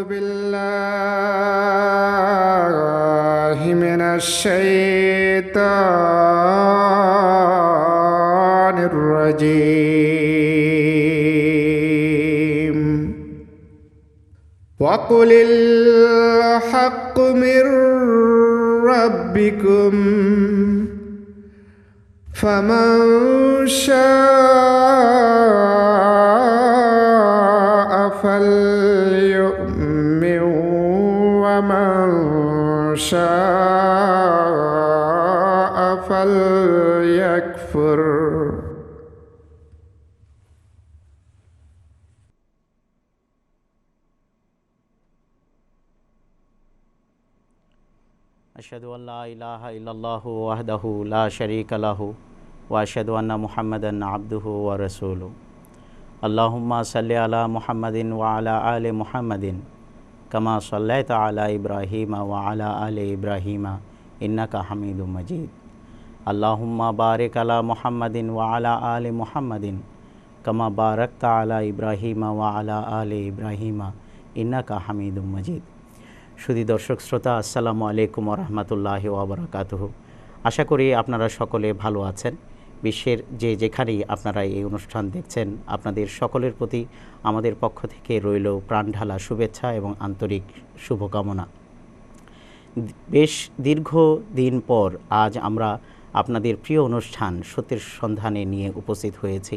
بالله من الشيطان الرجيم وقل الحق من ربكم فمن شاء فليؤمن ومن شاء فليكفر أشهد أن لا إله إلا الله وحده لا شريك له وأشهد أن محمدا عبده ورسوله اللهم صل على محمد وعلى آل محمد كما صليت على إبراهيم وعلى آل إبراهيم إنك حميد مجيد اللهم بارك على محمد وعلى آل محمد كما باركت على إبراهيم وعلى آل إبراهيم إنك حميد مجيد। সুধী দর্শক শ্রোতা, আসসালামু আলাইকুম ওয়া রাহমাতুল্লাহি ওয়া বারাকাতুহু। আশা করি আপনারা সকলে ভালো আছেন। বিশ্বের যেখানেই আপনারা এই অনুষ্ঠান দেখছেন, আপনাদের সকলের প্রতি আমাদের পক্ষ থেকে রইল প্রাণঢালা শুভেচ্ছা এবং আন্তরিক শুভকামনা। বেশ দীর্ঘ দিন পর আজ আমরা আপনাদের প্রিয় অনুষ্ঠান সত্যের সন্ধানে নিয়ে উপস্থিত হয়েছি।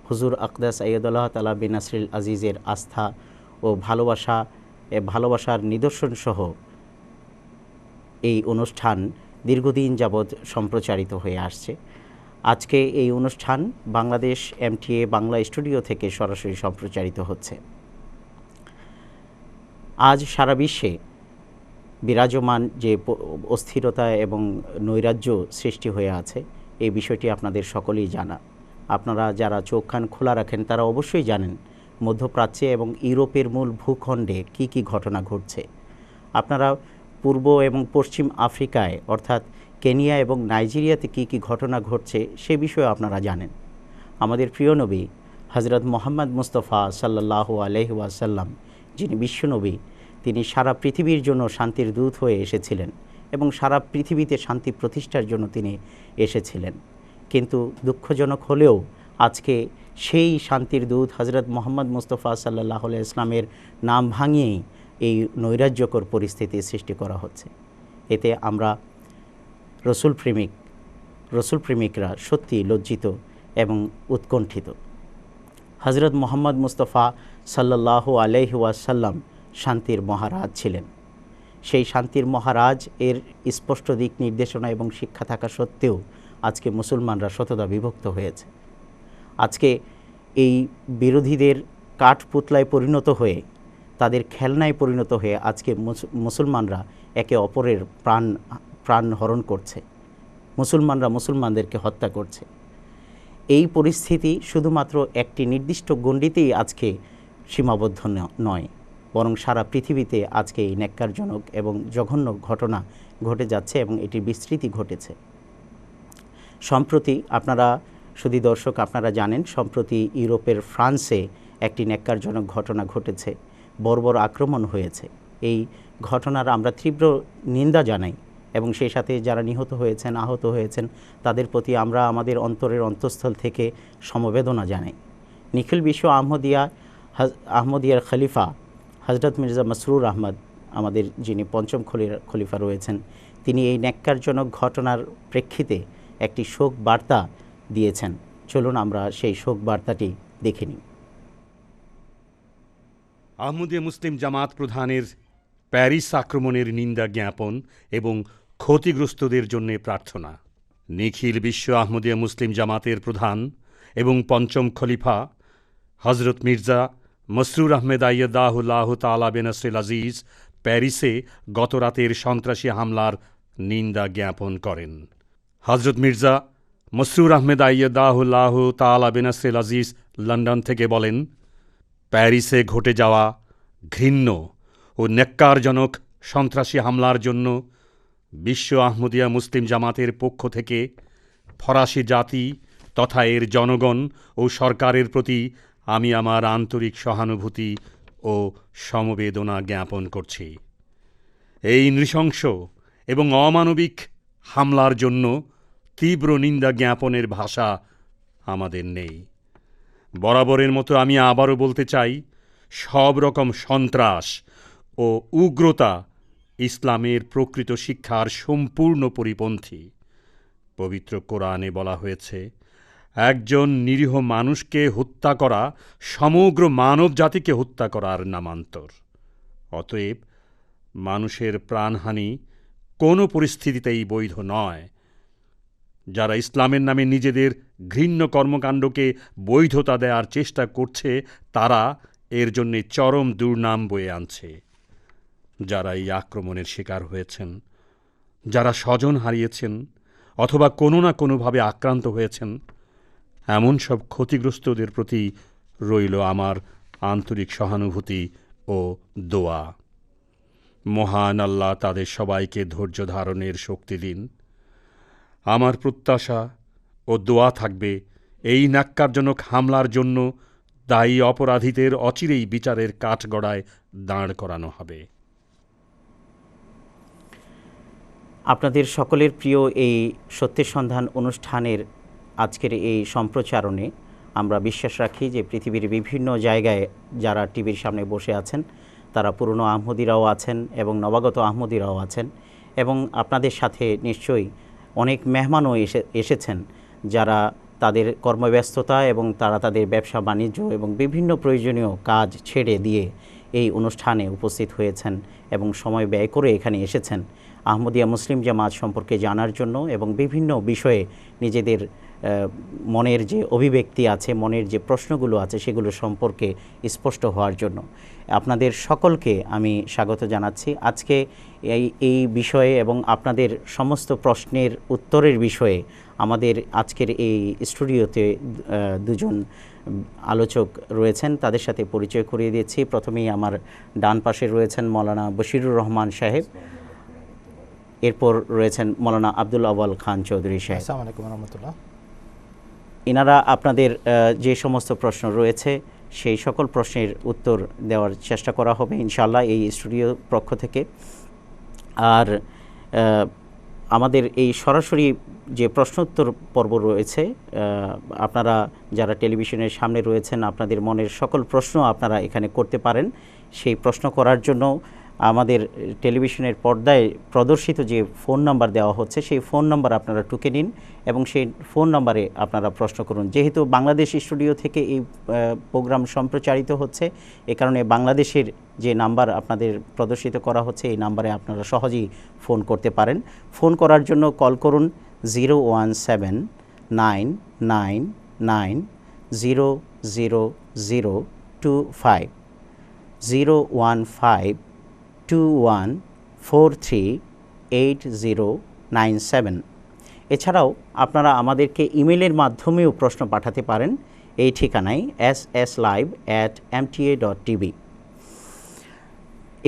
হুজুর আকদাস আইয়াদুল্লাহ তাআলা বিন নাসরিল আজিজের আস্থা ও ভালোবাসার নিদর্শন সহ এই অনুষ্ঠান দীর্ঘদিন যাবৎ সম্প্রচারিত হয়ে আসছে। আজকে এই অনুষ্ঠান বাংলাদেশ MTA বাংলা স্টুডিও থেকে সরাসরি সম্প্রচারিত হচ্ছে। আজ সারা বিশ্বে বিরাজমান যে অস্থিরতা এবং নৈরাজ্য সৃষ্টি হয়ে আছে, এই বিষয়টি আপনাদের সকলেই জানা। আপনারা যারা চোখ কান খোলা রাখেন তারা অবশ্যই জানেন মধ্যপ্রাচ্যে এবং ইউরোপের মূল ভূখণ্ডে কি কি ঘটনা ঘটছে। আপনারা পূর্ব এবং পশ্চিম আফ্রিকায় অর্থাৎ কেনিয়া এবং নাইজেরিয়াতে কি কি ঘটনা ঘটছে সে বিষয়ে আপনারা জানেন। আমাদের প্রিয় নবী হযরত মুহাম্মদ মুস্তাফা সাল্লাল্লাহু আলাইহি ওয়াসাল্লাম, যিনি বিশ্বনবী, তিনি সারা পৃথিবীর জন্য শান্তির দূত হয়ে এসেছিলেন এবং সারা পৃথিবীতে শান্তি প্রতিষ্ঠার জন্য তিনি এসেছিলেন। কিন্তু দুঃখজনক হলেও আজকে সেই শান্তির দূত হযরত মুহাম্মদ মুস্তাফা সাল্লাল্লাহু আলাইহি ইসলামের নাম ভাঙিয়েই এই নৈরাজ্যকর পরিস্থিতি সৃষ্টি করা হচ্ছে। এতে আমরা রসুল প্রেমিকরা সত্যি লজ্জিত এবং উৎকণ্ঠিত। হযরত মুহাম্মদ মুস্তাফা সাল্লাল্লাহু আলাইহি ওয়াসাল্লাম শান্তির মহারাজ ছিলেন। সেই শান্তির মহারাজ এর স্পষ্ট দিক নির্দেশনা এবং শিক্ষা থাকা সত্ত্বেও আজকে মুসলমানরা শতদা বিভক্ত হয়েছে। আজকে এই বিরোধীদের কাঠপুতলায় পরিণত হয়ে, তাদের খেলনায় পরিণত হয়ে আজকে মুসলমানরা একে অপরের প্রাণ হরণ করছে। মুসলমানরা মুসলমানদেরকে হত্যা করছে। এই পরিস্থিতি শুধুমাত্র একটি নির্দিষ্ট গণ্ডিতেই আজকে সীমাবদ্ধ নয়, বরং সারা পৃথিবীতে আজকে এই ন্যাক্কারজনক এবং জঘন্য ঘটনা ঘটে যাচ্ছে এবং এটির বিস্তৃতি ঘটেছে। সম্প্রতি সুধী দর্শক, আপনারা জানেন সম্প্রতি ইউরোপের ফ্রান্সে একটি ন্যাক্কারজনক ঘটনা ঘটেছে, বর্বর আক্রমণ হয়েছে। এই ঘটনার আমরা তীব্র নিন্দা জানাই এবং সেই সাথে যারা নিহত হয়েছেন, আহত হয়েছেন, তাদের প্রতি আমরা আমাদের অন্তরের অন্তঃস্থল থেকে সমবেদনা জানাই। নিখিল বিশ্ব আহমদিয়ার খলিফা হযরত মির্জা মাসরুর আহমদ, আমাদের যিনি পঞ্চম খলিফা রয়েছেন, তিনি এই ন্যাক্কারজনক ঘটনার প্রেক্ষিতে একটি শোক বার্তা দিয়েছেন। চলুন আমরা সেই শোক বার্তাটি দেখে নিই। আহমদিয়া মুসলিম জামাত প্রধানের প্যারিস আক্রমণের নিন্দা জ্ঞাপন এবং ক্ষতিগ্রস্তদের জন্য প্রার্থনা। নিখিল বিশ্ব আহমদিয়া মুসলিম জামাতের প্রধান এবং পঞ্চম খলিফা হযরত মির্জা মসরুর আহমেদ আইয়াদাহুল্লাহু তাআলা বিন নাসরিল আজিজ প্যারিসে গতরাতের সন্ত্রাসী হামলার নিন্দা জ্ঞাপন করেন। হযরত মির্জা মসরুর আহমেদ আইয়াদাহুল্লাহু তাআলা বিন নাসরিল আজিজ লন্ডন থেকে বলেন, প্যারিসে ঘটে যাওয়া ঘৃণ্য ও ন্যাক্কারজনক সন্ত্রাসী হামলার জন্য বিশ্ব আহমদিয়া মুসলিম জামাতের পক্ষ থেকে ফরাসি জাতি তথা এর জনগণ ও সরকারের প্রতি আমি আমার আন্তরিক সহানুভূতি ও সমবেদনা জ্ঞাপন করছি। এই নৃশংস এবং অমানবিক হামলার জন্য তীব্র নিন্দা জ্ঞাপনের ভাষা আমাদের নেই। বরাবরের মতো আমি আবারও বলতে চাই, সব রকম সন্ত্রাস ও উগ্রতা ইসলামের প্রকৃত শিক্ষার সম্পূর্ণ পরিপন্থী। পবিত্র কোরআনে বলা হয়েছে, একজন নিরীহ মানুষকে হত্যা করা সমগ্র মানব জাতিকে হত্যা করার নামান্তর। অতএব মানুষের প্রাণহানি কোনো পরিস্থিতিতেই বৈধ নয়। যারা ইসলামের নামে নিজেদের ঘৃণ্য কর্মকাণ্ডকে বৈধতা দেওয়ার চেষ্টা করছে, তারা এর জন্যে চরম দুর্নাম বয়ে আনছে। যারা এই আক্রমণের শিকার হয়েছেন, যারা স্বজন হারিয়েছেন অথবা কোনো না কোনোভাবে আক্রান্ত হয়েছেন, এমন সব ক্ষতিগ্রস্তদের প্রতি রইল আমার আন্তরিক সহানুভূতি ও দোয়া। মহান আল্লাহ তাদের সবাইকে ধৈর্য ধারণের শক্তি দিন। আমার প্রত্যাশা ও দোয়া থাকবে, এই ন্যাক্কারজনক হামলার জন্য দায়ী অপরাধীদের অচিরেই বিচারের কাঠগড়ায় দাঁড় করানো হবে। আপনাদের সকলের প্রিয় এই সত্যের সন্ধান অনুষ্ঠানের আজকের এই সম্প্রচারণে আমরা বিশ্বাস রাখি যে পৃথিবীর বিভিন্ন জায়গায় যারা টিভির সামনে বসে আছেন, তারা পুরনো আহমদীরাও আছেন এবং নবাগত আহমদীরাও আছেন, এবং আপনাদের সাথে নিশ্চয়ই অনেক মেহমানও এসেছেন যারা তাদের কর্মব্যস্ততা এবং তারা তাদের ব্যবসা বাণিজ্য এবং বিভিন্ন প্রয়োজনীয় কাজ ছেড়ে দিয়ে এই অনুষ্ঠানে উপস্থিত হয়েছেন এবং সময় ব্যয় করে এখানে এসেছেন আহমদিয়া মুসলিম জামাত সম্পর্কে জানার জন্য এবং বিভিন্ন বিষয়ে নিজেদের মনের যে অভিব্যক্তি আছে, মনের যে প্রশ্নগুলো আছে সেগুলো সম্পর্কে স্পষ্ট হওয়ার জন্য আপনাদের সকলকে আমি স্বাগত জানাচ্ছি। আজকে এই বিষয়ে এবং আপনাদের সমস্ত প্রশ্নের উত্তরের বিষয়ে আমাদের আজকের এই স্টুডিওতে দুজন আলোচক রয়েছেন, তাদের সাথে পরিচয় করিয়ে দিচ্ছি। প্রথমেই আমার ডান পাশে রয়েছেন মৌলানা বশিরুর রহমান সাহেব, এরপর রয়েছেন মৌলানা আব্দুল আউয়াল খান চৌধুরী সাহেব। আসসালামু আলাইকুম ওয়া রাহমাতুল্লাহ। এনারা আপনাদের যে সমস্ত প্রশ্ন রয়েছে সেই সকল প্রশ্নের উত্তর দেওয়ার চেষ্টা করা হবে ইনশাআল্লাহ এই স্টুডিও পক্ষ থেকে। আর আমাদের এই সরাসরি যে প্রশ্নোত্তর পর্ব রয়েছে, আপনারা যারা টেলিভিশনের সামনে রয়েছেন আপনাদের মনের সকল প্রশ্ন আপনারা এখানে করতে পারেন। সেই প্রশ্ন করার জন্য আমাদের টেলিভিশনের পর্দায় প্রদর্শিত যে ফোন নাম্বার দেওয়া হচ্ছে সেই ফোন নাম্বার আপনারা টুকে নিন এবং সেই ফোন নাম্বারে আপনারা প্রশ্ন করুন। যেহেতু বাংলাদেশ স্টুডিও থেকে এই প্রোগ্রাম সম্প্রচারিত হচ্ছে, এ কারণে বাংলাদেশের যে নাম্বার আপনাদের প্রদর্শিত করা হচ্ছে এই নাম্বারে আপনারা সহজেই ফোন করতে পারেন। ফোন করার জন্য কল করুন 01799900025 01521438097। এছাড়াও আপনারা আমাদেরকে ইমেলের মাধ্যমেও প্রশ্ন পাঠাতে পারেন এই ঠিকানায় sslive@mta.tv।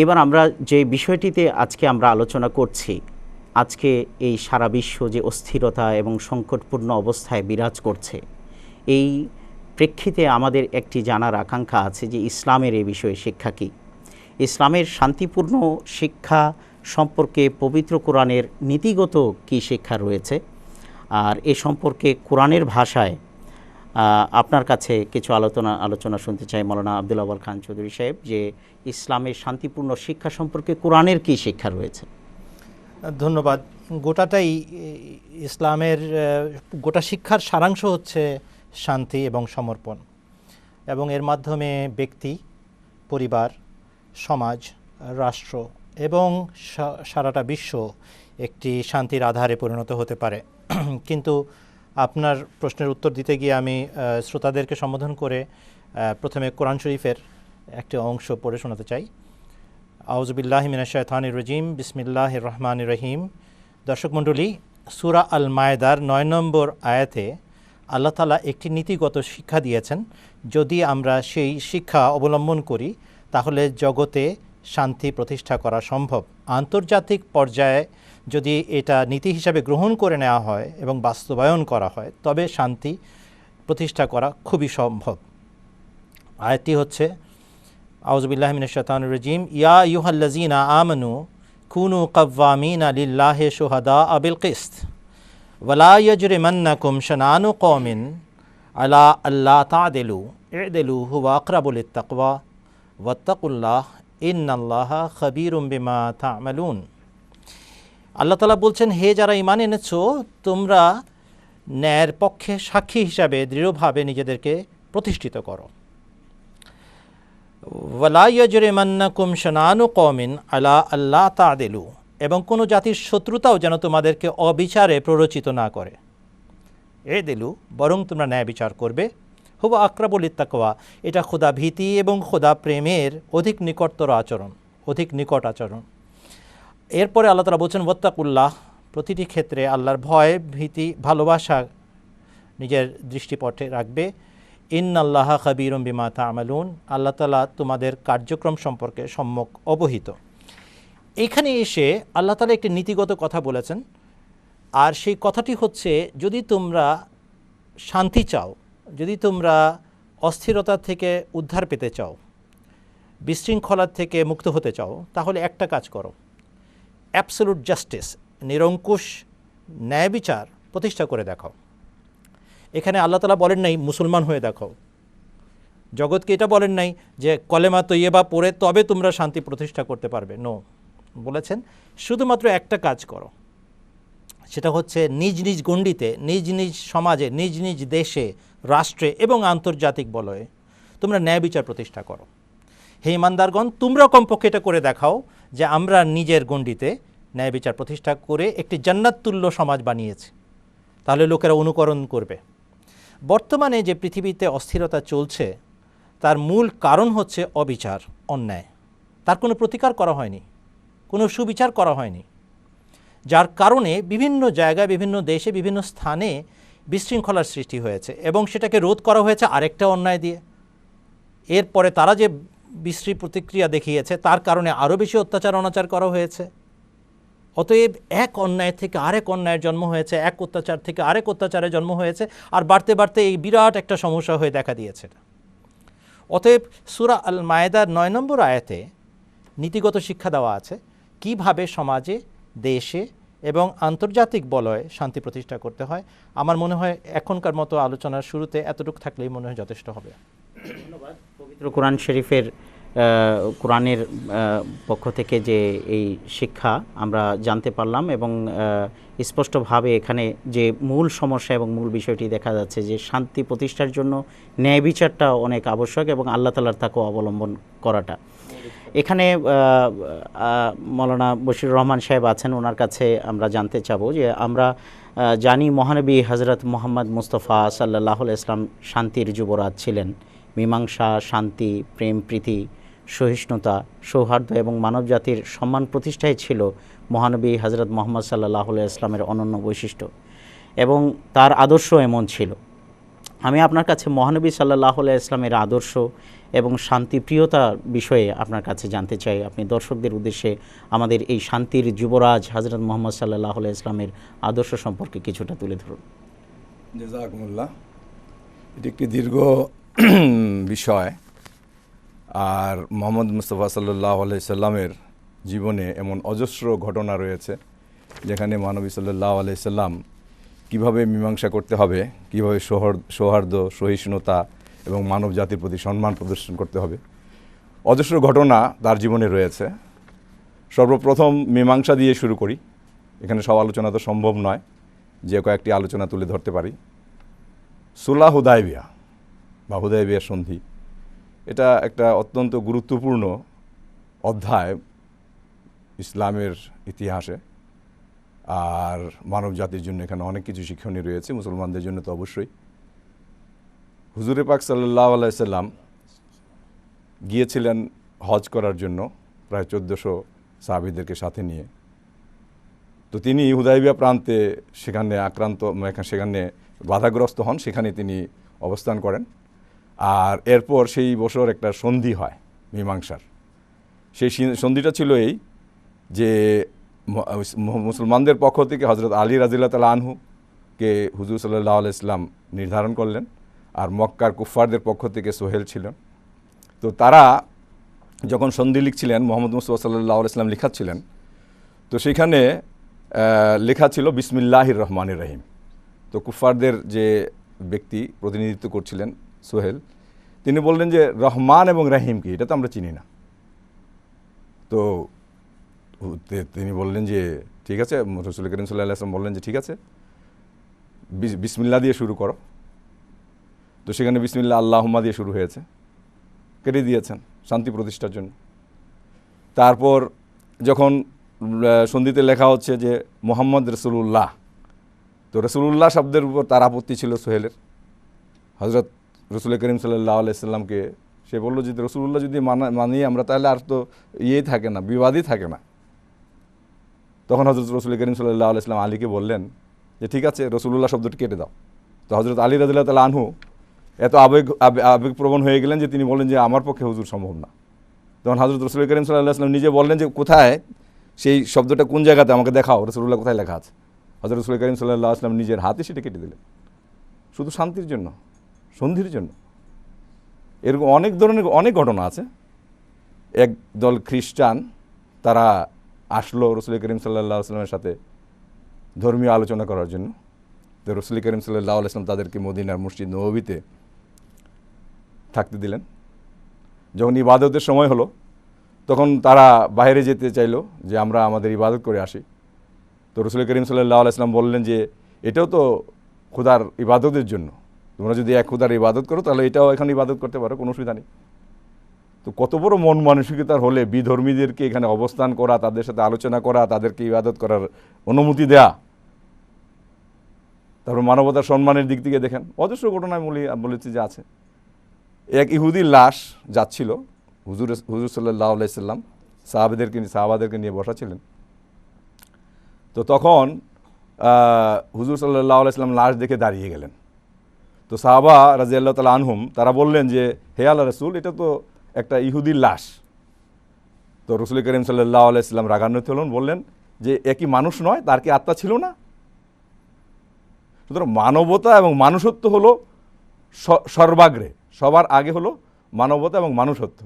এবার আমরা যে বিষয়টিতে আজকে আমরা আলোচনা করছি, আজকে এই সারা বিশ্ব যে অস্থিরতা এবং সংকটপূর্ণ অবস্থায় বিরাজ করছে, এই প্রেক্ষিতে আমাদের একটি জানার আকাঙ্ক্ষা আছে যে ইসলামের এই বিষয়ে শিক্ষা কী। ইসলামের শান্তিপূর্ণ শিক্ষা সম্পর্কে পবিত্র কোরআনের নীতিগত কী শিক্ষা রয়েছে, আর এ সম্পর্কে কোরআনের ভাষায় আপনার কাছে কিছু আলোচনা শুনতে চাই মৌলানা আব্দুল আউয়াল খান চৌধুরী সাহেব, যে ইসলামের শান্তিপূর্ণ শিক্ষা সম্পর্কে কোরআনের কী শিক্ষা রয়েছে। ধন্যবাদ। গোটাটাই ইসলামের গোটা শিক্ষার সারাংশ হচ্ছে শান্তি এবং সমর্পণ, এবং এর মাধ্যমে ব্যক্তি, পরিবার, সমাজ, রাষ্ট্র এবং সারাটা বিশ্ব একটি শান্তির আধারে পরিণত হতে পারে। কিন্তু আপনার প্রশ্নের উত্তর দিতে গিয়ে আমি শ্রোতাদেরকে সম্বোধন করে প্রথমে কোরআন শরীফের একটি অংশ পড়ে শোনাতে চাই। আউযুবিল্লাহি মিনাশ শাইতানির রাজিম, বিসমিল্লাহির রহমানির রহিম। দর্শক মণ্ডলী, সূরা আল মায়েদার 9 নম্বর আয়াতে আল্লাহ তাআলা একটি নীতিগত শিক্ষা দিয়েছেন। যদি আমরা সেই শিক্ষা অবলম্বন করি তাহলে জগতে শান্তি প্রতিষ্ঠা করা সম্ভব। আন্তর্জাতিক পর্যায়ে যদি এটা নীতি হিসাবে গ্রহণ করে নেওয়া হয় এবং বাস্তবায়ন করা হয় তবে শান্তি প্রতিষ্ঠা করা খুবই সম্ভব। আয়াতটি হচ্ছে আউযুবিল্লাহি মিনাশ শাইতানির রাজিম। ইয়া আইয়ুহাল্লাযীনা আমানু কুনু কাওয়ামিনা লিল্লাহি শুহাদাআ বিল কিসত ওয়ালা ইয়াজরিমান্নাকুম শানানু কওমিন আলা আল্লা তা'দিলু ই'দিলু হুয়া আকরাবু লিত-তাকওয়া ওয়াত্তাকুল্লাহ ইন্নাল্লাহা খাবীরুম বিমা তা'মালুন। আল্লাহ তাআলা বলছেন, হে যারা ঈমান এনেছো, তোমরা ন্যায়ের পক্ষে সাক্ষী হিসাবে দৃঢ়ভাবে নিজেদেরকে প্রতিষ্ঠিত করো। ওয়ালা ইয়াজরিমান্নাকুম শানানু কওমিন আলা আল্লা তা'দিলু, এবং কোনো জাতির শত্রুতাও যেন তোমাদেরকে অবিচারে প্ররোচিত না করে। ই'দিলু, বরং তোমরা ন্যায় বিচার করবে। হুয়া আকরাবু লিত-তাকওয়া, এটা খোদা ভীতি এবং খোদা প্রেমের অধিক নিকটতর আচরণ, অধিক নিকট আচরণ। এরপরে আল্লাহ তাআলা বলছেন ওয়াত্তাকুল্লাহ, প্রতিটি ক্ষেত্রে আল্লাহর ভয়, ভীতি, ভালোবাসা নিজের দৃষ্টিপটে রাখবে। ইন্নাল্লাহা খাবীরুম বিমা তা'মালুন, আল্লাহ তাআলা তোমাদের কার্যক্রম সম্পর্কে সম্যক অবহিত। এখানে এসে আল্লাহ তাআলা একটি নীতিগত কথা বলেছেন, আর সেই কথাটি হচ্ছে, যদি তোমরা শান্তি চাও, যদি তোমরা অস্থিরতা থেকে উদ্ধার পেতে চাও, বিশৃঙ্খলার থেকে মুক্ত হতে চাও, তাহলে একটা কাজ করো, অ্যাবসলিউট জাস্টিস, নিরঙ্কুশ ন্যায় বিচার প্রতিষ্ঠা করে দেখাও। এখানে আল্লাহ তাআলা বলেন নাই মুসলমান হয়ে দেখাও, জগৎকে এটা বলেন নাই যে কলেমা তৈয়বা পড়ে তবে তোমরা শান্তি প্রতিষ্ঠা করতে পারবে। নো, বলেছেন শুধুমাত্র একটা কাজ করো, সেটা হচ্ছে নিজ নিজ গণ্ডিতে, নিজ নিজ সমাজে, নিজ নিজ দেশে, রাষ্ট্রে এবং আন্তর্জাতিক বলয়ে তোমরা ন্যায় বিচার প্রতিষ্ঠা করো। হে ইমানদারগণ, তোমরা কমপক্ষে এটা করে দেখাও যে আমরা নিজের গণ্ডিতে ন্যায় বিচার প্রতিষ্ঠা করে একটি জান্নাতুল্য সমাজ বানিয়েছি, তাহলে লোকেরা অনুকরণ করবে। বর্তমানে যে পৃথিবীতে অস্থিরতা চলছে, তার মূল কারণ হচ্ছে অবিচার, অন্যায়। তার কোনো প্রতিকার করা হয়নি, কোনো সুবিচার করা হয়নি, যার কারণে বিভিন্ন জায়গায়, বিভিন্ন দেশে, বিভিন্ন স্থানে বিশৃঙ্খলার সৃষ্টি হয়েছে, এবং সেটাকে রোধ করা হয়েছে আরেকটা অন্যায় দিয়ে। এরপরে তারা যে বিশ্রী প্রতিক্রিয়া দেখিয়েছে, তার কারণে আরও বেশি অত্যাচার অনাচার করা হয়েছে। অতএব এক অন্যায় থেকে আরেক অন্যায়ের জন্ম হয়েছে, এক অত্যাচার থেকে আরেক অত্যাচারের জন্ম হয়েছে, আর বাড়তে বাড়তে এই বিরাট একটা সমস্যা হয়ে দেখা দিয়েছে। অতএব সূরা আল মায়েদার 9 নম্বর আয়াতে নীতিগত শিক্ষা দেওয়া আছে কিভাবে সমাজে, দেশে এবং আন্তর্জাতিক বলয়ে শান্তি প্রতিষ্ঠা করতে হয়। আমার মনে হয় এখনকার মতো আলোচনার শুরুতে এতটুকু থাকলেই মনে হয় যথেষ্ট হবে। ধন্যবাদ। পবিত্র কোরআন শরীফের কোরআনের পক্ষ থেকে যে এই শিক্ষা আমরা জানতে পারলাম, এবং স্পষ্টভাবে এখানে যে মূল সমস্যা এবং মূল বিষয়টি দেখা যাচ্ছে যে শান্তি প্রতিষ্ঠার জন্য ন্যায় বিচারটা অনেক আবশ্যক, এবং আল্লাহ তাআলার তাকওয়া অবলম্বন করাটা। এখানে মৌলানা বশিরুর রহমান সাহেব আছেন, ওনার কাছে আমরা জানতে চাবো যে আমরা জানি মহানবী হযরত মুহাম্মদ মুস্তাফা সাল্লাল্লাহু আলাইহি ওয়াসাল্লাম শান্তির যুবরাজ ছিলেন। মীমাংসা, শান্তি, প্রেম, প্রীতি, সহিষ্ণুতা, সৌহার্দ্য এবং মানবজাতির সম্মান প্রতিষ্ঠাই ছিল মহানবী হযরত মুহাম্মদ সাল্লাল্লাহু আলাইহি ওয়াসাল্লামের অনন্য বৈশিষ্ট্য, এবং তার আদর্শ এমন ছিল। আমি আপনার কাছে মহানবী সাল্লাল্লাহু আলাইহি ওয়াসাল্লামের আদর্শ এবং শান্তিপ্রিয়তার বিষয়ে আপনার কাছে জানতে চাই। আপনি দর্শকদের উদ্দেশ্যে আমাদের এই শান্তির যুবরাজ হযরত মুহাম্মদ সাল্লাল্লাহু আলাইহি ওয়াসাল্লামের আদর্শ সম্পর্কে কিছুটা তুলে ধরুন। জাযাকুমুল্লাহ। এটি একটি দীর্ঘ বিষয়, আর মুহাম্মদ মুস্তাফা সাল্লাল্লাহু আলাইহি সাল্লামের জীবনে এমন অজস্র ঘটনা রয়েছে যেখানে মহানবী সাল্লাল্লাহু আলাইহি সাল্লাম কীভাবে মীমাংসা করতে হবে, কীভাবে সৌহার্দ্য, সহিষ্ণুতা এবং মানব জাতির প্রতি সম্মান প্রদর্শন করতে হবে, অজস্র ঘটনা তার জীবনে রয়েছে। সর্বপ্রথম মীমাংসা দিয়ে শুরু করি। এখানে সব আলোচনা তো সম্ভব নয়, যে কয়েকটি আলোচনা তুলে ধরতে পারি। সুলহ হুদায়বিয়া বা হুদায়বিয়া সন্ধি, এটা একটা অত্যন্ত গুরুত্বপূর্ণ অধ্যায় ইসলামের ইতিহাসে, আর মানব জাতির জন্য এখানে অনেক কিছু শিক্ষণীয় রয়েছে, মুসলমানদের জন্য তো অবশ্যই। হুজুরে পাক সাল্লাল্লাহু আলাইহি সাল্লাম গিয়েছিলেন হজ করার জন্য প্রায় 1400 সাহাবীদেরকে সাথে নিয়ে। তো তিনি হুদায়বিয়া প্রান্তে সেখানে বাধাগ্রস্ত হন, সেখানে তিনি অবস্থান করেন। আর এরপর সেই বছর একটা সন্ধি হয় মীমাংসার। সেই সন্ধিটা ছিল এই যে মুসলমানদের পক্ষ থেকে হযরত আলী রাদিয়াল্লাহু তাআলা আনহুকে হুজুর সাল্লাল্লাহু আলাইহি সাল্লাম নির্ধারণ করলেন, আর মক্কার কুফফারদের পক্ষ থেকে সোহেল ছিলেন। তো তারা যখন সন্ধি লিখছিলেন, মোহাম্মদ মুস্তাফা সাল্লাল্লাহু আলাইহি ওয়াসাল্লাম লিখাচ্ছিলেন, তো সেখানে লেখা ছিল বিসমিল্লাহির রহমানির রহিম। তো কুফফারদের যে ব্যক্তি প্রতিনিধিত্ব করছিলেন সোহেল, তিনি বললেন যে রহমান এবং রহিম কি, এটা তো আমরা চিনি না। তো তিনি বললেন যে ঠিক আছে, রাসূল করিম সাল্লাল্লাহু আলাইহি ওয়াসাল্লাম বললেন যে ঠিক আছে, বিসমিল্লাহ দিয়ে শুরু করো। তো সেখানে বিসমিল্লাহ আল্লাহুম্মা দিয়ে শুরু হয়েছে, কেটে দিয়েছেন শান্তি প্রতিষ্ঠার জন্য। তারপর যখন সন্ধিতে লেখা হচ্ছে যে মুহাম্মদ রাসূলুল্লাহ, তো রাসূলুল্লাহ শব্দের উপর তার আপত্তি ছিল সোহেলের। হযরত রাসূল করিম সাল্লাল্লাহু আলাইহি সাল্লামকে সে বলল যে রাসূলুল্লাহ যদি মানি আমরা, তাহলে আর তো থাকে না, বিবাদই থাকে না। তখন হযরত রাসূল করিম সাল্লাল্লাহু আলাইহি সাল্লাম আলীকে বললেন যে ঠিক আছে, রাসূলুল্লাহ শব্দটি কেটে দাও। তো হযরত আলী রাদিয়াল্লাহু তাআলা আনহু এত আবেগপ্রবণ হয়ে গেলেন যে তিনি বললেন যে আমার পক্ষে হুজুর সম্ভব না। তখন হযরত রাসূল করিম সাল্লাল্লাহু আলাইহি সাল্লাম নিজে বললেন যে কোথায় সেই শব্দটা, কোন জায়গাতে আমাকে দেখাও, রাসূলুল্লাহ কোথায় লেখা আছে। হযরত রাসূল করিম সাল্লাল্লাহু আলাইহি সাল্লাম নিজের হাতে সেটা কেটে দিলেন, শুধু শান্তির জন্য, সন্ধির জন্য। এরকম অনেক ধরনের অনেক ঘটনা আছে। এক দল খ্রিস্টান তারা আসলো রাসূল করিম সাল্লাল্লাহু আলাইহি সাল্লামের সাথে ধর্মীয় আলোচনা করার জন্য। তো রাসূল করিম সাল্লাল্লাহু আলাইহি সাল্লাম তাদেরকে মদিনার মসজিদ নববীতে থাকতে দিলেন। যখন ইবাদতের সময় হলো, তখন তারা বাইরে যেতে চাইলো যে আমরা আমাদের ইবাদত করে আসি। তো রাসূল করিম সাল্লাল্লাহু আলাইহি সাল্লাম বললেন যে এটাও তো খোদার ইবাদতের জন্য, তোমরা যদি এক খোদার ইবাদত করো তাহলে এটাও এখানে ইবাদত করতে পারো, কোনো অসুবিধা নেই। তো কত বড় মন মানসিকতার হলে বিধর্মীদেরকে এখানে অবস্থান করা, তাদের সাথে আলোচনা করা, তাদেরকে ইবাদত করার অনুমতি দেয়া। তারপর মানবতার সম্মানের দিক থেকে দেখেন অজস্র ঘটনায় বলেছি যে আছে। এক ইহুদির লাশ যাচ্ছিল, হুজুর সাল্লাল্লাহু আলাইহি সাল্লাম সাহাবাদেরকে নিয়ে বসা ছিলেন। তো তখন হুজুর সাল্লাল্লাহু আলাইহি সাল্লাম লাশ দেখে দাঁড়িয়ে গেলেন। তো সাহাবা রাদিয়াল্লাহু তাআলা আনহুম তারা বললেন যে হে আল্লাহর রাসূল, এটা তো একটা ইহুদির লাশ। তো রাসূল করিম সাল্লাল্লাহু আলাইহি সাল্লাম রাগান্বিত হলেন, বললেন যে একই মানুষ নয়, তার কি আত্মা ছিল না? সুতরাং মানবতা এবং মানুষত্ব হলো সর্বাগ্রে, সবার আগে হলো মানবতা এবং মানুষত্ব।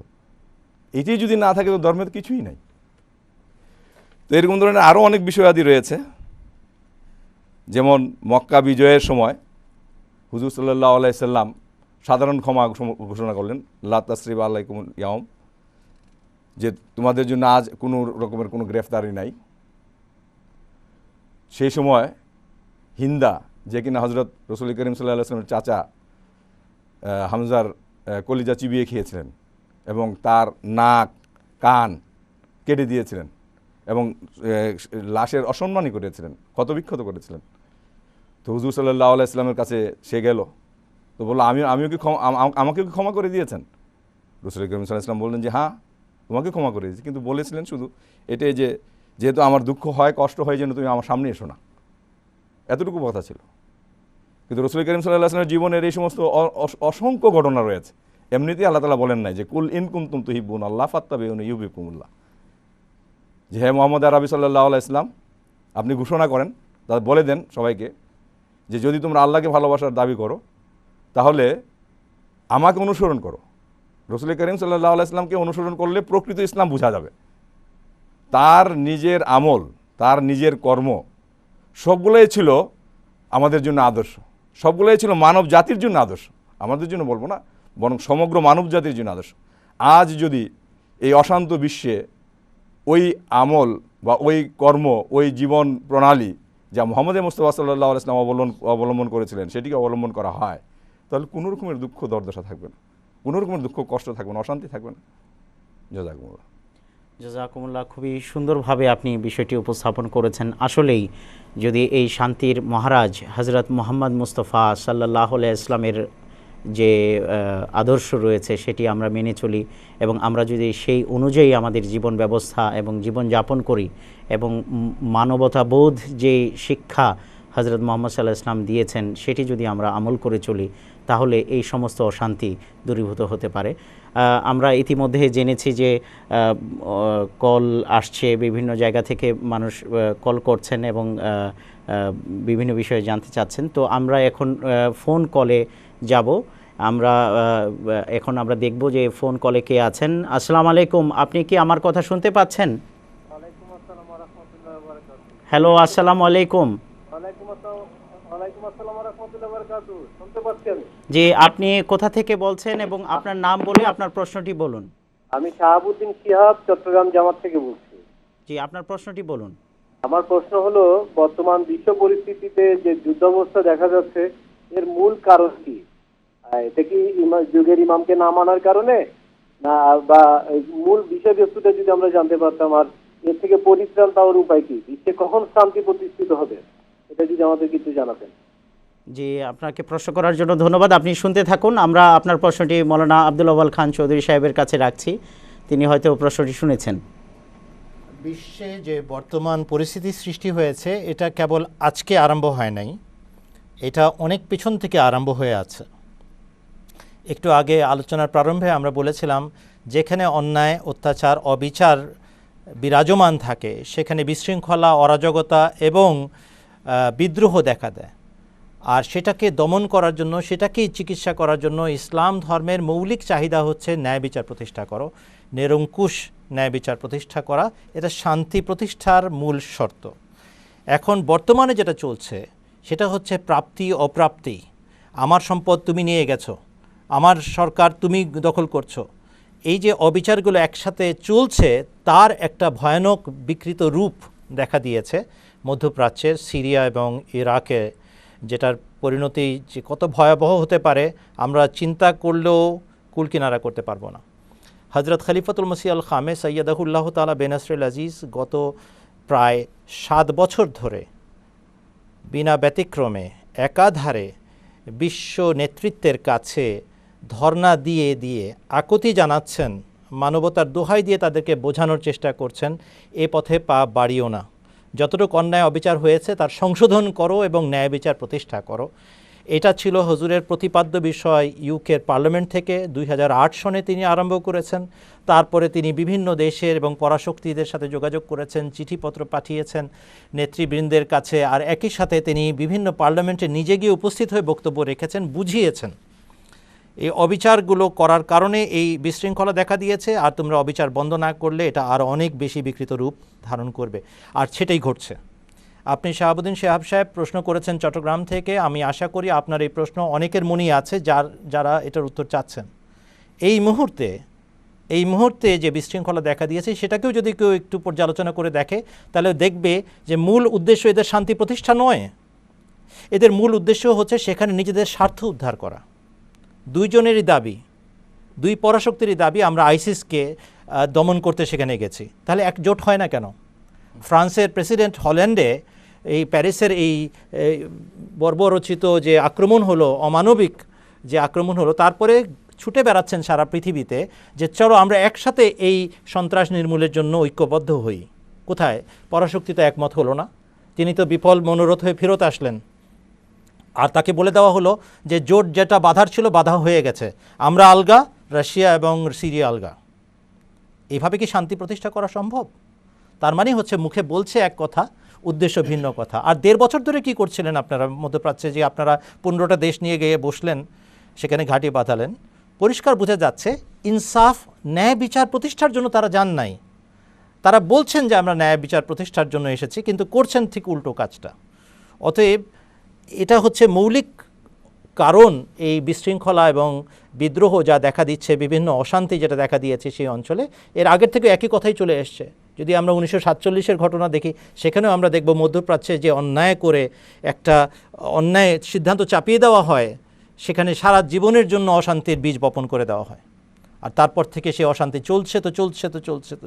এটি যদি না থাকে তো ধর্মের কিছুই নাই। তো এরকম ধরনের আরও অনেক বিষয়াদি রয়েছে। যেমন মক্কা বিজয়ের সময় হুজুর সাল্লাল্লাহু আলাইহি সাল্লাম সাধারণ ক্ষমা ঘোষণা করলেন, লা তাসরিবা আলাইকুমুল ইয়াউম, যে তোমাদের জন্য আজ কোনো রকমের কোনো গ্রেফতারি নাই। সেই সময় হিন্দা, যে কিনা হযরত রাসূল করিম সাল্লাল্লাহু আলাইহি সাল্লামের চাচা হামজার কলিজা চিবিয়ে খেয়েছিলেন এবং তার নাক কান কেটে দিয়েছিলেন এবং লাশের অসম্মানই করেছিলেন, ক্ষতবিক্ষত করেছিলেন। তো হুজুর সাল্লাল্লাহু আলাইহি সাল্লামের কাছে সে গেল, তো বললো আমাকেও কি ক্ষমা করে দিয়েছেন? রাসূল করিম সাল্লাল্লাহু আলাইহি সাল্লাম বললেন যে হ্যাঁ, তোমাকে ক্ষমা করে দিয়েছি, কিন্তু বলেছিলেন শুধু এটাই যে যেহেতু আমার দুঃখ হয়, কষ্ট হয়, যেন তুমি আমার সামনে এসো না, এতটুকু কথা ছিল। কিন্তু রাসূল করিম সাল্লাল্লাহু আলাইহি ওয়াসাল্লামের জীবনের এই সমস্ত অসংখ্য ঘটনা রয়েছে। এমনিতেই আল্লাহ তাআলা বলেন নাই যে কুল ইন কুনতুম তুহিব্বুনাল্লাহ ফাত্তাবিউনি ইউহিব্বুকুমুল্লাহ, যে হে মুহাম্মদ আরবি সাল্লাল্লাহু আলাইহি ওয়াসাল্লাম, আপনি ঘোষণা করেন, তাদের বলে দেন সবাইকে যে যদি তোমরা আল্লাহকে ভালোবাসার দাবি করো তাহলে আমাকে অনুসরণ করো। রাসূল করিম সাল্লাল্লাহু আলাইহি ওয়াসাল্লামকে অনুসরণ করলে প্রকৃত ইসলাম বোঝা যাবে। তার নিজের আমল, তার নিজের কর্ম সবগুলোই ছিল আমাদের জন্য আদর্শ, সবগুলোই ছিল মানব জাতির জন্য আদর্শ। আমাদের জন্য বলবো না, বরং সমগ্র মানব জাতির জন্য আদর্শ। আজ যদি এই অশান্ত বিশ্বে ওই আমল বা ওই কর্ম, ওই জীবন প্রণালী যা মুহাম্মদ মুস্তাফা সাল্লাল্লাহু আলাইহি ওয়াসাল্লাম অবলম্বন করেছিলেন সেটিকে অবলম্বন করা হয়, তাহলে কোনো রকমের দুঃখ দর্দশা থাকবে না, কোনো রকমের দুঃখ কষ্ট থাকবে না, অশান্তি থাকবে না। জাযাকুমুল্লাহ। জাযাকুমুল্লাহ, খুবই সুন্দরভাবে আপনি বিষয়টি উপস্থাপন করেছেন। আসলেই যদি এই শান্তির মহারাজ হযরত মুহাম্মদ মুস্তাফা সাল্লাল্লাহু আলাইহি ওয়াসাল্লামের যে আদর্শ রয়েছে সেটি আমরা মেনে চলি এবং আমরা যদি সেই অনুযায়ী আমাদের জীবন ব্যবস্থা এবং জীবন যাপন করি এবং মানবতাবোধ যে শিক্ষা হযরত মুহাম্মদ সাল্লাল্লাহু আলাইহি ওয়াসাল্লাম দিয়েছেন সেটি যদি আমরা আমল করে চলি, তাহলে এই সমস্ত অশান্তি দূরীভূত হতে পারে। আমরা ইতিমধ্যে জেনেছি যে কল আসছে, বিভিন্ন জায়গা থেকে মানুষ কল করছেন এবং বিভিন্ন বিষয়ে জানতে চাচ্ছেন। তো আমরা এখন ফোন কলে যাব আমরা এখন আমরা দেখব যে ফোন কলে কে আছেন। আসসালামু আলাইকুম, আপনি কি আমার কথা শুনতে পাচ্ছেন? হ্যালো, আসসালামু আলাইকুম। জি, আপনি কোথা থেকে বলছেন এবং আপনার নাম বলে আপনার প্রশ্নটি বলুন। আমি শাহাবুদ্দিন শিহাব, চট্টগ্রাম জামাত থেকে বলছি। জি, আপনার প্রশ্নটি বলুন। আমার প্রশ্ন হলো, বর্তমান বিশ্ব পরিস্থিতিতে যে যুদ্ধাবস্থা দেখা যাচ্ছে, এর মূল কারণ কি? এটা কি যুগের ইমামকে না মানার কারণে, না বা মূল বিষয়বস্তুটা যদি আমরা জানতে পারতাম, আর এর থেকে পরিত্রাণ পাওয়ার উপায় কি? বিশ্বে কখন শান্তি প্রতিষ্ঠিত হবে, এটা যদি আমাদের কিছু জানাতেন। জি, আপনাকে প্রশ্ন করার জন্য ধন্যবাদ। আপনি শুনতে থাকুন। আমরা আপনার প্রশ্নটি মৌলানা আব্দুল আউয়াল খান চৌধুরী সাহেবের কাছে রাখছি, তিনি হয়তো প্রশ্নটি শুনেছেন। বিশ্বে যে বর্তমান পরিস্থিতি সৃষ্টি হয়েছে, এটা কেবল আজকে আরম্ভ হয় নাই, এটা অনেক পিছন থেকে আরম্ভ হয়ে আছে। একটু আগে আলোচনার প্রারম্ভে আমরা বলেছিলাম, যেখানে অন্যায়, অত্যাচার, অবিচার বিরাজমান থাকে, সেখানে বিশৃঙ্খলা, অরাজকতা এবং বিদ্রোহ দেখা দেয়। আর সেটাকে দমন করার জন্য, সেটাকেই চিকিৎসা করার জন্য ইসলাম ধর্মের মৌলিক চাহিদা হচ্ছে ন্যায় বিচার প্রতিষ্ঠা করো, নিরঙ্কুশ ন্যায় বিচার প্রতিষ্ঠা করা। এটা শান্তি প্রতিষ্ঠার মূল শর্ত। এখন বর্তমানে যেটা চলছে সেটা হচ্ছে প্রাপ্তি অপ্রাপ্তি। আমার সম্পদ তুমি নিয়ে গেছো, আমার সরকার তুমি দখল করছো। এই যে অবিচারগুলো একসাথে চলছে, তার একটা ভয়ানক বিকৃত রূপ দেখা দিয়েছে মধ্যপ্রাচ্যের সিরিয়া এবং ইরাকে, যেটার পরিণতি যে কত ভয়াবহ হতে পারে আমরা চিন্তা করলেও কুলকিনারা করতে পারবো না। হজরত খলিফাতুল মসিহ আল খামে সৈয়দাহুল্লাহ তাআলা বেনাসরুল আজিজ গত প্রায় 7 বছর ধরে বিনা ব্যতিক্রমে একাধারে বিশ্ব নেতৃত্বের কাছে ধর্ণা দিয়ে দিয়ে আকুতি জানাচ্ছেন, মানবতার দোহাই দিয়ে তাদেরকে বোঝানোর চেষ্টা করছেন, এ পথে পা বাড়িও না। যতটুকু অন্যায় অবিচার হয়েছে তার সংশোধন করো এবং ন্যায় বিচার প্রতিষ্ঠা করো। এটা ছিল হুজুরের প্রতিপাদ্য বিষয়। ইউকের পার্লামেন্ট থেকে 2008 সনে তিনি আরম্ভ করেছেন। তারপরে তিনি বিভিন্ন দেশের এবং পরাশক্তিদের সাথে যোগাযোগ করেছেন, চিঠিপত্র পাঠিয়েছেন নেতৃবৃন্দের কাছে, আর একই সাথে তিনি বিভিন্ন পার্লামেন্টে নিজে গিয়ে উপস্থিত হয়ে বক্তব্য রেখেছেন, বুঝিয়েছেন এই অবিচারগুলো করার কারণে এই বিশৃঙ্খলা দেখা দিয়েছে, আর তোমরা অবিচার বন্ধ না করলে এটা আরও অনেক বেশি বিকৃত রূপ ধারণ করবে। আর সেটাই ঘটছে। আপনি শাহাবুদ্দিন শিহাব সাহেব প্রশ্ন করেছেন চট্টগ্রাম থেকে। আমি আশা করি আপনার এই প্রশ্ন অনেকের মনেই আছে, যারা এটার উত্তর চাচ্ছেন। এই মুহূর্তে যে বিশৃঙ্খলা দেখা দিয়েছে, সেটাকেও যদি কেউ একটু পর্যালোচনা করে দেখে, তাহলে দেখবে যে মূল উদ্দেশ্য এদের শান্তি প্রতিষ্ঠা নয়। এদের মূল উদ্দেশ্য হচ্ছে সেখানে নিজেদের স্বার্থ উদ্ধার করা। দুইজনেরই দাবি, দুই পরাশক্তিরই দাবি, আমরা আইসিসকে দমন করতে সেখানে গেছি। তাহলে একজোট হয় না কেন? ফ্রান্সের প্রেসিডেন্ট হল্যান্ডে এই প্যারিসের এই বর্বরচিত যে আক্রমণ হলো, অমানবিক যে আক্রমণ হলো, তারপরে ছুটে বেড়াচ্ছেন সারা পৃথিবীতে যে চলো আমরা একসাথে এই সন্ত্রাস নির্মূলের জন্য ঐক্যবদ্ধ হই। কোথায়? পরাশক্তি তো একমত হলো না, তিনি তো বিফল মনোরথ হয়ে ফেরত আসলেন। আর তাকে বলে দেওয়া হলো যে জোট যেটা বাধার ছিল বাধা হয়ে গেছে, আমরা আলগা, রাশিয়া এবং সিরিয়া আলগা। এইভাবে কি শান্তি প্রতিষ্ঠা করা সম্ভব? তার মানে হচ্ছে মুখে বলছে এক কথা, উদ্দেশ্য ভিন্ন কথা। আর 1.5 বছর ধরে কি করছিলেন আপনারা মধ্যপ্রাচ্যে? যে আপনারা 15টা দেশ নিয়ে গিয়ে বসলেন, সেখানে ঘাঁটি বাঁধালেন। পরিষ্কার বোঝা যাচ্ছে ইনসাফ, ন্যায় বিচার প্রতিষ্ঠার জন্য তারা যান নাই। তারা বলছেন যে আমরা ন্যায় বিচার প্রতিষ্ঠার জন্য এসেছি, কিন্তু করছেন ঠিক উল্টো কাজটা। অতএব এটা হচ্ছে মৌলিক কারণ, এই বিশৃঙ্খলা এবং বিদ্রোহ যা দেখা দিচ্ছে, বিভিন্ন অশান্তি যেটা দেখা দিয়েছে সেই অঞ্চলে। এর আগের থেকে একই কথাই চলে এসছে। যদি আমরা 1947-এর ঘটনা দেখি, সেখানেও আমরা দেখব মধ্যপ্রাচ্যে যে অন্যায় করে একটা অন্যায় সিদ্ধান্ত চাপিয়ে দেওয়া হয়, সেখানে সারা জীবনের জন্য অশান্তির বীজ বপন করে দেওয়া হয়। আর তারপর থেকে সেই অশান্তি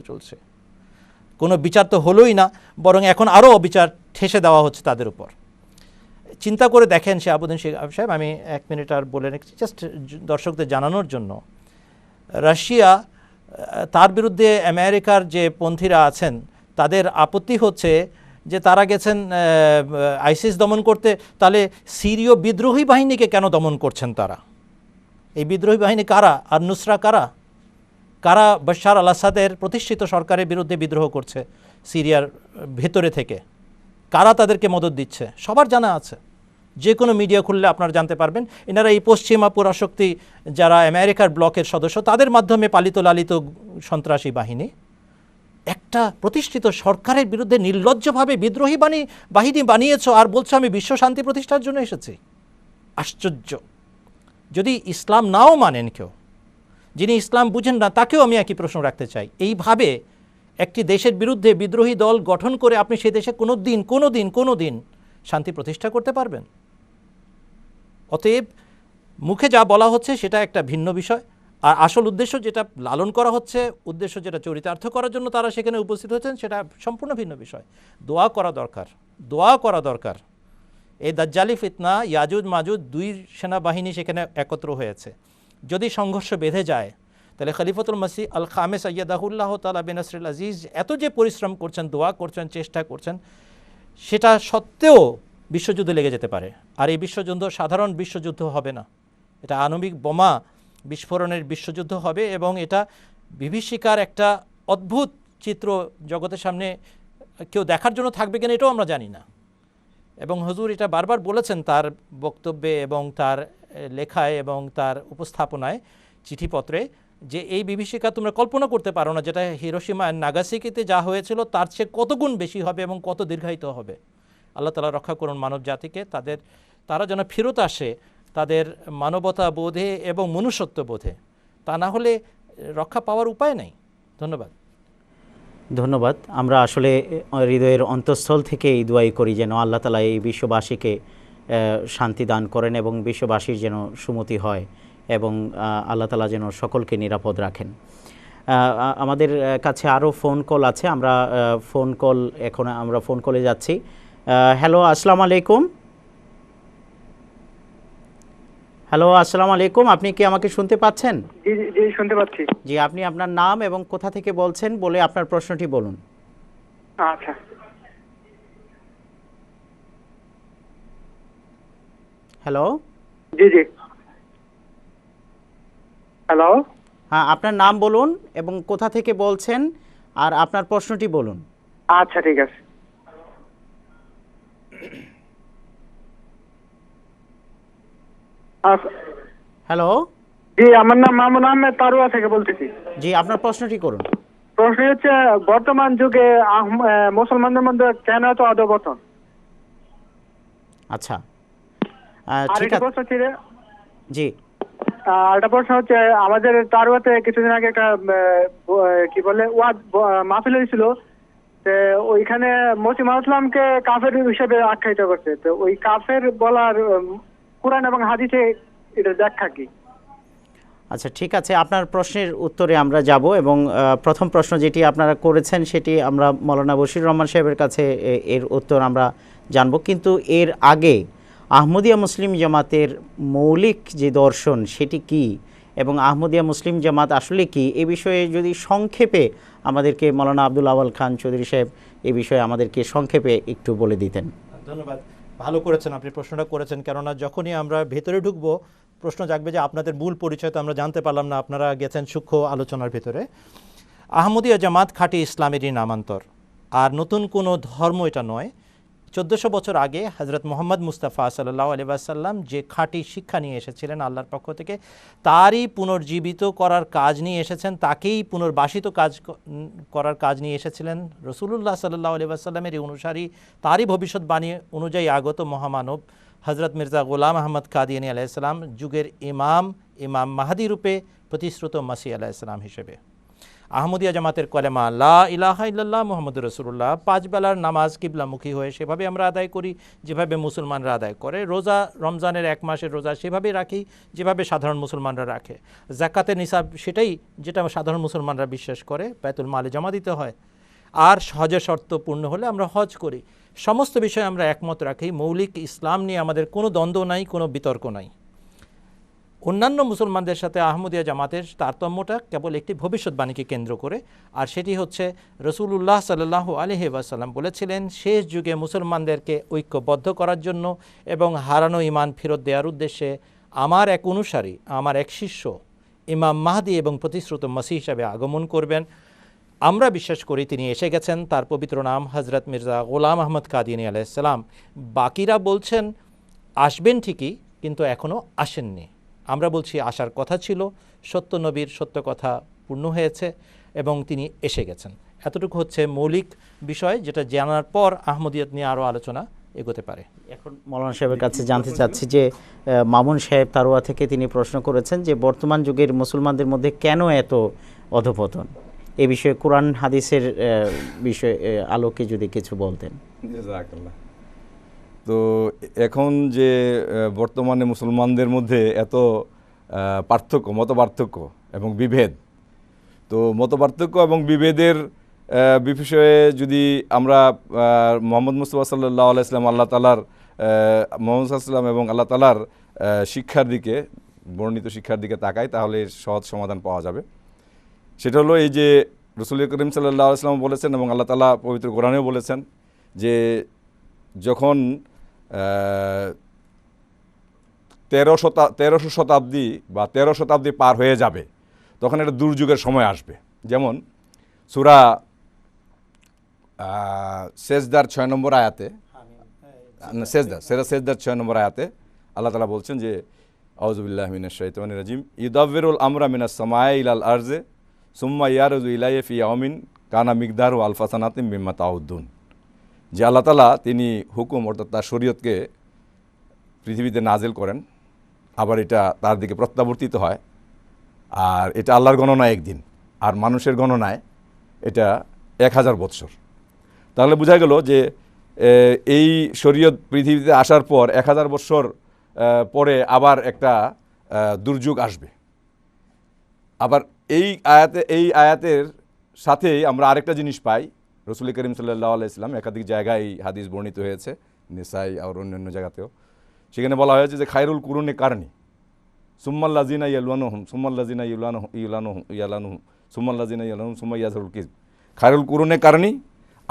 চলছে। কোনো বিচার তো হলোই না, বরং এখন আরও অবিচার ঠেসে দেওয়া হচ্ছে তাদের উপর। চিন্তা করে দেখেন শাহাবুদ্দিন শিহাব সাহেব, আমি 1 মিনিট আর বলে রেখেছি জাস্ট দর্শকদের জানানোর জন্য। রাশিয়া, তার বিরুদ্ধে আমেরিকার যে পন্থীরা আছেন, তাদের আপত্তি হচ্ছে যে তারা গেছেন আইসিস দমন করতে, তাহলে সিরীয় বিদ্রোহী বাহিনীকে কেন দমন করছেন তারা? এই বিদ্রোহী বাহিনী কারা? আর নুসরা কারা? কারা বাশার আল আসাদের প্রতিষ্ঠিত সরকারের বিরুদ্ধে বিদ্রোহ করছে সিরিয়ার ভেতরে থেকে? কারা তাদেরকে মদত দিচ্ছে? সবার জানা আছে। যে কোনো মিডিয়া খুললে আপনারা জানতে পারবেন। এনারা এই পশ্চিমা পুরাশক্তি যারা আমেরিকার ব্লকের সদস্য, তাদের মাধ্যমে পালিত লালিত সন্ত্রাসী বাহিনী একটা প্রতিষ্ঠিত সরকারের বিরুদ্ধে নির্লজ্জভাবে বিদ্রোহী বাহিনী বানিয়েছ, আর বলছো আমি বিশ্ব শান্তি প্রতিষ্ঠার জন্য এসেছি। আশ্চর্য! যদি ইসলাম নাও মানেন কেউ, যিনি ইসলাম বুঝেন না, তাকেও আমি একই প্রশ্ন রাখতে চাই। এইভাবে একটি দেশের বিরুদ্ধে বিদ্রোহী দল গঠন করে আপনি সেই দেশে কোনো দিন শান্তি প্রতিষ্ঠা করতে পারবেন? অতএব মুখে যা বলা হচ্ছে সেটা একটা ভিন্ন বিষয়, আর আসল উদ্দেশ্য যেটা লালন করা হচ্ছে, উদ্দেশ্য যেটা চরিতার্থ করার জন্য তারা সেখানে উপস্থিত হয়েছেন, সেটা সম্পূর্ণ ভিন্ন বিষয়। দোয়া করা দরকার। এই দাজ্জালি ফিতনা, ইয়াজুজ মাজুজ, দুই সেনাবাহিনী সেখানে একত্র হয়েছে। যদি সংঘর্ষ বেঁধে যায়, তাহলে খলিফাতুল মসিহ আল খামেস আইয়াদাহুল্লাহ তাআলা বিনাসরিল আজিজ এত যে পরিশ্রম করছেন, দোয়া করছেন, চেষ্টা করছেন, সেটা সত্ত্বেও বিশ্বযুদ্ধ লেগে যেতে পারে। আর এই বিশ্বযুদ্ধ সাধারণ বিশ্বযুদ্ধ হবে না, এটা আণবিক বোমা বিস্ফোরণের বিশ্বযুদ্ধ হবে, এবং এটা বিভীষিকার একটা অদ্ভুত চিত্র জগতের সামনে কেউ দেখার জন্য থাকবে কিনা এটাও আমরা জানি না। এবং হুজুর এটা বারবার বলেছেন তার বক্তব্যে এবং তার লেখায় এবং তার উপস্থাপনায়, চিঠিপত্রে, যে এই বিভীষিকা তোমরা কল্পনা করতে পারো না, যেটা হিরোশিমা আর নাগাসাকিতে যা হয়েছিল তার চেয়ে কত গুণ বেশি হবে এবং কত দীর্ঘায়িত হবে। আল্লাহ তাআলা রক্ষা করুন মানব জাতিকে, তারা যেন ফেরত আসে তাদের মানবতা বোধে এবং মনুষ্যত্ব বোধে, তা না হলে রক্ষা পাওয়ার উপায় নেই। ধন্যবাদ। আমরা আসলে হৃদয়ের অন্তঃস্থল থেকে এই দোয়াই করি যেন আল্লাহ তাআলা এই বিশ্ববাসীকে শান্তি দান করেন এবং বিশ্ববাসীর যেন সুমতি হয় এবং আল্লাহ তাআলা যেন সকলকে নিরাপদ রাখেন। আমাদের কাছে আরও ফোন কল আছে, আমরা ফোন কলে যাচ্ছি। হ্যালো, আসসালামু আলাইকুম। আসসালামু আলাইকুম, আপনি কি আমাকে শুনতে পাচ্ছেন? জি শুনতে পাচ্ছি। জি, আপনি আপনার নাম এবং কোথা থেকে বলছেন বলে আপনার প্রশ্নটি বলুন। আচ্ছা, হ্যালো। জি হ্যালো। হ্যাঁ, আপনার নাম বলুন এবং কোথা থেকে বলছেন আর আপনার প্রশ্নটি বলুন। আচ্ছা, ঠিক আছে। হ্যালো। জি, আমার নাম মামুন আহমেদ, পারুয়া থেকে বলতেছি। জি, আপনার প্রশ্নটি করুন। প্রশ্ন হচ্ছে, বর্তমান যুগে মুসলমানদের মধ্যে কেন এত অধঃপতন? আচ্ছা, আর ঠিক একটা আছে। প্রশ্ন ছিল, জি, একটা প্রশ্ন হচ্ছে, আমাদের তারুয়াতে কিছুদিন আগে একটা কি বলে ওয়াজ মাহফিল হয়েছিল, ওইখানে মসিহ ইসলামকে কাফের হিসেবে আখ্যায়িত করছে। তো ওই কাফের বলার কুরআন এবং হাদিসে এটা ব্যাখ্যা কি? আচ্ছা, ঠিক আছে, আপনার প্রশ্নের উত্তরে আমরা যাব এবং প্রথম প্রশ্ন যেটি আপনারা করেছেন সেটি আমরা মৌলানা বশির রহমান সাহেবের কাছে এর উত্তর আমরা জানব। কিন্তু এর আগে আহমদিয়া মুসলিম জামাতের মৌলিক যে দর্শন সেটি কি এবং আহমদিয়া মুসলিম জামাত আসলে কি, এ বিষয়ে যদি সংক্ষেপে আমাদেরকে মৌলানা আব্দুল আওয়াল খান চৌধুরী সাহেব এ বিষয়ে আমাদেরকে সংক্ষেপে একটু বলে দিতেন। ধন্যবাদ, ভালো করেছেন আপনি প্রশ্নটা করেছেন, কেননা যখনই আমরা ভেতরে ঢুকবো প্রশ্ন জাগবে যে আপনাদের মূল পরিচয় তো আমরা জানতে পারলাম না, আপনারা গেছেন সূক্ষ্ম আলোচনার ভেতরে। আহমদিয়া জামাত খাঁটি ইসলামেরই নামান্তর, আর নতুন কোনো ধর্ম এটা নয়। 1400 বছর আগে হজরত মোহাম্মদ মুস্তাফা সাল্লাল্লাহু আলাইহি ওয়াসাল্লাম যে খাঁটি শিক্ষা নিয়ে এসেছিলেন আল্লাহর পক্ষ থেকে, তারই পুনর্জীবিত করার কাজ নিয়ে এসেছেন, তাকেই পুনর্বাসিত করার কাজ নিয়ে এসেছিলেন রাসূলুল্লাহ সাল্লাল্লাহু আলাইহি ওয়াসাল্লামের এই অনুসারী, তারই ভবিষ্যৎবাণী অনুযায়ী আগত মহামানব হজরত মির্জা গোলাম আহমদ কাদিয়ানী আলাইহিস সালাম যুগের ইমাম মাহদী রূপে প্রতিশ্রুত মাসিহ আলাইহিস সালাম হিসেবে। আহমদিয়া জামাতের কলেমা লা ইলাহা ইল্লাল্লাহ মুহাম্মাদুর রাসূলুল্লাহ, 5 বেলার নামাজ কিবলামুখী হয়ে সেভাবে আমরা আদায় করি যেভাবে মুসলমানরা আদায় করে। রোজা, রমজানের 1 মাসের রোজা সেভাবে রাখি যেভাবে সাধারণ মুসলমানরা রাখে। যাকাতের নিসাব সেটাই যেটা সাধারণ মুসলমানরা বিশ্বাস করে, বাইতুল মালে জমা দিতে হয়। আর হজের শর্ত পূর্ণ হলে আমরা হজ করি। সমস্ত বিষয়ে আমরা একমত রাখি। মৌলিক ইসলাম নিয়ে আমাদের কোনো দ্বন্দ্ব নাই, কোনো বিতর্ক নাই। অন্যান্য মুসলমানদের সাথে আহমদিয়া জামাতের তারতম্যটা কেবল একটি ভবিষ্যৎবাণীকে কেন্দ্র করে, আর সেটি হচ্ছে রাসূলুল্লাহ সাল্লাল্লাহু আলাইহি ওয়াসাল্লাম বলেছিলেন শেষ যুগে মুসলমানদেরকে ঐক্যবদ্ধ করার জন্য এবং হারানো ঈমান ফেরত দেওয়ার উদ্দেশ্যে আমার এক অনুসারী, আমার এক শিষ্য ইমাম মাহদী এবং প্রতিশ্রুত মসিহ হিসাবে আগমন করবেন। আমরা বিশ্বাস করি তিনি এসে গেছেন, তার পবিত্র নাম হজরত মির্জা গোলাম আহমদ কাদিয়ানী আলাইহিস সালাম। বাকিরা বলছেন আসবেন ঠিকই, কিন্তু এখনও আসেননি। আমরা বলছি আসার কথা ছিল, সত্য নবীর সত্য কথা পূর্ণ হয়েছে এবং তিনি এসে গেছেন। এতটুকু হচ্ছে মৌলিক বিষয়, যেটা জানার পর আহমদিয়ত নিয়ে আরও আলোচনা এগোতে পারে। এখন মৌলানা সাহেবের কাছে জানতে চাচ্ছি যে মামুন সাহেব তারোয়া থেকে তিনি প্রশ্ন করেছেন যে বর্তমান যুগের মুসলমানদের মধ্যে কেন এত অধপতন, এ বিষয়ে কোরআন হাদিসের বিষয়ে আলোকে যদি কিছু বলতেন। জাযাকাল্লাহ। তো এখন যে বর্তমানে মুসলমানদের মধ্যে এত পার্থক্য, মত পার্থক্য এবং বিভেদ, তো মত পার্থক্য এবং বিভেদের বিষয়ে যদি আমরা মোহাম্মদ মুস্তাফা সাল্লাল্লাহু আলাইহি ওয়াসাল্লাম আল্লাহ তাআলার মোহাম্মদ সাল্লাম এবং আল্লাহ তাআলার শিক্ষার দিকে, বর্ণিত শিক্ষার দিকে তাকাই, তাহলে এর সহজ সমাধান পাওয়া যাবে। সেটা হলো এই যে রাসূল করিম সাল্লাল্লাহু আলাইহি ওয়াসাল্লাম বলেছেন এবং আল্লাহ তাআলা পবিত্র কোরআনেও বলেছেন যে যখন 1300 শতাব্দী বা 13 শতাব্দী পার হয়ে যাবে, তখন একটা দুর্যোগের সময় আসবে। যেমন সূরা সেজদার 6 নম্বর আয়াতে, সেজদার 6 নম্বর আয়াতে আল্লাহ তাআলা বলছেন যে আউযু বিল্লাহি মিনাশ শাইতানির রাজিম ইউদাব্বিরুল আমরা মিনাস সামাই ইলাল আরজি সুম্মা ইয়ারজু ইলাইহি ফি ইয়াউমিন কানা মিকদারু আলফা সানাতিন মিম্মা তাউদ্দুন। যে আল্লাহ তাআলা তিনি হুকুম অর্থাৎ তার শরীয়তকে পৃথিবীতে নাজিল করেন, আবার এটা তার দিকে প্রত্যাবর্তিত হয়, আর এটা আল্লাহর গণনায় একদিন, আর মানুষের গণনায় এটা 1000 বৎসর। তাহলে বোঝা গেল যে এই শরীয়ত পৃথিবীতে আসার পর 1000 বৎসর পরে আবার একটা দুর্যোগ আসবে। আবার এই আয়াতের সাথেই আমরা আরেকটা জিনিস পাই, রাসূল করিম সাল্লাল্লাহু আলাইহি ওয়াসাল্লাম একাধিক জায়গায় হাদিস বর্ণিত হয়েছে, নিসাই আর অন্যান্য জায়গাতেও, সেখানে বলা হয়েছে যে খায়রুল কুরুনে কারণী সুম্মাল্লাযিনা ইয়ালুনুহুম সুম্মাল্লাযিনা ইয়ালানুহুম সুম্মাল্লাযিনা ইয়ালানুহুম সুম্মা ইয়াজহুল কিযব। খায়রুল কুরুনে কারণী,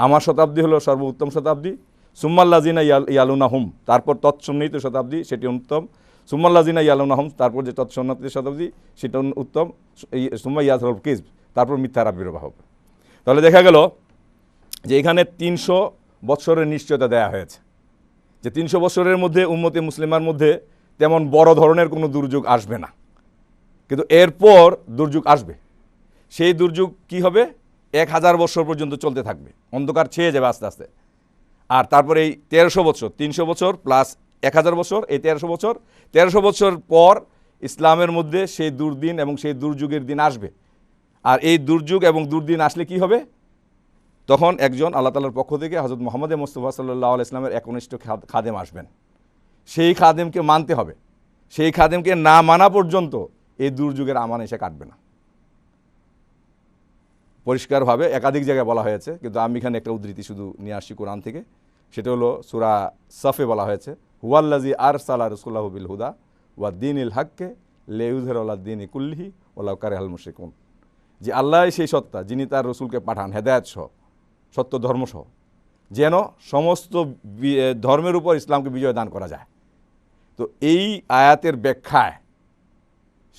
আমার শতাব্দী হলো সর্বোত্তম শতাব্দী, সুম্মাল্লাযিনা ইয়ালুনাহুম, তারপর তৎসন্নিহিত শতাব্দী সেটি উত্তম, সুম্মাল্লাযিনা ইয়ালুনাহুম, তারপর যে তৎসন্নিহিত শতাব্দী সেটা উত্তম, সুম্মা ইয়াজহুল কিযব, তারপর মিথ্যার আবির্ভাব হবে। তাহলে দেখা গেল যে এখানে 300 বৎসরের নিশ্চয়তা দেয়া হয়েছে যে 300 বৎসরের মধ্যে উম্মতে মুসলিমার মধ্যে তেমন বড় ধরনের কোনো দুর্যোগ আসবে না, কিন্তু এরপর দুর্যোগ আসবে। সেই দুর্যোগ কি হবে? 1000 বৎসর পর্যন্ত চলতে থাকবে, অন্ধকার ছেয়ে যাবে আস্তে আস্তে। আর তারপরে এই 1300 বছর, 300 বছর প্লাস 1000 বছর, এই 1300 বছর পর ইসলামের মধ্যে সেই দুর্দিন এবং সেই দুর্যোগের দিন আসবে। আর এই দুর্যোগ এবং দুর্দিন আসলে কি হবে? তখন একজন আল্লাহ তাআলার পক্ষ থেকে হযরত মুহাম্মদ মুস্তাফা সাল্লাল্লাহু আলাইহি ওয়াসাল্লামের একনিষ্ঠ খাদেম আসবেন। সেই খাদেমকে মানতে হবে, সেই খাদেমকে না মানা পর্যন্ত এই দুর্যোগের আমান এসে কাটবে না। পরিষ্কারভাবে একাধিক জায়গায় বলা হয়েছে, কিন্তু আমি এখানে একটা উদ্ধৃতি শুধু নিয়ে আসছি কোরআন থেকে। সেটা হলো সূরা সাফে বলা হয়েছে হুয়াল্লাযী আরসালা রাসূলাহু বিল হুদা ওয়া দীনিল হাক্কি লিইয়ুযহিরাহু আলাদ দীনি কুল্লিহি ওয়ালাউ কারিহাল মুশরিকুন। যে আল্লাহই সেই সত্তা যিনি তার রসুলকে পাঠান হেদায়েত সহ, সত্য ধর্ম সহ, যেন সমস্ত ধর্মের উপর ইসলামকে বিজয় দান করা যায়। তো এই আয়াতের ব্যাখ্যায়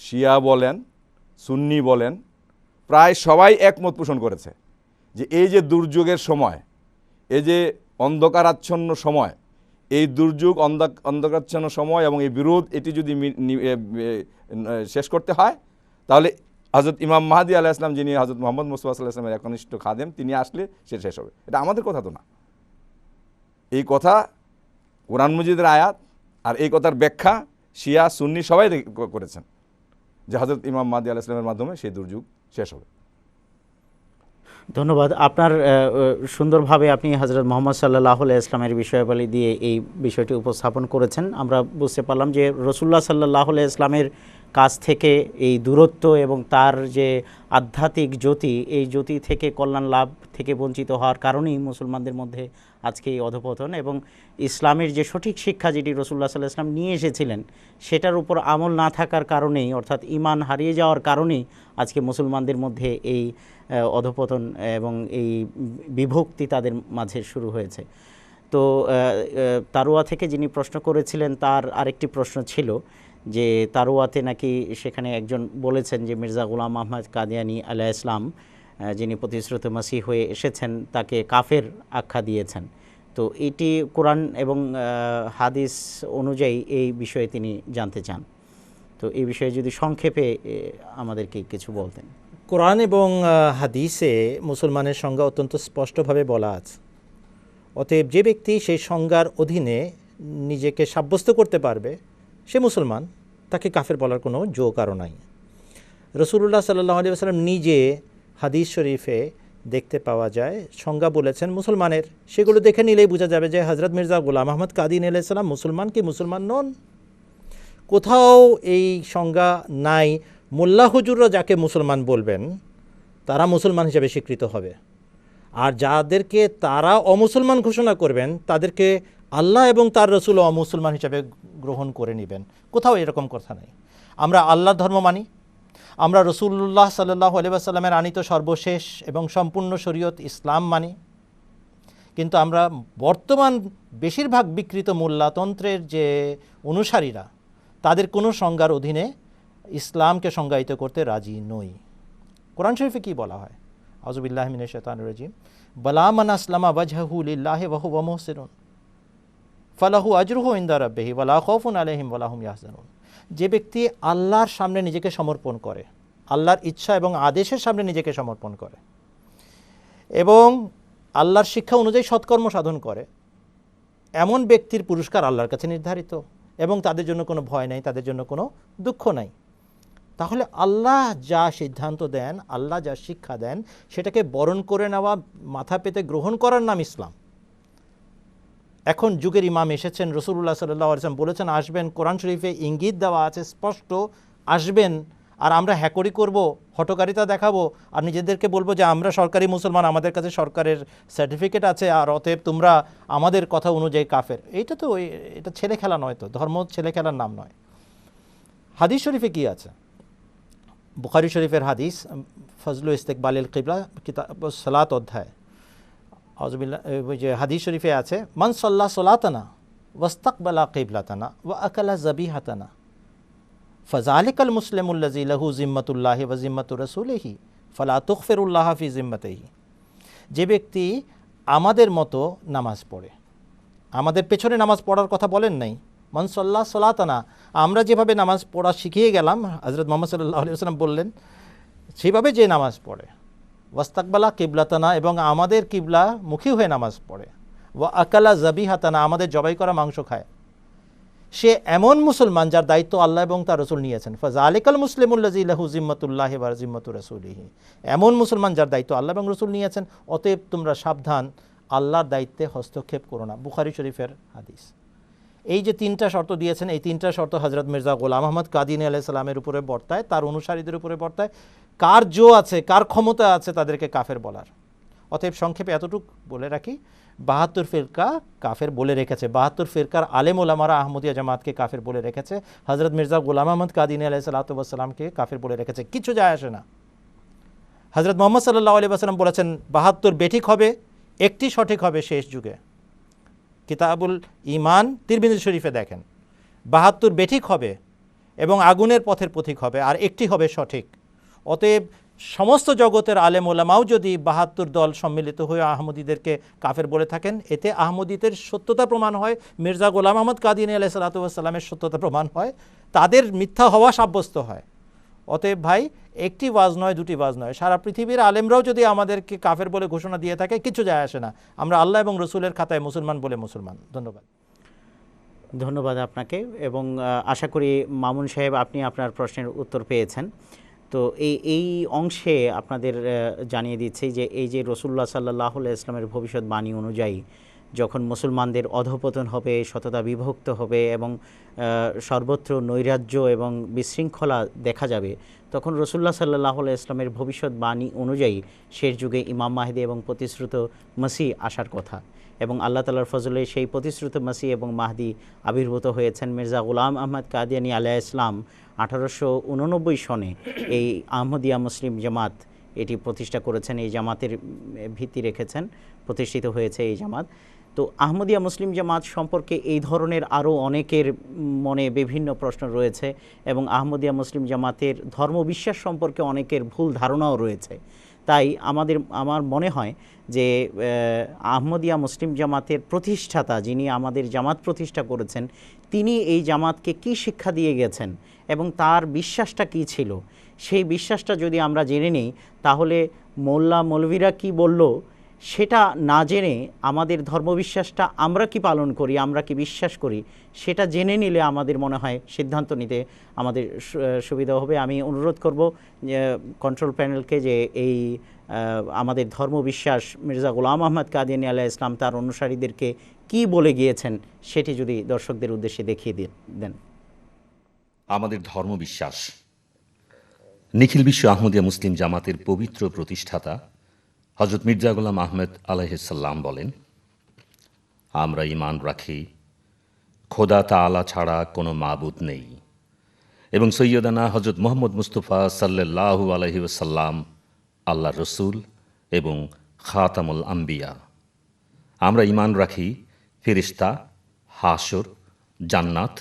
শিয়া বলেন, সুন্নি বলেন, প্রায় সবাই একমত পোষণ করেছে যে এই যে দুর্যোগের সময়, এই যে অন্ধকারাচ্ছন্ন সময়, এই দুর্যোগ অন্ধকারাচ্ছন্ন সময় এবং এই বিরোধ, এটি যদি শেষ করতে হয়, তাহলে হযরত ইমাম মাহদী আলাইহিস সালাম, যিনি হযরত মুহাম্মদ মুস্তাফা সাল্লাল্লাহু আলাইহি ওয়াসাল্লামের একনিষ্ঠ খাদেম, তিনি আসলে সে শেষ হবে। এটা আমাদের কথা তো না, এই কথা কোরআন মজিদের আয়াত, আর এই কথার ব্যাখ্যা শিয়া সুন্নি সবাই করেছেন যে হযরত ইমাম মাহদী আলাইহিস সালামের মাধ্যমে সেই দুর্যোগ শেষ হবে। ধন্যবাদ। আপনার সুন্দরভাবে আপনি হযরত মুহাম্মদ সাল্লাল্লাহু আলাইহি ওয়াসাল্লামের বিষয়াবলী দিয়ে এই বিষয়টি উপস্থাপন করেছেন। আমরা বুঝতে পারলাম যে রাসূলুল্লাহ সাল্লাল্লাহু আলাইহি ওয়াসাল্লামের কাছ থেকে এই দূরত্ব এবং তার যে আধ্যাত্মিক জ্যোতি, এই জ্যোতি থেকে কল্যাণ লাভ থেকে বঞ্চিত হওয়ার কারণেই মুসলমানদের মধ্যে আজকে এই অধপতন, এবং ইসলামের যে সঠিক শিক্ষা যেটি রাসূলুল্লাহ সাল্লাল্লাহু আলাইহি ওয়াসাল্লাম নিয়ে এসেছিলেন সেটার উপর আমল না থাকার কারণেই, অর্থাৎ ঈমান হারিয়ে যাওয়ার কারণেই আজকে মুসলমানদের মধ্যে এই অধপতন এবং এই বিভক্তি তাদের মাঝে শুরু হয়েছে। তো তারোয়া থেকে যিনি প্রশ্ন করেছিলেন তার আরেকটি প্রশ্ন ছিল যে তারোয়াতে নাকি সেখানে একজন বলেছেন যে মির্জা গোলাম আহমদ কাদিয়ানী আলাইহিস সালাম, যিনি প্রতিশ্রুত মাসিহ হয়ে এসেছেন, তাকে কাফের আখ্যা দিয়েছেন। তো এটি কোরআন এবং হাদিস অনুযায়ী এই বিষয়ে তিনি জানতে চান। তো এই বিষয়ে যদি সংক্ষেপে আমাদেরকে কিছু বলতেন। কোরআন এবং হাদিসে মুসলমানের সংজ্ঞা অত্যন্ত স্পষ্টভাবে বলা আছে। অতএব যে ব্যক্তি সেই সংজ্ঞার অধীনে নিজেকে সাব্যস্ত করতে পারবে সে মুসলমান, তাকে কাফের বলার কোনো জো কারণ নাই। রসুলুল্লাহ সাল্লাল্লাহু আলাইহি ওয়াসাল্লাম নিজে হাদিস শরীফে দেখতে পাওয়া যায় সংজ্ঞা বলেছেন মুসলমানের, সেগুলো দেখে নিলেই বোঝা যাবে যে হযরত মির্জা গোলাম আহমদ কাদিনী আলাইহিস সালাম মুসলমান কি মুসলমান নন। কোথাও এই সংজ্ঞা নাই মোল্লা হুজুররা যাকে মুসলমান বলবেন তারা মুসলমান হিসেবে স্বীকৃত হবে, আর যাদেরকে তারা অমুসলমান ঘোষণা করবেন তাদেরকে আল্লাহ এবং তার রসুল অমুসলমান হিসেবে গ্রহণ করে নেবেন। কোথাও এরকম কথা নেই। আমরা আল্লাহর ধর্ম মানি, আমরা রসুল্লাহ সাল্লাল্লাহু আলাইহি ওয়াসাল্লামের আনিত সর্বশেষ এবং সম্পূর্ণ শরীয়ত ইসলাম মানি, কিন্তু আমরা বর্তমান বেশিরভাগ বিকৃত মোল্লাতন্ত্রের যে অনুসারীরা তাদের কোনো সংজ্ঞার অধীনে ইসলামকে সংজ্ঞায়িত করতে রাজি নই। কোরআন শরীফে কি বলা হয়? আউযুবিল্লাহি মিনাশ শাইতানির রাজিম, বালা মান আসলামা ওয়াজহাহু লিল্লাহি ওয়া হুয়া মুহসিনুন ফালাহু আজরুহু ইনদা রাব্বিহি ওয়ালা খাউফুন আলাইহিম ওয়ালা হুম ইয়াহজানুন। যে ব্যক্তি আল্লাহর সামনে নিজেকে সমর্পণ করে, আল্লাহর ইচ্ছা এবং আদেশের সামনে নিজেকে সমর্পণ করে এবং আল্লাহর শিক্ষা অনুযায়ী সৎকর্ম সাধন করে, এমন ব্যক্তির পুরস্কার আল্লাহর কাছে নির্ধারিত এবং তাদের জন্য কোনো ভয় নাই, তাদের জন্য কোনো দুঃখ নাই। তাহলে আল্লাহ যা সিদ্ধান্ত দেন, আল্লাহ যা শিক্ষা দেন, সেটাকে বরণ করে নেওয়া, মাথা পেতে গ্রহণ করার নাম ইসলাম। এখন যুগের ইমাম এসেছেন, রসুলুল্লাহ সাল্লাল্লাহু আলাইহি ওয়াসাল্লাম বলেছেন আসবেন, কোরআন শরীফে ইঙ্গিত দেওয়া আছে স্পষ্ট আসবেন, আর আমরা হ্যাকরি করব, হটকারিতা দেখাবো আর নিজেদেরকে বলবো যে আমরা সরকারি মুসলমান, আমাদের কাছে সরকারের সার্টিফিকেট আছে আর অতএব তোমরা আমাদের কথা অনুযায়ী কাফের। এইটা তো এটা ছেলে খেলা নয়, তো ধর্ম ছেলে খেলার নাম নয়। হাদিস শরীফে কি আছে? বুখারী শরীফের হাদিস, ফজলু ইস্তেকবালিল কিবলা কিতাব সালাত অধ্যায়, আউযুবিল্লাহ, ওই যে হাদিস শরীফে আছে মান সাল্লা সালাতানা ওয়াস্তাকবালা কিবলাতানা ওয়া আকালা যাবিহাতানা ফাযালিকাল মুসলিমুল্লাযী লাহু জিম্মাতুল্লাহি ওয়া জিম্মাতু রাসূলিহি ফালা তুগফিরুল্লাহ ফি জিম্মাতিহি। যে ব্যক্তি আমাদের মতো নামাজ পড়ে, আমাদের পেছনে নামাজ পড়ার কথা বলেন নাই, মান সাল্লা সালাতানা, আমরা যেভাবে নামাজ পড়া শিখিয়ে গেলাম, হযরত মুহাম্মদ সাল্লাল্লাহু আলাইহি ওয়াসাল্লাম বললেন সেভাবে যে নামাজ পড়ে, ওয়াস্তাকবালা কিবলাতানা, এবং আমাদের কিবলা মুখী হয়ে নামাজ পড়ে, ওয়া আকালা যাবিহাতানা, আমাদের জবাই করা মাংস খায়, সে এমন মুসলমান যার দায়িত্ব আল্লাহ এবং তার রাসূল নিয়েছেন। ফাযালিকাল মুসলিমুল্লাযী লাহু জিম্মাতুল্লাহি ওয়া জিম্মাতু রাসূলিহি, এমন মুসলমান যার দায়িত্ব আল্লাহ এবং রাসূল নিয়েছেন, অতএব তোমরা সাবধান, আল্লাহর দায়িত্বে হস্তক্ষেপ করো না। বুখারী শরীফের হাদিস। এই যে তিনটা শর্ত দিয়েছেন, এই তিনটা শর্ত হযরত মির্জা গোলাম আহমদ কাদিনী আলাইহিস সালামের উপরে বর্তায়, তার অনুসারীদের উপরে বর্তায়। কার জো আছে, কার ক্ষমতা আছে তাদেরকে কাফের বলার? অতএব সংক্ষেপে এতটুকু বলে রাখি, ৭২ ফিরকা কাফের বলে রেখেছে, ৭২ ফিরকার আলেম ওলামারা আহমদিয়া জামাতকে কাফের বলে রেখেছে, হযরত মির্জা গোলাম আহমদ কাদিনী আলাইহিস সালামকে কাফের বলে রেখেছে, কিছু যায় আসে না। হযরত মুহাম্মদ সাল্লাল্লাহু আলাইহি ওয়াসাল্লাম বলেছেন ৭২ বেঠিক হবে, একটি সঠিক হবে শেষ যুগে। কিতাবুল ঈমান তিরমিজি শরীফে দেখেন, ৭২ বেঠিক হবে এবং আগুনের পথের পথিক হবে, আর একটি হবে সঠিক। অতএব সমস্ত জগতের আলেম ওলামাও যদি ৭২ দল সম্মিলিত হয়ে আহমদীদেরকে কাফের বলে থাকেন, এতে আহমদীদের সত্যতা প্রমাণ হয়, মির্জা গোলাম আহমদ কাদিনী আলাইহিস সালামের সত্যতা প্রমাণ হয়, তাদের মিথ্যা হওয়া সাব্যস্ত হয়। অতএব ভাই, একটি ওয়াজ নয়, দুটি ওয়াজ নয়, সারা পৃথিবীর আলেমরাও যদি আমাদেরকে কাফের বলে ঘোষণা দিয়ে থাকে, কিছু যায় আসে না। আমরা আল্লাহ এবং রসুলের খাতায় মুসলমান বলে মুসলমান। ধন্যবাদ আপনাকে, এবং আশা করি মামুন সাহেব আপনি আপনার প্রশ্নের উত্তর পেয়েছেন। তো এই অংশে আপনাদের জানিয়ে দিচ্ছি যে এই যে রাসূলুল্লাহ সাল্লাল্লাহু আলাইহি ওয়াসাল্লামের ভবিষ্যৎবাণী অনুযায়ী যখন মুসলমানদের অধঃপতন হবে, সততা বিভক্ত হবে এবং সর্বত্র নৈরাজ্য এবং বিশৃঙ্খলা দেখা যাবে, তখন রাসূলুল্লাহ সাল্লাল্লাহু আলাইহি ওয়াসাল্লামের ভবিষ্যৎবাণী অনুযায়ী শেষ যুগে ইমাম মাহদী এবং প্রতিশ্রুত মসিহ আসার কথা, এবং আল্লাহ তাআলার ফজলে সেই প্রতিশ্রুত মসিহ এবং মাহদী আবির্ভূত হয়েছেন। মির্জা গোলাম আহমদ কাদিয়ানী আলাইহিস সালাম 1889 সনে এই আহমদিয়া মুসলিম জামাত এটি প্রতিষ্ঠা করেছেন, এই জামাতের ভিত্তি রেখেছেন, প্রতিষ্ঠিত হয়েছে এই জামাত। তো আহমদিয়া মুসলিম জামাত সম্পর্কে এই ধরনের আরও অনেকের মনে বিভিন্ন প্রশ্ন রয়েছে, এবং আহমদিয়া মুসলিম জামাতের ধর্মবিশ্বাস সম্পর্কে অনেকের ভুল ধারণাও রয়েছে। তাই আমার মনে হয় যে আহমদিয়া মুসলিম জামাতের প্রতিষ্ঠাতা, যিনি আমাদের জামাত প্রতিষ্ঠা করেছেন, তিনি এই জামাতকে কি শিক্ষা দিয়ে গেছেন এবং তার বিশ্বাসটা কি ছিল, সেই বিশ্বাসটা যদি আমরা জেনে নিই, তাহলে মোল্লা মৌলভীরা কি বলল সেটা না জেনে আমাদের ধর্মবিশ্বাসটা আমরা কি পালন করি, আমরা কি বিশ্বাস করি, সেটা জেনে নিলে আমাদের মনে হয় সিদ্ধান্ত নিতে আমাদের সুবিধা হবে। আমি অনুরোধ করব কন্ট্রোল প্যানেলকে যে এই আমাদের ধর্মবিশ্বাস মির্জা গোলাম আহমদ কাদিয়ানী আলাইহিস সালাম তার অনুসারীদেরকে কি বলে গিয়েছেন সেটি যদি দর্শকদের উদ্দেশ্যে দেখিয়ে দেন। আমাদের ধর্মবিশ্বাস নিখিল বিশ্ব আহমদিয়া মুসলিম জামাতের পবিত্র প্রতিষ্ঠাতা হযরত মির্জা গোলাম আহমদ আলাইহিস সালাম বলেন, আমরা ঈমান রাখি খোদা তাআলা ছাড়া কোনো মাবুদ নেই এবং সৈয়দানা হযরত মুহাম্মদ মুস্তাফা সাল্লাল্লাহু আলাইহি ওয়াসাল্লাম আল্লাহর রসূল এবং খাতামুল আম্বিয়া। আমরা ঈমান রাখি ফেরেশতা, হাসর, জান্নাত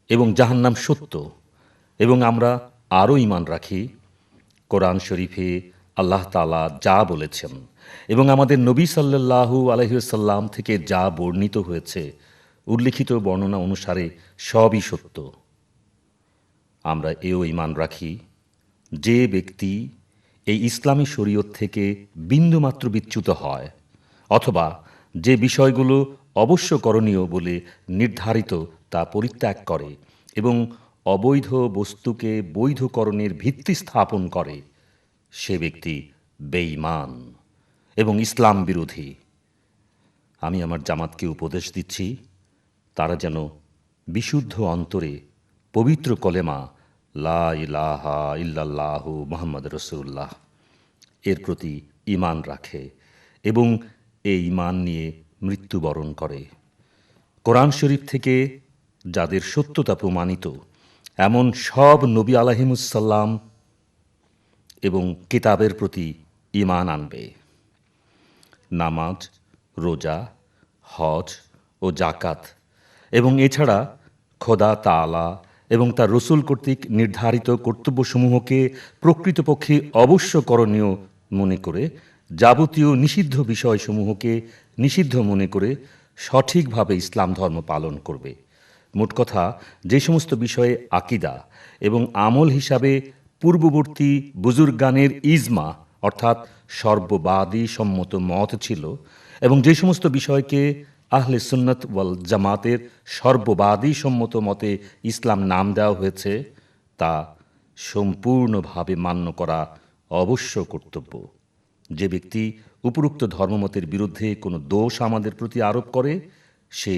এবং জাহান্নাম সত্য, এবং আমরা আরও ঈমান রাখি কোরআন শরীফে আল্লাহ তাআলা যা বলেছেন এবং আমাদের নবী সাল্লাল্লাহু আলাইহি ওয়াসাল্লাম থেকে যা বর্ণিত হয়েছে উল্লিখিত বর্ণনা অনুসারে সবই সত্য। আমরা এও ঈমান রাখি যে ব্যক্তি এই ইসলামী শরীয়ত থেকে বিন্দুমাত্র বিচ্যুত হয় অথবা যে বিষয়গুলো অবশ্য করণীয় বলে নির্ধারিত তা পরিত্যাগ করে এবং অবৈধ বস্তুকে বৈধকরণের ভিত্তি স্থাপন করে, সে ব্যক্তি বেঈমান এবং ইসলাম বিরোধী। আমি আমার জামাতকে উপদেশ দিচ্ছি তারা যেন বিশুদ্ধ অন্তরে পবিত্র কলেমা লা ইলাহা ইল্লাল্লাহু মুহাম্মদ রাসূলুল্লাহ এর প্রতি ঈমান রাখে এবং এই ঈমান নিয়ে মৃত্যুবরণ করে। কোরআন শরীফ থেকে যাদের সত্যতা প্রমাণিত এমন সব নবী আলাইহিমুসসালাম এবং কিতাবের প্রতি ঈমান আনবে। নামাজ, রোজা, হজ ও জাকাত এবং এছাড়া খোদা তাআলা এবং তার রসূল কর্তৃক নির্ধারিত কর্তব্যসমূহকে প্রকৃতপক্ষে অবশ্য করণীয় মনে করে যাবতীয় নিষিদ্ধ বিষয়সমূহকে নিষিদ্ধ মনে করে সঠিকভাবে ইসলাম ধর্ম পালন করবে। মোট কথা, যে সমস্ত বিষয়ে আকিদা এবং আমল হিসাবে পূর্ববর্তী বুজুর্গানের ইজমা অর্থাৎ সর্ববাদী সম্মত মত ছিল এবং যে সমস্ত বিষয়কে আহলে সুন্নাত ওয়াল জামাতের সর্ববাদী সম্মত মতে ইসলাম নাম দেওয়া হয়েছে তা সম্পূর্ণভাবে মান্য করা অবশ্য কর্তব্য। যে ব্যক্তি উপরোক্ত ধর্মমতের বিরুদ্ধে কোনো দোষ আমাদের প্রতি আরোপ করে সে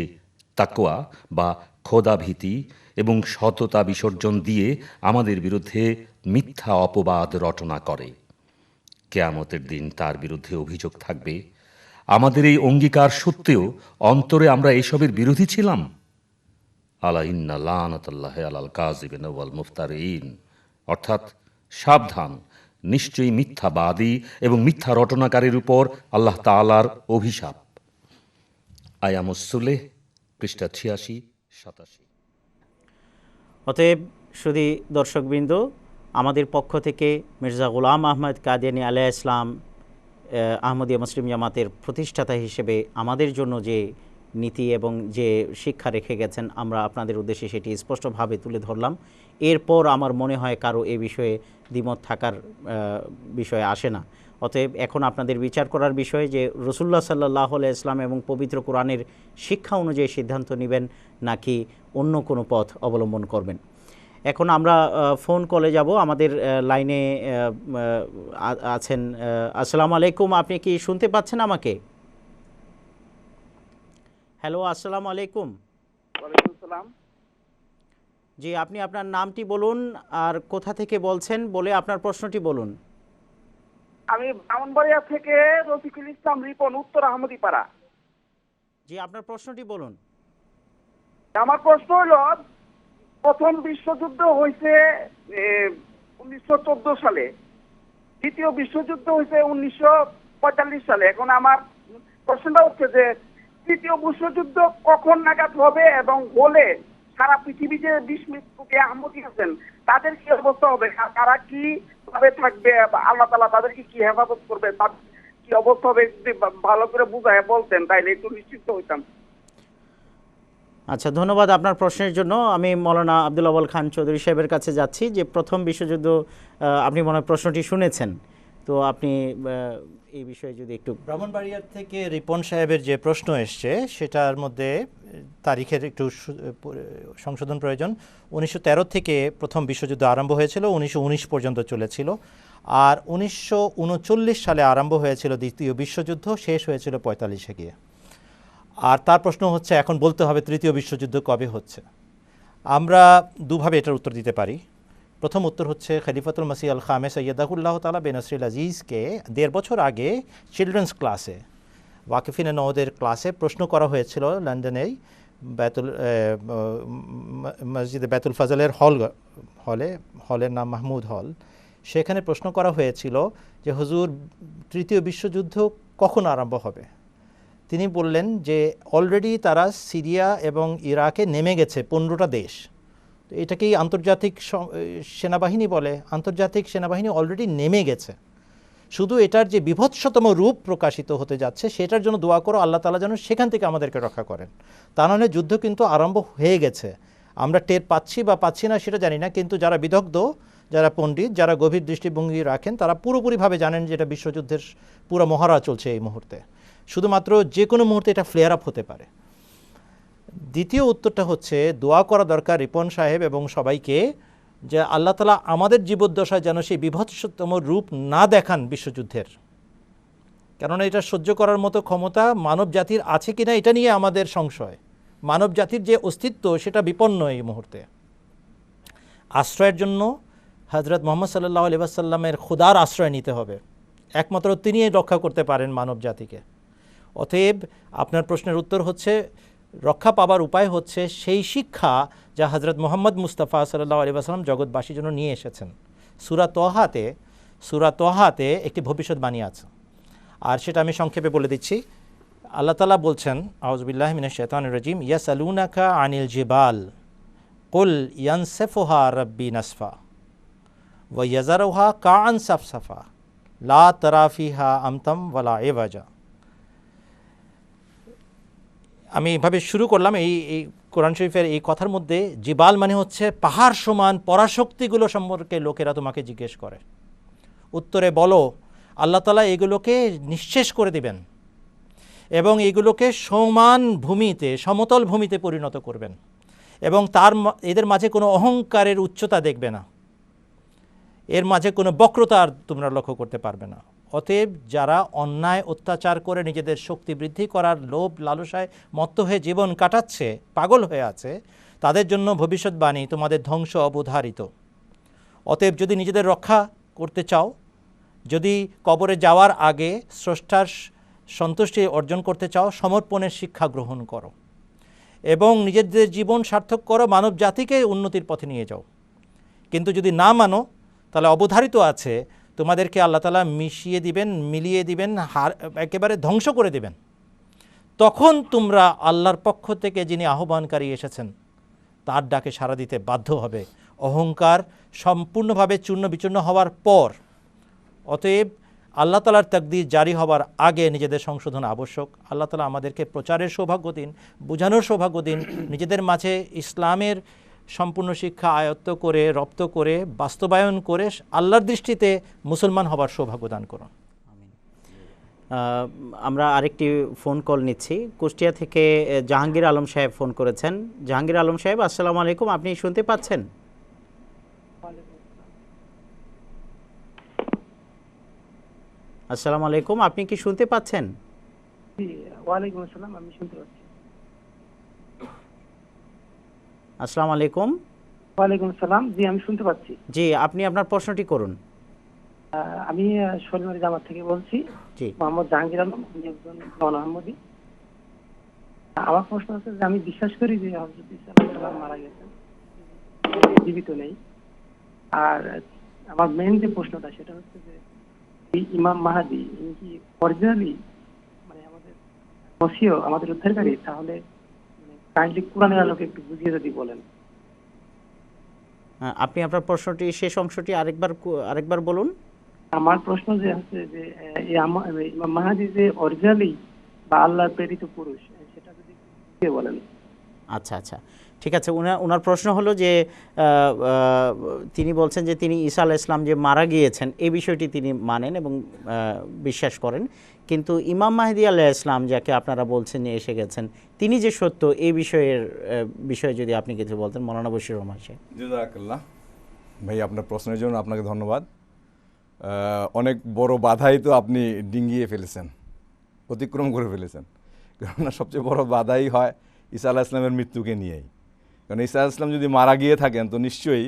তাকওয়া বা খোদাভীতি এবং সততা বিসর্জন দিয়ে আমাদের বিরুদ্ধে মিথ্যা অপবাদ রটনা করে। কিয়ামতের দিন তার বিরুদ্ধে অভিযোগ থাকবে, আমাদের এই অঙ্গীকার সত্ত্বেও অন্তরে আমরা এসবের বিরোধী ছিলাম। আলা ইন্না লানাতাল্লাহি আলাল কাযিবিন ওয়াল মুফতারিন, অর্থাৎ সাবধান, নিশ্চয়ই মিথ্যাবাদী এবং মিথ্যা রটনাকারীর উপর আল্লাহ তাআলার অভিশাপ। আয়ামুস সুলেহ পৃষ্ঠা 86-87। অতএব শুধু দর্শকবৃন্দ, আমাদের পক্ষ থেকে মির্জা গোলাম আহমদ কাদিয়ানী আলাইহিস সালাম আহমদিয়া মুসলিম জামাতের প্রতিষ্ঠাতা হিসেবে আমাদের জন্য যে নীতি এবং যে শিক্ষা রেখে গেছেন আমরা আপনাদের উদ্দেশ্যে সেটি স্পষ্টভাবে তুলে ধরলাম। এরপর আমার মনে হয় কারো এ বিষয়ে দ্বিমত থাকার বিষয়ে আসে না। অতএব এখন আপনাদের বিচার করার বিষয় যে রাসূলুল্লাহ সাল্লাল্লাহু আলাইহি ওয়াসাল্লাম এবং পবিত্র কোরআনের শিক্ষা অনুযায়ী সিদ্ধান্ত নেবেন নাকি অন্য কোনো পথ অবলম্বন করবেন। এখন আমরা ফোন কলে যাব। আমাদের লাইনে আছেন। আসসালামু আলাইকুম, আপনি কি শুনতে পাচ্ছেন আমাকে? হ্যালো, আসসালামু আলাইকুম। ওয়ালাইকুম সালাম। জি, আপনি আপনার নামটি বলুন আর কোথা থেকে বলছেন, বলে আপনার প্রশ্নটি বলুন। আমি ব্রাহ্মণবাড়িয়া থেকে রফিকুল ইসলাম রিপন, উত্তর আহমদীপাড়া। জি, আপনার প্রশ্নটি বলুন। আমার প্রশ্ন হলো, প্রথম বিশ্বযুদ্ধ হয়েছে 1914 সালে, দ্বিতীয় বিশ্বযুদ্ধ হয়েছে 1945 সালে। এখন আমার প্রশ্নটা হচ্ছে যে তৃতীয় বিশ্বযুদ্ধ কখন নাগাদ হবে এবং হলে সারা পৃথিবী যে 20 কোটি আহমদী আছেন, তাদের কি অবস্থা হবে? তারা কি ভাবে থাকবে? বা আল্লাহ তাআলা তাদেরকে কি হেফাজত করবে? তাদের কি অবস্থা হবে? যদি ভালো করে বুঝায় বলতেন তাইলে একটু নিশ্চিন্ত হইতাম। আচ্ছা, ধন্যবাদ আপনার প্রশ্নের জন্য। আমি মৌলানা আব্দুল আউয়াল খান চৌধুরী সাহেবের কাছে যাচ্ছি। যে প্রথম বিশ্বযুদ্ধ আপনি মনে হয় প্রশ্নটি শুনেছেন, তো আপনি এই বিষয়ে যদি একটু। ব্রাহ্মণবাড়িয়ার থেকে রিপন সাহেবের যে প্রশ্ন এসছে সেটার মধ্যে তারিখের একটু সংশোধন প্রয়োজন। 1913 থেকে প্রথম বিশ্বযুদ্ধ আরম্ভ হয়েছিল, 1919 পর্যন্ত চলেছিল। আর 1939 সালে আরম্ভ হয়েছিল দ্বিতীয় বিশ্বযুদ্ধ, শেষ হয়েছিল 45-এ গিয়ে। আর তার প্রশ্ন হচ্ছে এখন বলতে হবে তৃতীয় বিশ্বযুদ্ধ কবে হচ্ছে। আমরা দুভাবে এটার উত্তর দিতে পারি। প্রথম উত্তর হচ্ছে খলিফাতুল মসিহ আল খামেস আইয়াদাহুল্লাহ তাআলা বেনসরিল আজিজকে 1.5 বছর আগে চিলড্রেন্স ক্লাসে, ওয়াকিফিনে নওদের ক্লাসে প্রশ্ন করা হয়েছিল লন্ডনেই মসজিদে বেতুল ফজলের হলের নাম মাহমুদ হল। সেখানে প্রশ্ন করা হয়েছিল যে হুজুর, তৃতীয় বিশ্বযুদ্ধ কখন আরম্ভ হবে? তিনি বললেন যে অলরেডি তারা সিরিয়া এবং ইরাকে নেমে গেছে 15টা দেশ। তো এটাকেই আন্তর্জাতিক সেনাবাহিনী বলে। আন্তর্জাতিক সেনাবাহিনী অলরেডি নেমে গেছে, শুধু এটার যে বিভৎসতম রূপ প্রকাশিত হতে যাচ্ছে সেটার জন্য দোয়া করো, আল্লাহ তাআলা যেন সেখান থেকে আমাদেরকে রক্ষা করেন। তা নাহলে যুদ্ধ কিন্তু আরম্ভ হয়ে গেছে। আমরা টের পাচ্ছি বা পাচ্ছি না সেটা জানি না, কিন্তু যারা বিদগ্ধ, যারা পণ্ডিত, যারা গভীর দৃষ্টিভঙ্গি রাখেন, তারা পুরোপুরিভাবে জানেন যে এটা বিশ্বযুদ্ধের পুরো মহড়া চলছে এই মুহূর্তে। শুধুমাত্র যে কোনো মুহূর্তে এটা ফ্লেয়ার আপ হতে পারে। দ্বিতীয় উত্তরটা হচ্ছে দোয়া করা দরকার রিপন সাহেব এবং সবাইকে, যে আল্লাহ তাআলা আমাদের জীবদ্দশায় যেন সেই বিভৎসতম রূপ না দেখান বিশ্বযুদ্ধের। কেননা এটা সহ্য করার মতো ক্ষমতা মানব জাতির আছে কিনা এটা নিয়ে আমাদের সংশয়। মানব জাতির যে অস্তিত্ব সেটা বিপন্ন এই মুহূর্তে। আশ্রয়ের জন্য হযরত মুহাম্মদ সাল্লাল্লাহু আলাইহি ওয়াসাল্লামের খোদার আশ্রয় নিতে হবে। একমাত্র তিনিই রক্ষা করতে পারেন মানব জাতিকে। অতএব আপনার প্রশ্নের উত্তর হচ্ছে, রক্ষা পাবার উপায় হচ্ছে সেই শিক্ষা যা হযরত মুহাম্মদ মুস্তাফা সাল্লাল্লাহু আলাইহি ওয়াসাল্লাম জগৎবাসীর জন্য নিয়ে এসেছেন। সূরা তহাতে একটি ভবিষ্যৎবাণী আছে, আর সেটা আমি সংক্ষেপে বলে দিচ্ছি। আল্লাহ তাআলা বলছেন, আউযু বিল্লাহি মিনাশ শাইতানির রাজিম, ইয়াসালুনাকা আনিল জিবাল কুল ইয়ানসিফুহা রাব্বি নাসফা ওয়া ইয়াযারুহা কাআন সাফসাফা লা তারা ফিহা আমতাম ওয়ালা ইওয়াজা। আমি এভাবে শুরু করলাম এই কোরআন শরীফের এই কথার মধ্যে। জিবাল মানে হচ্ছে পাহাড় সমান পরাশক্তিগুলো সম্পর্কে লোকেরা তোমাকে জিজ্ঞেস করে, উত্তরে বলো আল্লাহ তাআলা এগুলোকে নিঃশেষ করে দিবেন এবং এগুলোকে সমান ভূমিতে, সমতল ভূমিতে পরিণত করবেন, এবং এদের মাঝে কোনো অহংকারের উচ্চতা দেখবে না, এর মাঝে কোনো বক্রতা আর তোমরা লক্ষ্য করতে পারবে না। অতএব যারা অন্যায় অত্যাচার করে নিজেদের শক্তি বৃদ্ধি করার লোভ লালসায় মত্ত হয়ে জীবন কাটাচ্ছে, পাগল হয়ে আছে, তাদের জন্য ভবিষ্যৎবাণী তোমাদের ধ্বংস অবধারিত। অতএব যদি নিজেদের রক্ষা করতে চাও, যদি কবরে যাওয়ার আগে স্রষ্টার সন্তুষ্টি অর্জন করতে চাও, সমর্পণের শিক্ষা গ্রহণ করো এবং নিজেদের জীবন সার্থক করো, মানব জাতিকে উন্নতির পথে নিয়ে যাও। কিন্তু যদি না মানো, তাহলে অবধারিত আছে তোমাদেরকে আল্লাহ তাআলা মিলিয়ে দিবেন, একেবারে ধ্বংস করে দিবেন। তখন তোমরা আল্লাহর পক্ষ থেকে যিনি আহ্বানকারী এসেছেন তার ডাকে সাড়া দিতে বাধ্য হবে, অহংকার সম্পূর্ণভাবে চূর্ণ বিচূর্ণ হওয়ার পর। অতএব আল্লাহ তাআলার তাকদীর জারি হবার আগে নিজেদের সংশোধন আবশ্যক। আল্লাহ তাআলা আমাদেরকে প্রচারের সৌভাগ্য দিন, বোঝানোর সৌভাগ্য দিন, নিজেদের মাঝে ইসলামের সম্পূর্ণ শিক্ষা আয়ত্ত করে, রপ্ত করে, বাস্তবায়ন করে আল্লাহর দৃষ্টিতে মুসলমান হবার সৌভাগ্য দান করুন। আমরা আরেকটি ফোন কল নিচ্ছি। কুষ্টিয়া থেকে জাহাঙ্গীর আলম সাহেব ফোন করেছেন। জাহাঙ্গীর আলম সাহেব, আসসালামু আলাইকুম, আপনি শুনতে পাচ্ছেন? আসসালামু আলাইকুম, আপনি কি শুনতে পাচ্ছেন? ওয়ালাইকুম আসসালাম, আমি শুনতে পাচ্ছি। আসসালামু আলাইকুম। ওয়ালাইকুম আসসালাম, জি আমি শুনতে পাচ্ছি। জি, আপনি আপনার প্রশ্নটি করুন। আমি শৈলমারী জামাত থেকে বলছি। জি, মোহাম্মদ জাহাঙ্গীর আলম, আমি একজন নন-আহমদী। আমার প্রশ্ন হচ্ছে যে আমি বিশ্বাস করি যে হযরত ঈসা আলাইহিস সালাম মারা গেছেন, জীবিত নেই। আর আমার মেইন যে প্রশ্নটা সেটা হচ্ছে যে এই ইমাম মাহদী ইনি কি অরিজিনালি মানে আমাদের মসিহ, আমাদের উদ্ধারকারী? তাহলে কাইন্ডলি কোরআনের আলোকে একটু বুঝিয়ে যদি বলেন। আপনি আপনার প্রশ্নটি শেষ অংশটি আরেকবার বলুন। আমার প্রশ্ন যে হচ্ছে যে ইমাম মাহাদি যে অরিজিনালি বা আল্লাহর প্রেরিত পুরুষ, সেটা যদি একটু বুঝিয়ে বলেন। আচ্ছা আচ্ছা, ঠিক আছে। ওনার প্রশ্ন হলো যে তিনি বলছেন যে তিনি ঈসা আলাইহিস সালাম যে মারা গিয়েছেন এই বিষয়টি তিনি মানেন এবং বিশ্বাস করেন, কিন্তু ইমাম মাহদী আলাইহিস সালাম যাকে আপনারা বলছেন যে এসে গেছেন, তিনি যে সত্য এই বিষয়ে যদি আপনি কিছু বলতেন। মৌলানা বশির রহমান সাহেব। জাযাকাল্লাহ ভাই, আপনার প্রশ্নের জন্য আপনাকে ধন্যবাদ। অনেক বড় বাধাই তো আপনি ডিঙ্গিয়ে ফেলেছেন, অতিক্রম করে ফেলেছেন। কেননা সবচেয়ে বড় বাধাই হয় ঈসা আলাইহিস সালামের মৃত্যুকে নিয়েই। কারণ ঈসা আলাইহিস সালাম যদি মারা গিয়ে থাকেন তো নিশ্চয়ই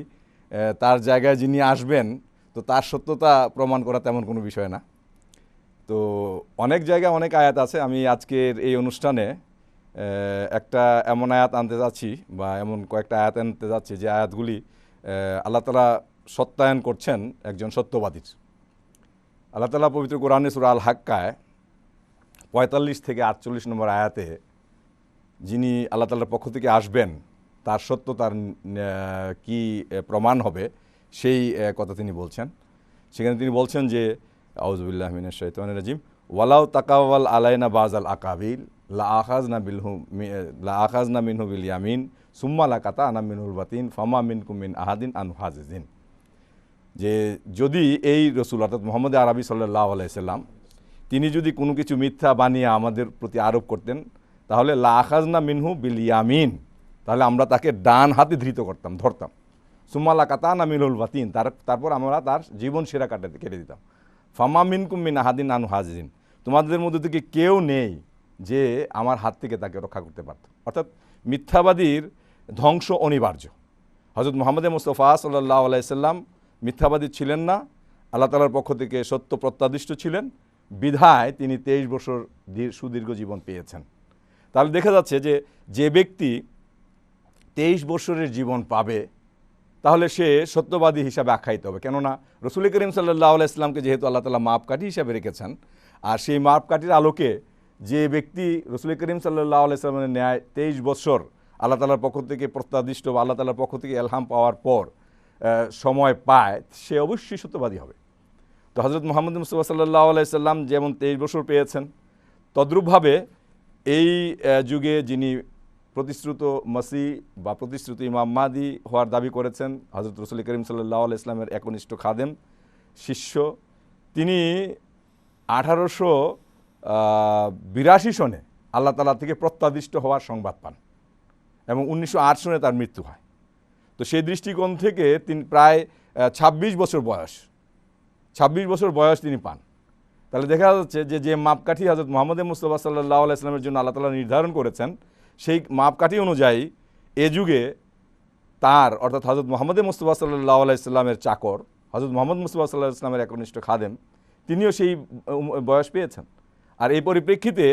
তার জায়গায় যিনি আসবেন তো তার সত্যতা প্রমাণ করা তেমন কোনো বিষয় না। তো অনেক জায়গায় অনেক আয়াত আছে। আমি আজকের এই অনুষ্ঠানে একটা এমন আয়াত আনতে যাচ্ছি বা এমন কয়েকটা আয়াত আনতে যাচ্ছি যে আয়াতগুলি আল্লাহ তাআলা সত্যায়ন করছেন একজন সত্যবাদীর। আল্লাহ তাআলা পবিত্র কোরআনে সূরা আল হাক্কায় 45 থেকে 48 নম্বর আয়াতে যিনি আল্লাহ তাআলার পক্ষ থেকে আসবেন তার সত্যতার কি প্রমাণ হবে সেই কথা তিনি বলছেন। সেখানে তিনি বলছেন যে আউযু বিল্লাহি মিনাশ শাইতানির রাজিম ওয়ালাউ তাকাওয়াল আলাইনা বাযাল আকাবিল লা আখাযনা মিনহু বিল ইয়ামিন সুম্মা লাকাতানা মিনহুল বাতিন ফামা মিনকুম মিন আহাদিন আনহু হাজিজিন। যে যদি এই রসুল অর্থাৎ মুহাম্মদ আরবি সাল্লাল্লাহু আলাইহি সাল্লাম তিনি যদি কোনো কিছু মিথ্যা বানিয়ে আমাদের প্রতি আরোপ করতেন তাহলে লা আখাযনা মিনহু বিল ইয়ামিন, তাহলে আমরা তাকে ডান হাতে ধরতাম। সুম্মা লাকাতানা মিনহুল বাতিন, তারপর আমরা তার জীবন সেরা কেটে দিতাম। ফামা মিনকুম মিন আহাদিন আনহু হাজিজিন, তোমাদের মধ্যে থেকে কেউ নেই যে আমার হাত থেকে তাকে রক্ষা করতে পারত। অর্থাৎ মিথ্যাবাদীর ধ্বংস অনিবার্য। হযরত মুহাম্মদ মুস্তাফা সাল্লাল্লাহু আলাইহি সাল্লাম মিথ্যাবাদী ছিলেন না, আল্লাহ তাআলার পক্ষ থেকে সত্য প্রত্যাদিষ্ট ছিলেন, বিধায় তিনি 23 বছর সুদীর্ঘ জীবন পেয়েছেন। তাহলে দেখা যাচ্ছে যে ব্যক্তি 23 বছরের জীবন পাবে তাহলে সে সত্যবাদী হিসাবে আখ্যায়িত হবে। কেননা রসুল করিম সাল্লাল্লাহু আলাইহি সাল্লামকে যেহেতু আল্লাহ তাআলা মাপকাঠি হিসাবে রেখেছেন, আর সেই মাপকাঠির আলোকে যে ব্যক্তি রসুল করিম সাল্লাল্লাহু আলাইহি সাল্লামের ন্যায় 23 বছর আল্লাহ তাআলার পক্ষ থেকে প্রত্যাদিষ্ট বা আল্লাহ তাআলার পক্ষ থেকে এলহাম পাওয়ার পর সময় পায়, সে অবশ্যই সত্যবাদী হবে। তো হযরত মুহাম্মদ মুস্তাফা সাল্লাল্লাহু আলাইহি সাল্লাম যেমন 23 বছর পেয়েছেন, তদ্রূপভাবে এই যুগে যিনি প্রতিশ্রুত মসিহ বা প্রতিশ্রুত ইমাম মাহদী হওয়ার দাবি করেছেন, হযরত রাসূল করিম সাল্লাল্লাহু আলাইহি সাল্লামের একনিষ্ঠ খাদেম শিষ্য, তিনি 1882 সনে আল্লাহ তাআলা থেকে প্রত্যাদিষ্ট হওয়ার সংবাদ পান এবং 1908 সনে তার মৃত্যু হয়। তো সেই দৃষ্টিকোণ থেকে তিনি প্রায় 26 বছর বয়স তিনি পান। তাহলে দেখা যাচ্ছে যে মাপকাঠি হযরত মুহাম্মদ মুস্তাফা সাল্লাল্লাহু আলাইহি সাল্লামের জন্য আল্লাহ তাআলা নির্ধারণ করেছেন, সেই মাপকাঠি অনুযায়ী এ যুগে তার অর্থাৎ হযরত মুহাম্মদ মুস্তাফা সাল্লাল্লাহু আলাইহি সাল্লামের চাকর, হযরত মুহাম্মদ মুস্তাফা সাল্লাল্লাহু আলাইহি সাল্লামের একনিষ্ঠ খাদেম, তিনিও সেই বয়স পেয়েছেন। আর এই পরিপ্রেক্ষিতে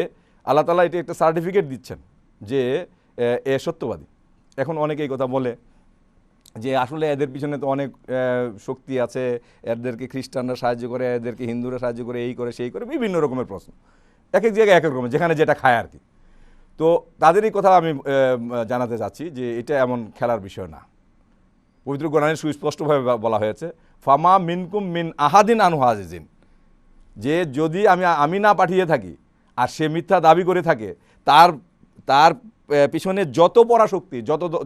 আল্লাহ তাআলা এটা একটা সার্টিফিকেট দিচ্ছেন যে এ সত্যবাদী। এখন অনেকে এই কথা বলে যে আসলে এদের পিছনে তো অনেক শক্তি আছে, এদেরকে খ্রিস্টানরা সাহায্য করে, এদেরকে হিন্দুরা সাহায্য করে, এই করে সেই করে, বিভিন্ন রকমের প্রশ্ন, এক এক জায়গায় এক এক রকমের, যেখানে যেটা খায় আর কি। তো তাদের এই কথা আমি জানাতে চাচ্ছি যে এটা এমন খেলার বিষয় না। পবিত্র কোরআনে সুস্পষ্টভাবে বলা হয়েছে ফামা মিনকুম মিন আহাদিন আনহু হাজিজিন, যে যদি আমি না পাঠিয়ে থাকি আর সে মিথ্যা দাবি করে থাকে, তার পিছনে যত পরাশক্তি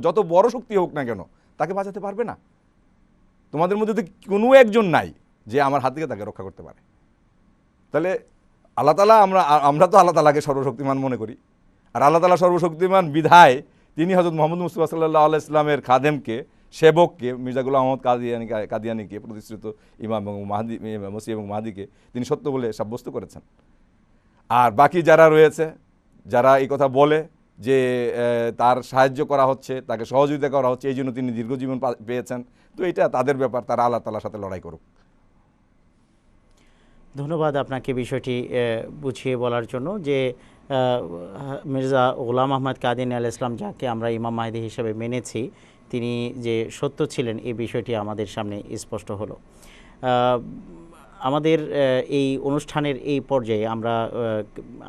যত বড় শক্তি হোক না কেন তাকে বাঁচাতে পারবে না। তোমাদের মধ্যে তো কোনো একজন নাই যে আমার হাত থেকে তাকে রক্ষা করতে পারে। তাহলে আল্লাহ তাআলা আমরা তো আল্লাহ তাআলাকে সর্বশক্তিমান মনে করি, আর আল্লাহ তাআলা সর্বশক্তিমান বিধায় তিনি হযরত মুহাম্মদ মুস্তাফা সাল্লাল্লাহু আলাইহি সাল্লামের খাদেমকে, সেবককে, মির্জা গোলাম আহমদ কাদিয়ানীকে, প্রতিশ্রুত ইমাম এবং মাহদী, মসিহ এবং মাহদীকে তিনি সত্য বলে সাব্যস্ত করেছেন। আর বাকি যারা রয়েছে, যারা এই কথা বলে যে তার সাহায্য করা হচ্ছে, তাকে সহযোগিতা করা হচ্ছে, এই জন্য তিনি দীর্ঘজীবন পেয়েছেন, তো এটা তাদের ব্যাপার, তারা আল্লাহ তাআলার সাথে লড়াই করুক। ধন্যবাদ আপনাকে বিষয়টি বুঝিয়ে বলার জন্য। যে মির্জা গোলাম আহমদ কাদিয়ানী আলাইহিস সালাম, যাকে আমরা ইমাম মাহদী হিসেবে মেনেছি, তিনি যে সত্য ছিলেন এই বিষয়টি আমাদের সামনে স্পষ্ট হলো। আমাদের এই অনুষ্ঠানের এই পর্যায়ে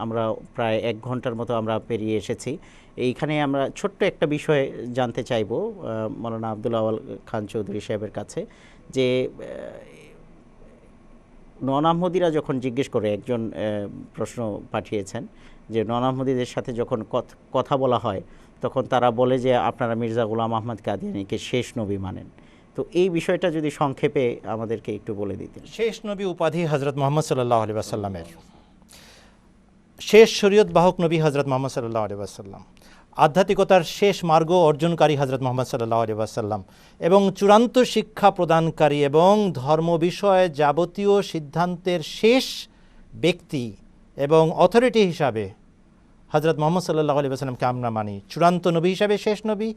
আমরা প্রায় 1 ঘন্টার মতো আমরা পেরিয়ে এসেছি। এইখানে আমরা ছোট্ট একটা বিষয় জানতে চাইব মাওলানা আব্দুল আওয়াল খান চৌধুরী সাহেবের কাছে, যে নন আহমদীরা যখন জিজ্ঞেস করে, একজন প্রশ্ন পাঠিয়েছেন যে নন আহমদীদের সাথে যখন কথা বলা হয় তখন তারা বলে যে আপনারা মির্জা গোলাম আহমদ কাদিয়ানীকে শেষ নবী মানেন। তো এই বিষয়টা যদি সংক্ষেপে আমাদেরকে একটু বলে দিতেন। শেষ নবী উপাধি হজরত মোহাম্মদ সাল্লাল্লাহু আলাইহি ওয়াসাল্লামের, শেষ শরীয়ত বাহক নবী হজরত মোহাম্মদ সাল্লাল্লাহু আলাইহি ওয়াসাল্লাম, আধ্যাত্মিকতার শেষ মার্গ অর্জনকারী হজরত মোহাম্মদ সাল্লাল্লাহু আলাইহি ওয়াসাল্লাম এবং চূড়ান্ত শিক্ষা প্রদানকারী এবং ধর্ম বিষয়ে যাবতীয় সিদ্ধান্তের শেষ ব্যক্তি এবং অথরিটি হিসাবে হজরত মোহাম্মদ সাল্লাল্লাহু আলাইহি ওয়াসাল্লামকে আমরা মানি। চূড়ান্ত নবী হিসাবে শেষ নবী,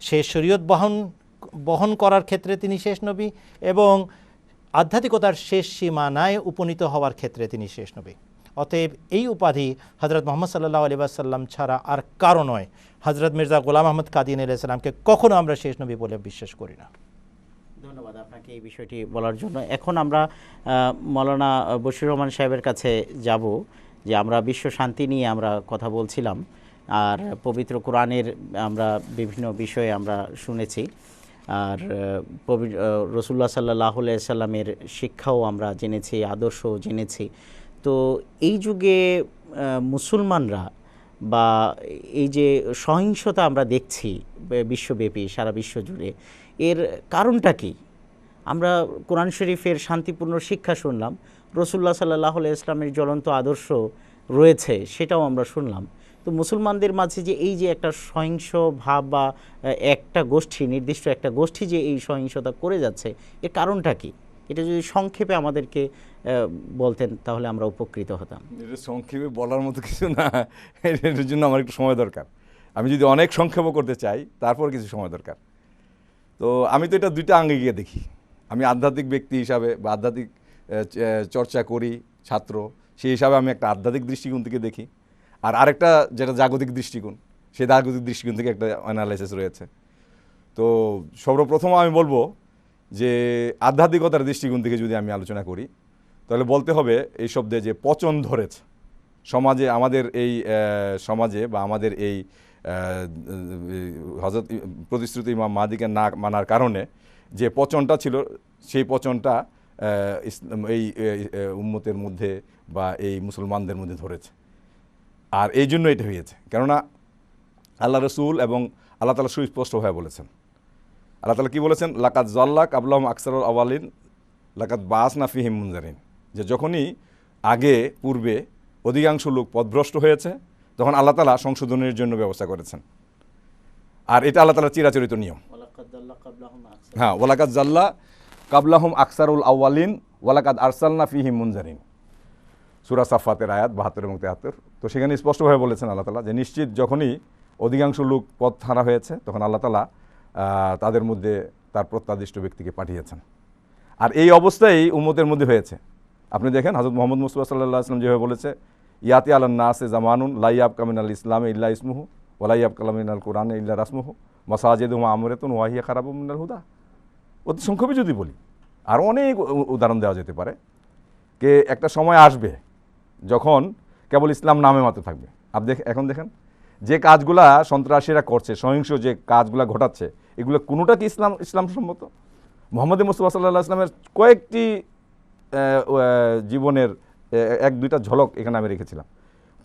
শেষ শরীয়ত বহন করার ক্ষেত্রে তিনি শেষ নবী এবং আধ্যাত্মিকতার শেষ সীমানায় উপনীত হওয়ার ক্ষেত্রে তিনি শেষ নবী। অতএব এই উপাধি হজরত মোহাম্মদ সাল্লাল্লাহু আলাইহি ওয়াসাল্লাম ছাড়া আর কারো নয়। হজরত মির্জা গোলাম আহমদ কাদিয়ানী আলাইহিস সালামকে কখনো আমরা শেষ নবী বলে বিশ্বাস করি না। ধন্যবাদ আপনাকে এই বিষয়টি বলার জন্য। এখন আমরা মাওলানা বশির রহমান সাহেবের কাছে যাব, যে আমরা বিশ্ব শান্তি নিয়ে আমরা কথা বলছিলাম আর পবিত্র কোরআনের আমরা বিভিন্ন বিষয়ে আমরা শুনেছি, আর রাসূলুল্লাহ সাল্লাল্লাহু আলাইহি সাল্লামের শিক্ষাও আমরা জেনেছি, আদর্শও জেনেছি। তো এই যুগে মুসলমানরা বা এই যে সহিংসতা আমরা দেখছি বিশ্বব্যাপী, সারা বিশ্ব জুড়ে, এর কারণটা কি? আমরা কোরআন শরীফের শান্তিপূর্ণ শিক্ষা শুনলাম, রাসূলুল্লাহ সাল্লাল্লাহু আলাইহি ইসলামের জ্বলন্ত আদর্শ রয়েছে সেটাও আমরা শুনলাম। তো মুসলমানদের মাঝে যে এই যে একটা সহিংস ভাব বা একটা গোষ্ঠী, নির্দিষ্ট একটা গোষ্ঠী যে এই সহিংসতা করে যাচ্ছে, এর কারণটা কি? এটা যদি সংক্ষেপে আমাদেরকে বলতেন তাহলে আমরা উপকৃত হতাম। এটা সংক্ষেপে বলার মতো কিছু না, এটার জন্য আমার একটু সময় দরকার। আমি যদি অনেক সংক্ষেপও করতে চাই তারপর কিছু সময় দরকার। তো আমি তো এটা দুইটা আঙ্গে গিয়ে দেখি। আমি আধ্যাত্মিক ব্যক্তি হিসাবে বা আধ্যাত্মিক চর্চা করি, ছাত্র, সেই হিসাবে আমি একটা আধ্যাত্মিক দৃষ্টিকোণ থেকে দেখি, আর আরেকটা যেটা জাগতিক দৃষ্টিকোণ, সেই জাগতিক দৃষ্টিকোণ থেকে একটা অ্যানালাইসিস রয়েছে। তো সর্বপ্রথম আমি বলবো যে আধ্যাত্মিকতার দৃষ্টিকোণ থেকে যদি আমি আলোচনা করি তাহলে বলতে হবে এই শব্দে যে পচন ধরেছে সমাজে, আমাদের এই সমাজে বা আমাদের এই হযরত প্রতিশ্রুত ইমাম মাহদিকে না মানার কারণে যে পচনটা ছিল, সেই পচনটা এই উম্মতের মধ্যে বা এই মুসলমানদের মধ্যে ধরেছে। আর এই জন্য এটা হয়েছে, কেননা আল্লাহ রসুল এবং আল্লাহ তাআলা সুস্পষ্টভাবে বলেছেন। আল্লাহ তাআলা কী বলেছেন? লাকাদ জাল্লা কাবলাহুম আকসারুল আওয়ালিন লাকাদ বাসনা ফিহিম মুনজারিন, যে যখনই আগে পূর্বে অধিকাংশ লোক পথভ্রষ্ট হয়েছে তখন আল্লাহ তাআলা সংশোধনের জন্য ব্যবস্থা করেছেন। আর এটা আল্লাহ তাআলার চিরাচরিত নিয়ম। হ্যাঁ, ওয়ালাকাদ জাল্লা কাবলাহুম আকসারুল আওয়ালিন ওয়ালাকাদ আরসালনা ফিহিম মুনজারিন, সূরা সাফফাতের আয়াত 72 এবং 73। তো সেখানে স্পষ্টভাবে বলেছেন আল্লাহ তাআলা যে নিশ্চিত যখনই অধিকাংশ লোক পথ হারা হয়েছে তখন আল্লাহ তাআলা তাদের মধ্যে তার প্রত্যাদিষ্ট ব্যক্তিকে পাঠিয়েছেন। আর এই অবস্থাই উম্মতের মধ্যে হয়েছে। আপনি দেখেন হযরত মুহাম্মদ মুস্তাফা সাল্লাল্লাহু আলাইহি ওয়াসাল্লাম যেভাবে বলেছে, ইয়াতি আলান নাসে জামানুন লা ইয়াবকা মিনাল ইসলামে ইল্লা ইসমুহু ওয়া লা ইয়াবকা মিনাল কুরআনে ইল্লা রাসমুহু মাসাজিদুহু মা'মুরাতুন ওয়া হিয়া খারাবুম মিনাল হুদা। অতি সংক্ষেপে যদি বলি, আর অনেক উদাহরণ দেওয়া যেতে পারে, যে একটা সময় আসবে যখন কেবল ইসলাম নামে মাত্র থাকবে। এখন দেখেন যে কাজগুলা সন্ত্রাসীরা করছে, সহিংস যে কাজগুলা ঘটাচ্ছে, এগুলো কোনোটা কি ইসলামসম্মত? মুহাম্মদ মুস্তাফা সাল্লাল্লাহু আলাইহি ওয়াসাল্লামের কয়েকটি জীবনের 1-2টা ঝলক এখানে আমি রেখেছিলাম।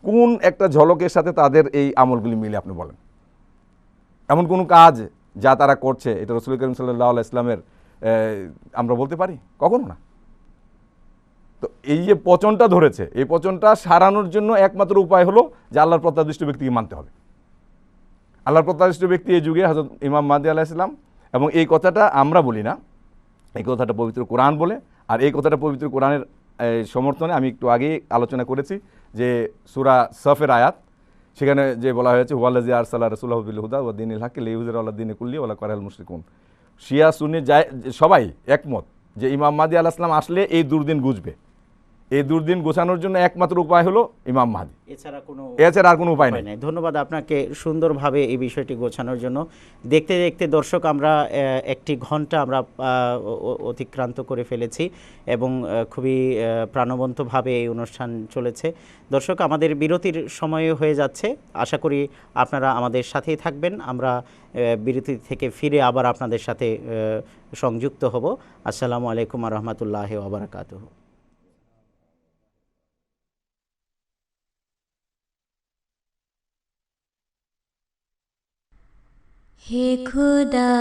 কোন একটা ঝলকের সাথে তাদের এই আমলগুলি মিলে আপনি বলেন? এমন কোন কাজ যা তারা করছে এটা রাসূল করিম সাল্লাল্লাহু আলাইহি ওয়াসাল্লামের আমরা বলতে পারি? কখনো না। তো এই যে পচনটা ধরেছে, এই পচনটা সারানোর জন্য একমাত্র উপায় হলো যে আল্লাহর প্রত্যাদিষ্ট ব্যক্তিকে মানতে হবে। আল্লাহর প্রত্যাদিষ্ট ব্যক্তি এই যুগে হযরত ইমাম মাহদী আলাইহিস সালাম, এবং এই কথাটা আমরা বলি না, এই কথাটা পবিত্র কোরআন বলে। আর এই কথাটা পবিত্র কোরআনের সমর্থনে আমি একটু আগেই আলোচনা করেছি যে সূরা সফের আয়াত, সেখানে যে বলা হয়েছে ওয়াল্লাযী আরসালা রাসূলাহু বিল হুদা ওয়া দীনিল হাক্কি লিইয়ুযহিরাহু আলা দীনি কুল্লিহি ওয়া লাউ কারিহাল মুশরিকুন। শিয়া সুন্নি সবাই একমত যে ইমাম মাহদী আলাইহিস সালাম আসলে এই দুর্দিন গুজবে, এই দুর্দিন গোছানোর জন্য একমাত্র উপায় হলো ইমাম মাহদী, এছাড়া আর কোনো উপায় নেই। ধন্যবাদ আপনাকে সুন্দরভাবে এই বিষয়টি গোছানোর জন্য। দেখতে দেখতে দর্শক আমরা 1 ঘন্টা আমরা অতিক্রান্ত করে ফেলেছি এবং খুবই প্রাণবন্তভাবে এই অনুষ্ঠান চলেছে। দর্শক, আমাদের বিরতির সময় হয়ে যাচ্ছে, আশা করি আপনারা আমাদের সাথেই থাকবেন। আমরা বিরতি থেকে ফিরে আবার আপনাদের সাথে সংযুক্ত হব। আসসালামু আলাইকুম ওয়া রাহমাতুল্লাহি ওয়া বারাকাতুহু। হে খুদা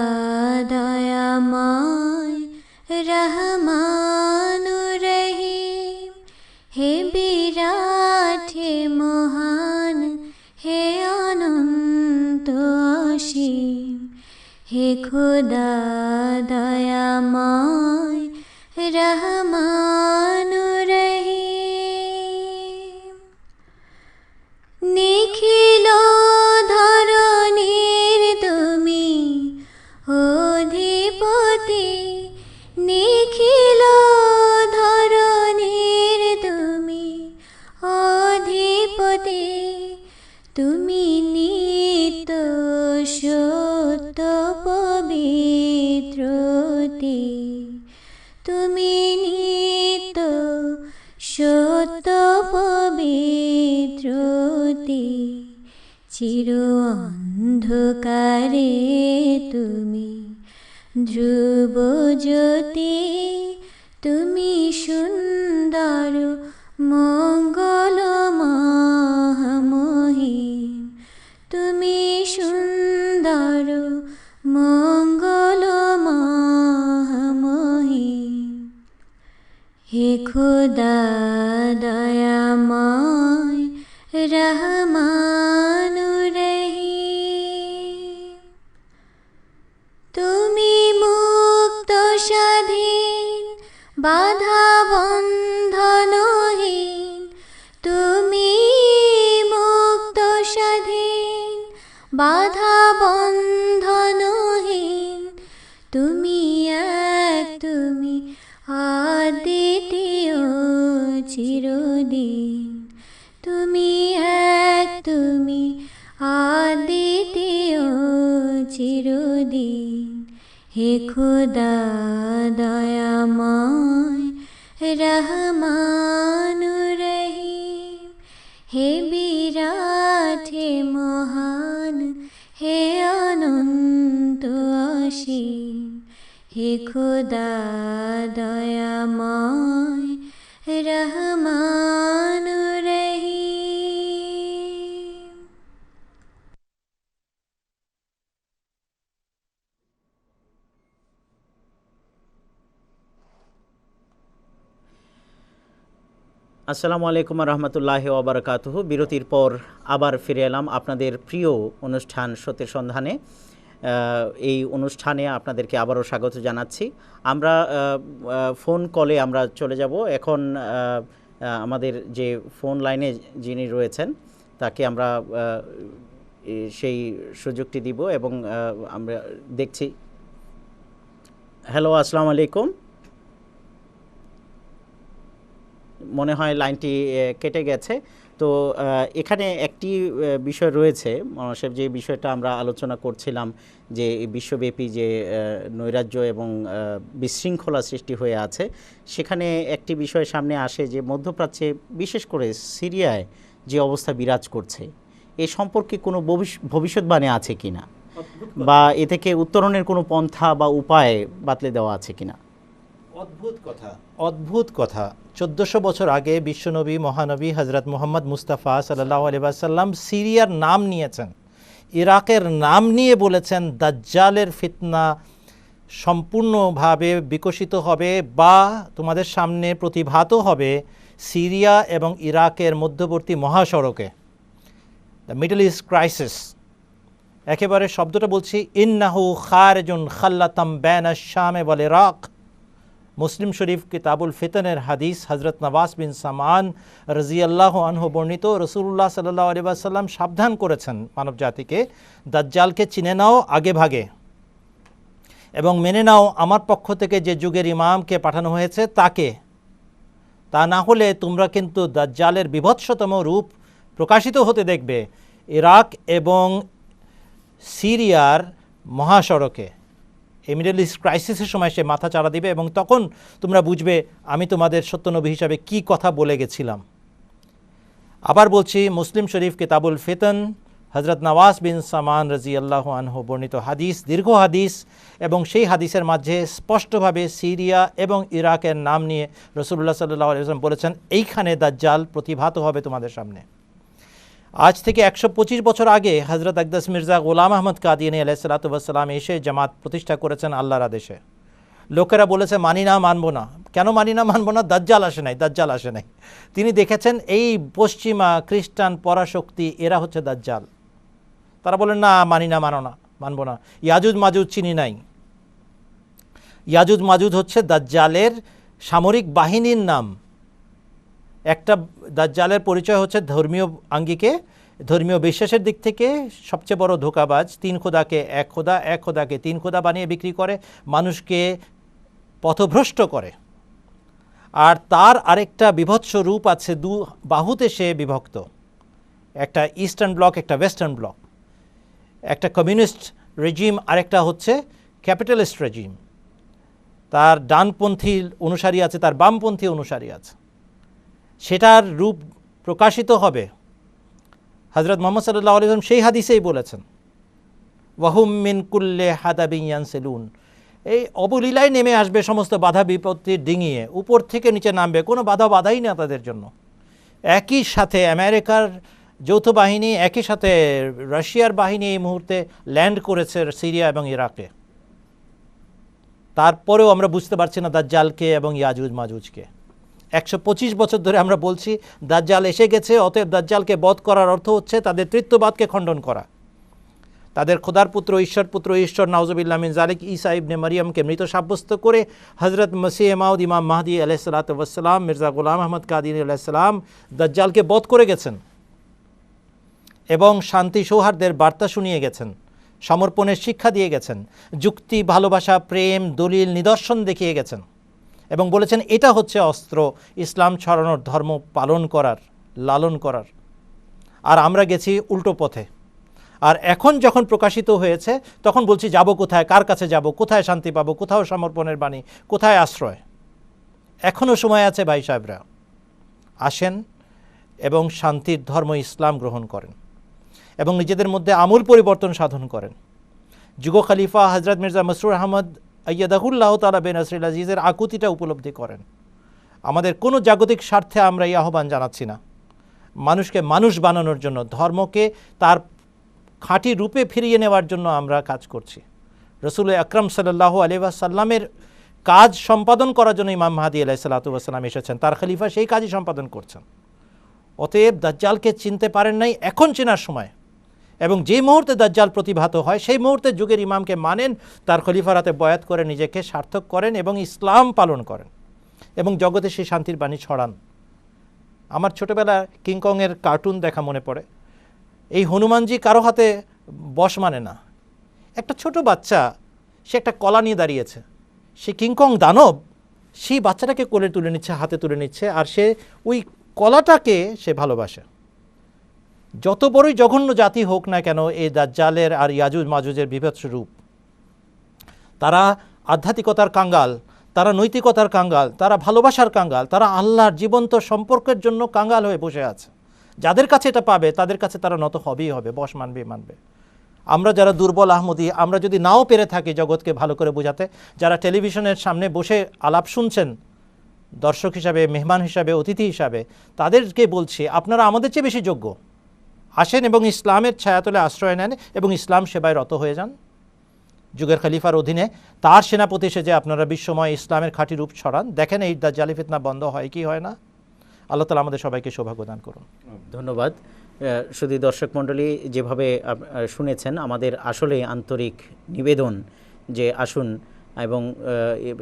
দয়াময় রহমান রহিম, হে বিরাট হে মহান হে অনন্ত অসীম, হে খুদা দয়াময় রহমান রহিম। নিখিল ধরণীর তুমি অধিপতি, নিখিল ধরণীর তুমি অধিপতি, তুমি নিত্য সত্য পবিত্রতি, তুমি নিত্য সত্য পবিত্রতি, চির অন্ধকারে তুমি ধ্রুব জ্যোতি, তুমি সুন্দর মঙ্গল মহামহিম, তুমি সুন্দর মঙ্গল মহামহিম। হে খুদা দয়াময় রহমান রহিম, তুমি মুক্ত স্বাধীন বাধা বন্ধনহীন, তুমি মুক্ত স্বাধীন বাধা বন্ধনহীন, তুমি এক, তুমি অদ্বিতীয় চিরদিন, তুমি এক, তুমি অদ্বিতীয় চিরদিন। হে খুদা দয়াময় রহমান রহিম, হে বিরাট হে মহান হে অনন্ত অসীম, হে খুদা দয়াময় রহমান রহিম। আসসালামু আলাইকুম ওয়া রাহমাতুল্লাহি ওয়া বারাকাতুহু। বিরতির পর আবার ফিরে এলাম আপনাদের প্রিয় অনুষ্ঠান সত্যের সন্ধানে। এই অনুষ্ঠানে আপনাদেরকে আবারও স্বাগত জানাচ্ছি। আমরা ফোন কলে আমরা চলে যাব এখন। আমাদের যে ফোন লাইনে যিনি রয়েছেন তাকে আমরা সেই সুযোগটি দিব এবং আমরা দেখছি। হ্যালো, আসসালামু আলাইকুম। মনে হয় লাইনটি কেটে গেছে। তো এখানে একটি বিষয় রয়েছে মনোসেব, যে বিষয়টা আমরা আলোচনা করছিলাম, যে বিশ্বব্যাপী যে নৈরাজ্য এবং বিশৃঙ্খলা সৃষ্টি হয়ে আছে, সেখানে একটি বিষয় সামনে আসে যে মধ্যপ্রাচ্যে বিশেষ করে সিরিয়ায় যে অবস্থা বিরাজ করছে, এ সম্পর্কে কোনো ভবিষ্যৎবাণী আছে কিনা, বা এ থেকে উত্তরণের কোনো পন্থা বা উপায় বাতলে দেওয়া আছে কিনা? অদ্ভুত কথা। 1400 বছর আগে বিশ্বনবী মহানবী হজরত মুহাম্মদ মুস্তাফা সাল্লাল্লাহু আলাইহি ওয়াসাল্লাম সিরিয়ার নাম নিয়েছেন, ইরাকের নাম নিয়ে বলেছেন দাজ্জালের ফিতনা সম্পূর্ণভাবে বিকশিত হবে বা তোমাদের সামনে প্রতিভাত হবে সিরিয়া এবং ইরাকের মধ্যবর্তী মহাসড়কে, দ্য মিডল ইস্ট ক্রাইসিস। একেবারে শব্দটা বলছি, ইন্নাহু খারিজুন খাল্লাতাম বাইনা শাম ওয়াল ইরাক। মুসলিম শরীফ কিতাবুল ফিতনের হাদিস, হজরত নওয়াস বিন সামান রাদিয়াল্লাহু আনহু বর্ণিত। রাসূলুল্লাহ সাল্লাল্লাহু আলাইহি ওয়াসাল্লাম সাবধান করেছেন মানব জাতিকে, দাজ্জালকে চিনে নাও আগে ভাগে এবং মেনে নাও আমার পক্ষ থেকে যে যুগের ইমামকে পাঠানো হয়েছে তাকে। তা না হলে তোমরা কিন্তু দাজ্জালের বিভৎসতম রূপ প্রকাশিত হতে দেখবে ইরাক এবং সিরিয়ার মহাসড়কে। এই মিডল ইস্ট ক্রাইসিসের সময় সে মাথা চাড়া দিবে এবং তখন তোমরা বুঝবে আমি তোমাদের সত্যনবী হিসাবে কি কথা বলে গেছিলাম। আবার বলছি, মুসলিম শরীফ কিতাবুল ফিতন, হজরত নওয়াজ বিন সামান রাজিয়াল্লাহু আনহু বর্ণিত হাদিস, দীর্ঘ হাদিস, এবং সেই হাদিসের মাঝে স্পষ্টভাবে সিরিয়া এবং ইরাকের নাম নিয়ে রাসূলুল্লাহ সাল্লাল্লাহু আলাইহি ওয়াসাল্লাম বলেছেন এইখানে দাজ্জাল প্রতিভাত হবে তোমাদের সামনে। আজ থেকে 125 বছর আগে হজরত আকদাস মির্জা গোলাম আহমদ কাদিয়ানী আলাইহিসসালাতু ওয়াসসালাম এসে জামাত প্রতিষ্ঠা করেছেন আল্লাহর আদেশে। লোকেরা বলেছে মানি না, মানবো না। কেন মানি না, মানবো না? দাজ্জাল আসে নাই, দাজ্জাল আসে নাই। তিনি দেখেছেন এই পশ্চিমা খ্রিস্টান পরাশক্তি এরা হচ্ছে দাজ্জাল। তারা বলেন না, মানি না, মানো না, মানবো না। ইয়াজুজ মাজুজ চিনি নাই। ইয়াজুজ মাজুজ হচ্ছে দাজ্জালের সামরিক বাহিনীর নাম। একটা দাজ্জালের পরিচয় হচ্ছে ধর্মীয় আঙ্গিকে, ধর্মীয় বিশ্বাসের দিক থেকে সবচেয়ে বড় ধোঁকাবাজ। 3 খোদাকে 1 খোদা, 1 খোদাকে 3 খোদা বানিয়ে বিক্রি করে, মানুষকে পথভ্রষ্ট করে। আর তার আরেকটা বিভৎস রূপ আছে, 2 বাহুতে সে বিভক্ত, একটা ইস্টার্ন ব্লক, একটা ওয়েস্টার্ন ব্লক, একটা কমিউনিস্ট রেজিম, আরেকটা হচ্ছে ক্যাপিটালিস্ট রেজিম। তার ডানপন্থী অনুসারী আছে, তার বামপন্থী অনুসারী আছে। সেটার রূপ প্রকাশিত হবে। হযরত মুহাম্মদ সাল্লাল্লাহু আলাইহি ওয়াসাল্লাম সেই হাদিসেই বলেছেন, ওয়াহুম মিন কুল্লি হাদাবিন ইয়ানসিলুন, এই অবলীলায় নেমে আসবে সমস্ত বাধা বিপত্তির ডিঙিয়ে, উপর থেকে নিচে নামবে, কোনো বাধাই না তাদের জন্য। একই সাথে আমেরিকার যৌথ বাহিনী, একই সাথে রাশিয়ার বাহিনী এই মুহূর্তে ল্যান্ড করেছে সিরিয়া এবং ইরাকে। তারপরেও আমরা বুঝতে পারছি না দাজ্জালকে এবং ইয়াজুজ মাজুজকে। 125 বছর ধরে আমরা বলছি দাজ্জাল এসে গেছে, অতএব দাজ্জালকে বধ করার অর্থ হচ্ছে তাদের তৃত্ববাদকে খণ্ডন করা, তাদের খোদার পুত্র, ঈশ্বর নাউজুবিল্লাহ মিন জালিক ঈসা ইবনে মারিয়ামকে মৃত সাব্যস্ত করে হজরত মসিহ মাউদ ইমাম মাহদি আলাইহিসসালাতু ওয়াসসালাম, মির্জা গোলাম আহমদ কাদিয়ানী আলাইহিসসালাম দাজ্জালকে বধ করে গেছেন এবং শান্তি সৌহার্দ্যের বার্তা শুনিয়ে গেছেন, সমর্পণের শিক্ষা দিয়ে গেছেন, যুক্তি, ভালোবাসা, প্রেম, দলিল, নিদর্শন দেখিয়ে গেছেন এবং বলেছেন এটা হচ্ছে অস্ত্র ইসলাম ছড়ানোর, ধর্ম পালন করার, লালন করার। আর আমরা গেছি উল্টো পথে। আর এখন যখন প্রকাশিত হয়েছে তখন বলছি যাব কোথায়, কার কাছে যাব, কোথায় শান্তি পাবো, কোথাও সমর্পণের বাণী, কোথায় আশ্রয়। এখনও সময় আছে ভাই সাহেবরা, আসেন এবং শান্তির ধর্ম ইসলাম গ্রহণ করেন এবং নিজেদের মধ্যে আমূল পরিবর্তন সাধন করেন। যুগ খলিফা হজরত মির্জা মসরুর আহমদ আইয়াদাহুল্লাহ তাআলা বিন নাসরিল আজিজের আকুতিটা উপলব্ধি করেন। আমাদের কোনো জাগতিক স্বার্থে আমরা এই আহ্বান জানাচ্ছি না, মানুষকে মানুষ বানানোর জন্য, ধর্মকে তার খাঁটি রূপে ফিরিয়ে নেওয়ার জন্য আমরা কাজ করছি। রসুল আকরাম সাল্লাল্লাহু আলাইহি ওয়াসাল্লামের কাজ সম্পাদন করার জন্য ইমাম মাহদি আলাইহিসসালাতু ওয়াসসালাম এসেছেন, তার খলিফা সেই কাজই সম্পাদন করছেন। অতএব দাজ্জালকে চিনতে পারেন নাই, এখন চেনার সময়। এবং যে মুহূর্তে দাজ্জাল প্রতিভাত হয় সেই মুহূর্তে যুগের ইমামকে মানেন, তার খলিফার হাতে বয়াত করে নিজেকে সার্থক করেন এবং ইসলাম পালন করেন এবং জগতে সেই শান্তির বাণী ছড়ান। আমার ছোটোবেলা কিংকংয়ের কার্টুন দেখা মনে পড়ে। এই হনুমানজি কারো হাতে বশ মানে না। একটা ছোট বাচ্চা, সে একটা কলা নিয়ে দাঁড়িয়েছে, সে কিংকং দানব সেই বাচ্চাটাকে কোলে তুলে নিচ্ছে, হাতে তুলে নিচ্ছে, আর সে ওই কলাটাকে সে ভালোবাসে। যত বড়ই জঘন্য জাতি হোক না কেন এই দাজ্জালের আর ইয়াজুজ মাজুজের বিভৎস রূপ, তারা আধ্যাত্মিকতার কাঙ্গাল, তারা নৈতিকতার কাঙ্গাল, তারা ভালোবাসার কাঙ্গাল, তারা আল্লাহর জীবন্ত সম্পর্কের জন্য কাঙ্গাল হয়ে বসে আছে। যাদের কাছে এটা পাবে তাদের কাছে তারা নত হবেই হবে, বশ মানবে। আমরা যারা দুর্বল আহমদী, আমরা যদি নাও পেরে থাকি জগৎকে ভালো করে বোঝাতে, যারা টেলিভিশনের সামনে বসে আলাপ শুনছেন দর্শক হিসাবে, মেহমান হিসাবে, অতিথি হিসাবে, তাদেরকে বলছি আপনারা আমাদের চেয়ে বেশি যোগ্য। আসেন এবং ইসলামের ছায়াতলে আশ্রয় নেন এবং ইসলাম সেবায় রত হয়ে যান। যুগের খলিফার অধীনে তার সেনাপতি সেজে আপনারা বিশ্বময় ইসলামের খাঁটি রূপ ছড়ান। দেখেন এই দাজ্জালি ফিতনা বন্ধ হয় কি হয় না। আল্লাহ তাআলা আমাদের সবাইকে সৌভাগ্য দান করুন। ধন্যবাদ। শুধু দর্শক মণ্ডলী যেভাবে শুনেছেন, আমাদের আসলে আন্তরিক নিবেদন যে আসুন এবং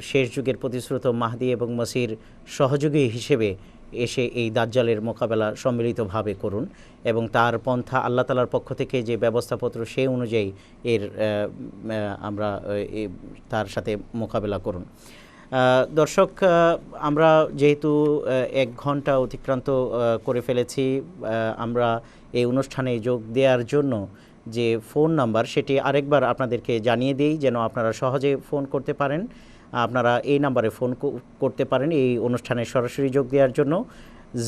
শেষ যুগের প্রতিশ্রুত মাহদি এবং মসির সহযোগী হিসেবে এসে এই দাজ্জালের মোকাবেলা সম্মিলিতভাবে করুন এবং তার পন্থা আল্লাহ তাআলার পক্ষ থেকে যে ব্যবস্থাপত্র সেই অনুযায়ী আমরা তার সাথে মোকাবেলা করুন। দর্শক, আমরা যেহেতু 1 ঘন্টা অতিক্রান্ত করে ফেলেছি, আমরা এই অনুষ্ঠানে যোগ দেওয়ার জন্য যে ফোন নাম্বার সেটি আরেকবার আপনাদেরকে জানিয়ে দিই, যেন আপনারা সহজে ফোন করতে পারেন। আপনারা এই নাম্বারে ফোন করতে পারেন এই অনুষ্ঠানে সরাসরি যোগ দেওয়ার জন্য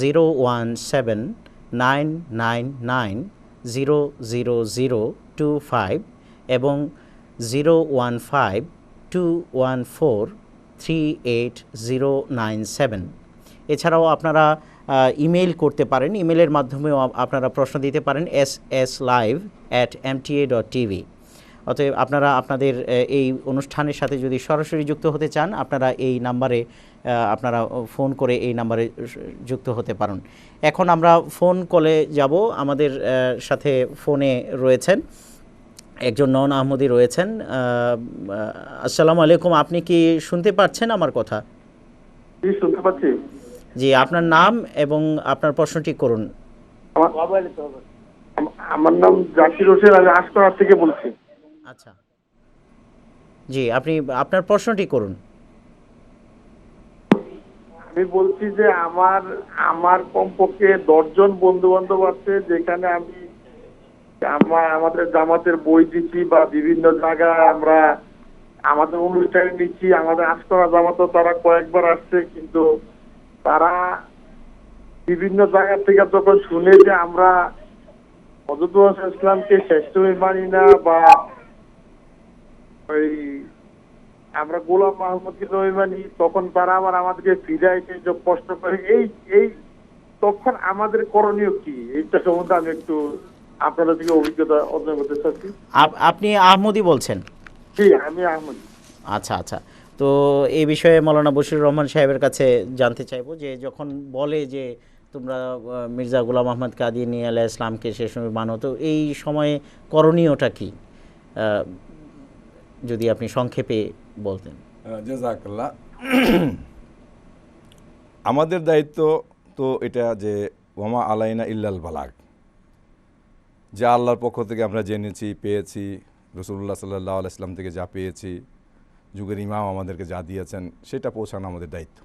017-999-00025 এবং 015-214-38097। এছাড়াও আপনারা ইমেল করতে পারেন, ইমেলের মাধ্যমেও আপনারা প্রশ্ন দিতে পারেন sslive@mta.tv। অতএব আপনারা আপনাদের এই অনুষ্ঠানের সাথে যদি সরাসরি যুক্ত হতে চান, আপনারা এই নাম্বারে আপনারা ফোন করে এই নাম্বারে যুক্ত হতে পারেন। এখন আমরা ফোন কলে যাব। আমাদের সাথে ফোনে রয়েছেন একজন নন আহমদি রয়েছেন। আসসালামু আলাইকুম, আপনি কি শুনতে পাচ্ছেন আমার কথা? শুনতে পাচ্ছি। জি, আপনার নাম এবং আপনার প্রশ্নটি করুন। আমার নাম জাকির হোসেন, আমি আশপাড়া থেকে বলছি। আচ্ছা, জি, আপনি আপনার প্রশ্নটি করুন। আমি বলছি যে আমার কমপক্ষে 10 জন বন্ধু বান্ধব আছে, যেখানে আমি আমাদের জামাতের বই দিচ্ছি বা বিভিন্ন জায়গায় আমরা আমাদের অনুষ্ঠানে নিচ্ছি। আমাদের আশপাড়া জামাতও তারা কয়েকবার আসছে, কিন্তু তারা বিভিন্ন জায়গা থেকে যখন শুনে যে আমরা হযরত ইসলামকে শ্রেষ্ঠ মানি না বা ওই আমরা গোলাম মাহমুদকে মানি, তখন তারা আবার আমাদেরকে ফিরে এসে যে প্রশ্ন করে এই তখন আমাদের করণীয় কি, এইটা সম্বন্ধে আমি একটু আপনাদের থেকে অভিজ্ঞতা অর্জন করতে চাচ্ছি। আপনি আহমদি বলছেন? জি, আমি আহমদি। আচ্ছা আচ্ছা, তো এই বিষয়ে মৌলানা বশিরুর রহমান সাহেবের কাছে জানতে চাইবো যে যখন বলে যে তোমরা মির্জা গোলাম আহমদ কাদিয়ানী আলাইহিস ইসলামকে শেষ নবী মানো, তো এই সময়ে করণীয়টা কি, যদি আপনি সংক্ষেপে বলতেন। জাযাকাল্লাহ। আমাদের দায়িত্ব তো এটা যে ওয়ামা আলাইনা ইল্লাল বালাগ, যা আল্লাহর পক্ষ থেকে আমরা জেনেছি পেয়েছি, রাসূলুল্লাহ সাল্লাল্লাহু আলাইহি ওয়াসাল্লাম থেকে যা পেয়েছি, যুগের ইমাম আমাদেরকে যা দিয়েছেন সেটা পৌঁছানো আমাদের দায়িত্ব।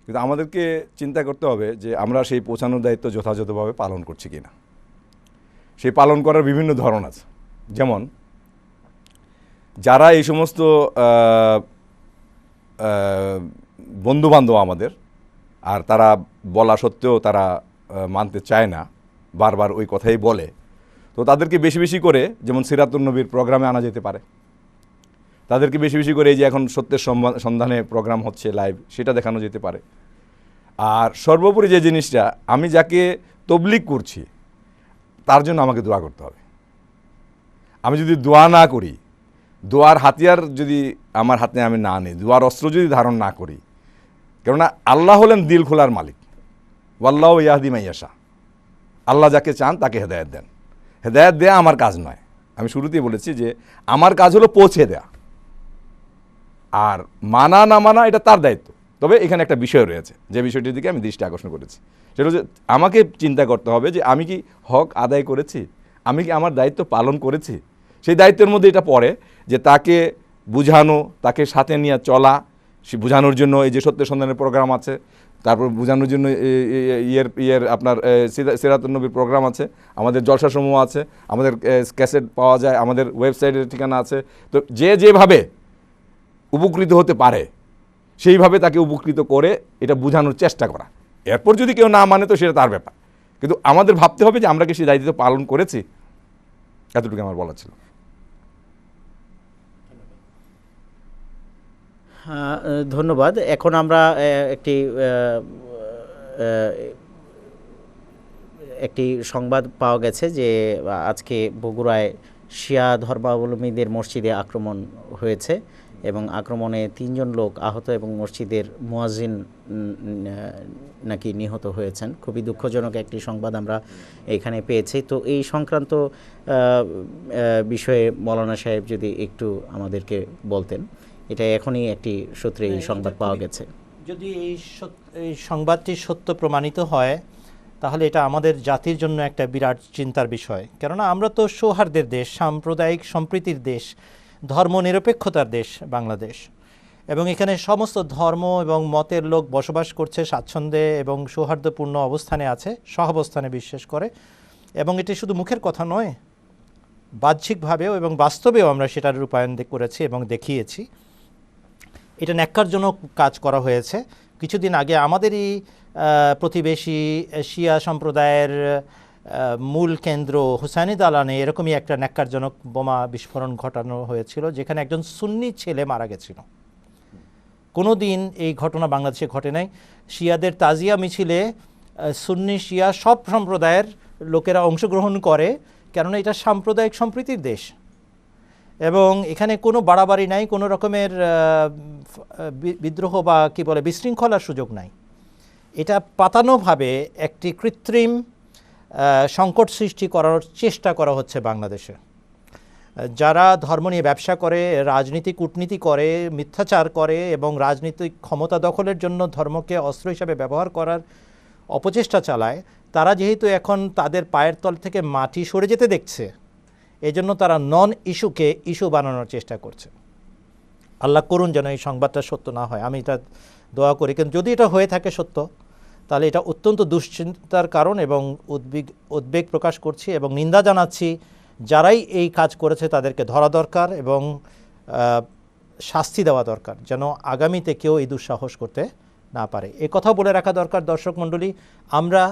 কিন্তু আমাদেরকে চিন্তা করতে হবে যে আমরা সেই পৌঁছানোর দায়িত্ব যথাযথভাবে পালন করছি কিনা। সেই পালন করার বিভিন্ন ধরন আছে। যেমন যারা এই সমস্ত বন্ধুবান্ধব আমাদের, আর তারা বলা সত্ত্বেও তারা মানতে চায় না, বারবার ওই কথাই বলে, তো তাদেরকে বেশি বেশি করে যেমন সিরাতুন নবীর প্রোগ্রামে আনা যেতে পারে, তাদেরকে বেশি বেশি করে এই যে এখন সত্যের সন্ধানে প্রোগ্রাম হচ্ছে লাইভ, সেটা দেখানো যেতে পারে। আর সর্বোপরি যে জিনিসটা, আমি যাকে তবলিগ করছি তার জন্য আমাকে দোয়া করতে হবে। আমি যদি দোয়া না করি, দোয়ার হাতিয়ার যদি আমার হাতে আমি না নিই, দোয়ার অস্ত্র যদি ধারণ না করি, কেননা আল্লাহ হলেন দিল খোলার মালিক, ওয়াল্লাহু ইয়াহদি মান ইয়াশা, আল্লাহ যাকে চান তাকে হেদায়েত দেন। হেদায়েত দেয়া আমার কাজ নয়, আমি শুরুতেই বলেছি যে আমার কাজ হলো পৌঁছে দেয়া, আর মানা না মানা এটা তার দায়িত্ব। তবে এখানে একটা বিষয় রয়েছে, যে বিষয়টির দিকে আমি দৃষ্টি আকর্ষণ করেছি, সেটা হচ্ছে আমাকে চিন্তা করতে হবে যে আমি কি হক আদায় করেছি, আমি কি আমার দায়িত্ব পালন করেছি। সেই দায়িত্বের মধ্যে এটা পড়ে যে তাকে বুঝানো, তাকে সাথে নিয়ে চলা, সে বোঝানোর জন্য এই যে সত্যের সন্ধানের প্রোগ্রাম আছে, তারপর বোঝানোর জন্য আপনার সিরাতুন নবীর প্রোগ্রাম আছে, আমাদের জলসাসমূহ আছে, আমাদের ক্যাসেট পাওয়া যায়, আমাদের ওয়েবসাইটের ঠিকানা আছে। তো যে যেভাবে উপকৃত হতে পারে সেইভাবে তাকে উপকৃত করে এটা বোঝানোর চেষ্টা করা। এরপর যদি কেউ না মানে তো সেটা তার ব্যাপার, কিন্তু আমাদের ভাবতে হবে যে আমরা কি সেই দায়িত্ব পালন করেছি। এতটুকু আমার বলা ছিল। ধন্যবাদ। এখন আমরা একটি সংবাদ পাওয়া গেছে যে আজকে বগুড়ায় শিয়া ধর্মাবলম্বীদের মসজিদে আক্রমণ হয়েছে এবং আক্রমণে 3 জন লোক আহত এবং মসজিদের মুয়াজ্জিন নাকি নিহত হয়েছেন। খুবই দুঃখজনক একটি সংবাদ আমরা এখানে পেয়েছি। তো এই সংক্রান্ত বিষয়ে মৌলানা সাহেব যদি একটু আমাদেরকে বলতেন। এটা এখনই একটি সূত্রে এই সংবাদ পাওয়া গেছে। যদি এই সংবাদটি সত্য প্রমাণিত হয়, তাহলে এটা আমাদের জাতির জন্য একটা বিরাট চিন্তার বিষয়। কেননা আমরা তো সৌহার্দ্যের দেশ, সাম্প্রদায়িক সম্প্রীতির দেশ, ধর্মনিরপেক্ষতার দেশ বাংলাদেশ, এবং এখানে সমস্ত ধর্ম এবং মতের লোক বসবাস করছে স্বাচ্ছন্দ্যে এবং সৌহার্দ্যপূর্ণ অবস্থানে আছে, সহাবস্থানে বিশ্বাস করে। এবং এটি শুধু মুখের কথা নয়, বাহ্যিকভাবেও এবং বাস্তবেও আমরা সেটার রূপায়ণ করেছি এবং দেখিয়েছি। এটা ন্যাক্কারজনক কাজ করা হয়েছে। কিছুদিন আগে আমাদেরই প্রতিবেশী শিয়া সম্প্রদায়ের মূল কেন্দ্র হুসাইনি দালানে এরকমই একটা ন্যাক্কারজনক বোমা বিস্ফোরণ ঘটানো হয়েছিল, যেখানে একজন সুন্নি ছেলে মারা গেছিল। কোনো দিন এই ঘটনা বাংলাদেশে ঘটে নাই। শিয়াদের তাজিয়া মিছিলে সুন্নি শিয়া সব সম্প্রদায়ের লোকেরা অংশগ্রহণ করে, কেননা এটা সাম্প্রদায়িক সম্প্রীতির দেশ এবং এখানে কোনো বাড়াবাড়ি নাই, কোনো রকমের বিদ্রোহ বা কি বলে বিশৃঙ্খলার সুযোগ নাই। এটা পাতানোভাবে একটি কৃত্রিম সংকট সৃষ্টি করার চেষ্টা করা হচ্ছে বাংলাদেশে। যারা ধর্ম নিয়ে ব্যবসা করে, রাজনীতি কূটনীতি করে, মিথ্যাচার করে এবং রাজনৈতিক ক্ষমতা দখলের জন্য ধর্মকে অস্ত্র হিসাবে ব্যবহার করার অপচেষ্টা চালায়, তারা যেহেতু এখন তাদের পায়ের তল থেকে মাটি সরে যেতে দেখছে, এজন্য তারা নন ইস্যুকে ইস্যু বানানোর চেষ্টা করছে। আল্লাহ করুন যেন এই সংবাদটা সত্য না হয়, আমি এটা দোয়া করি। কিন্তু যদি এটা হয়ে থাকে সত্য, তাহলে এটা অত্যন্ত দুশ্চিন্তার কারণ এবং উদ্বেগ প্রকাশ করছি এবং নিন্দা জানাচ্ছি। যারাই এই কাজ করেছে তাদেরকে ধরা দরকার এবং শাস্তি দেওয়া দরকার, যেন আগামীতে কেউ এই দুঃসাহস করতে না পারে। এ কথা বলে রাখা দরকার, দর্শক মণ্ডলী, আমরা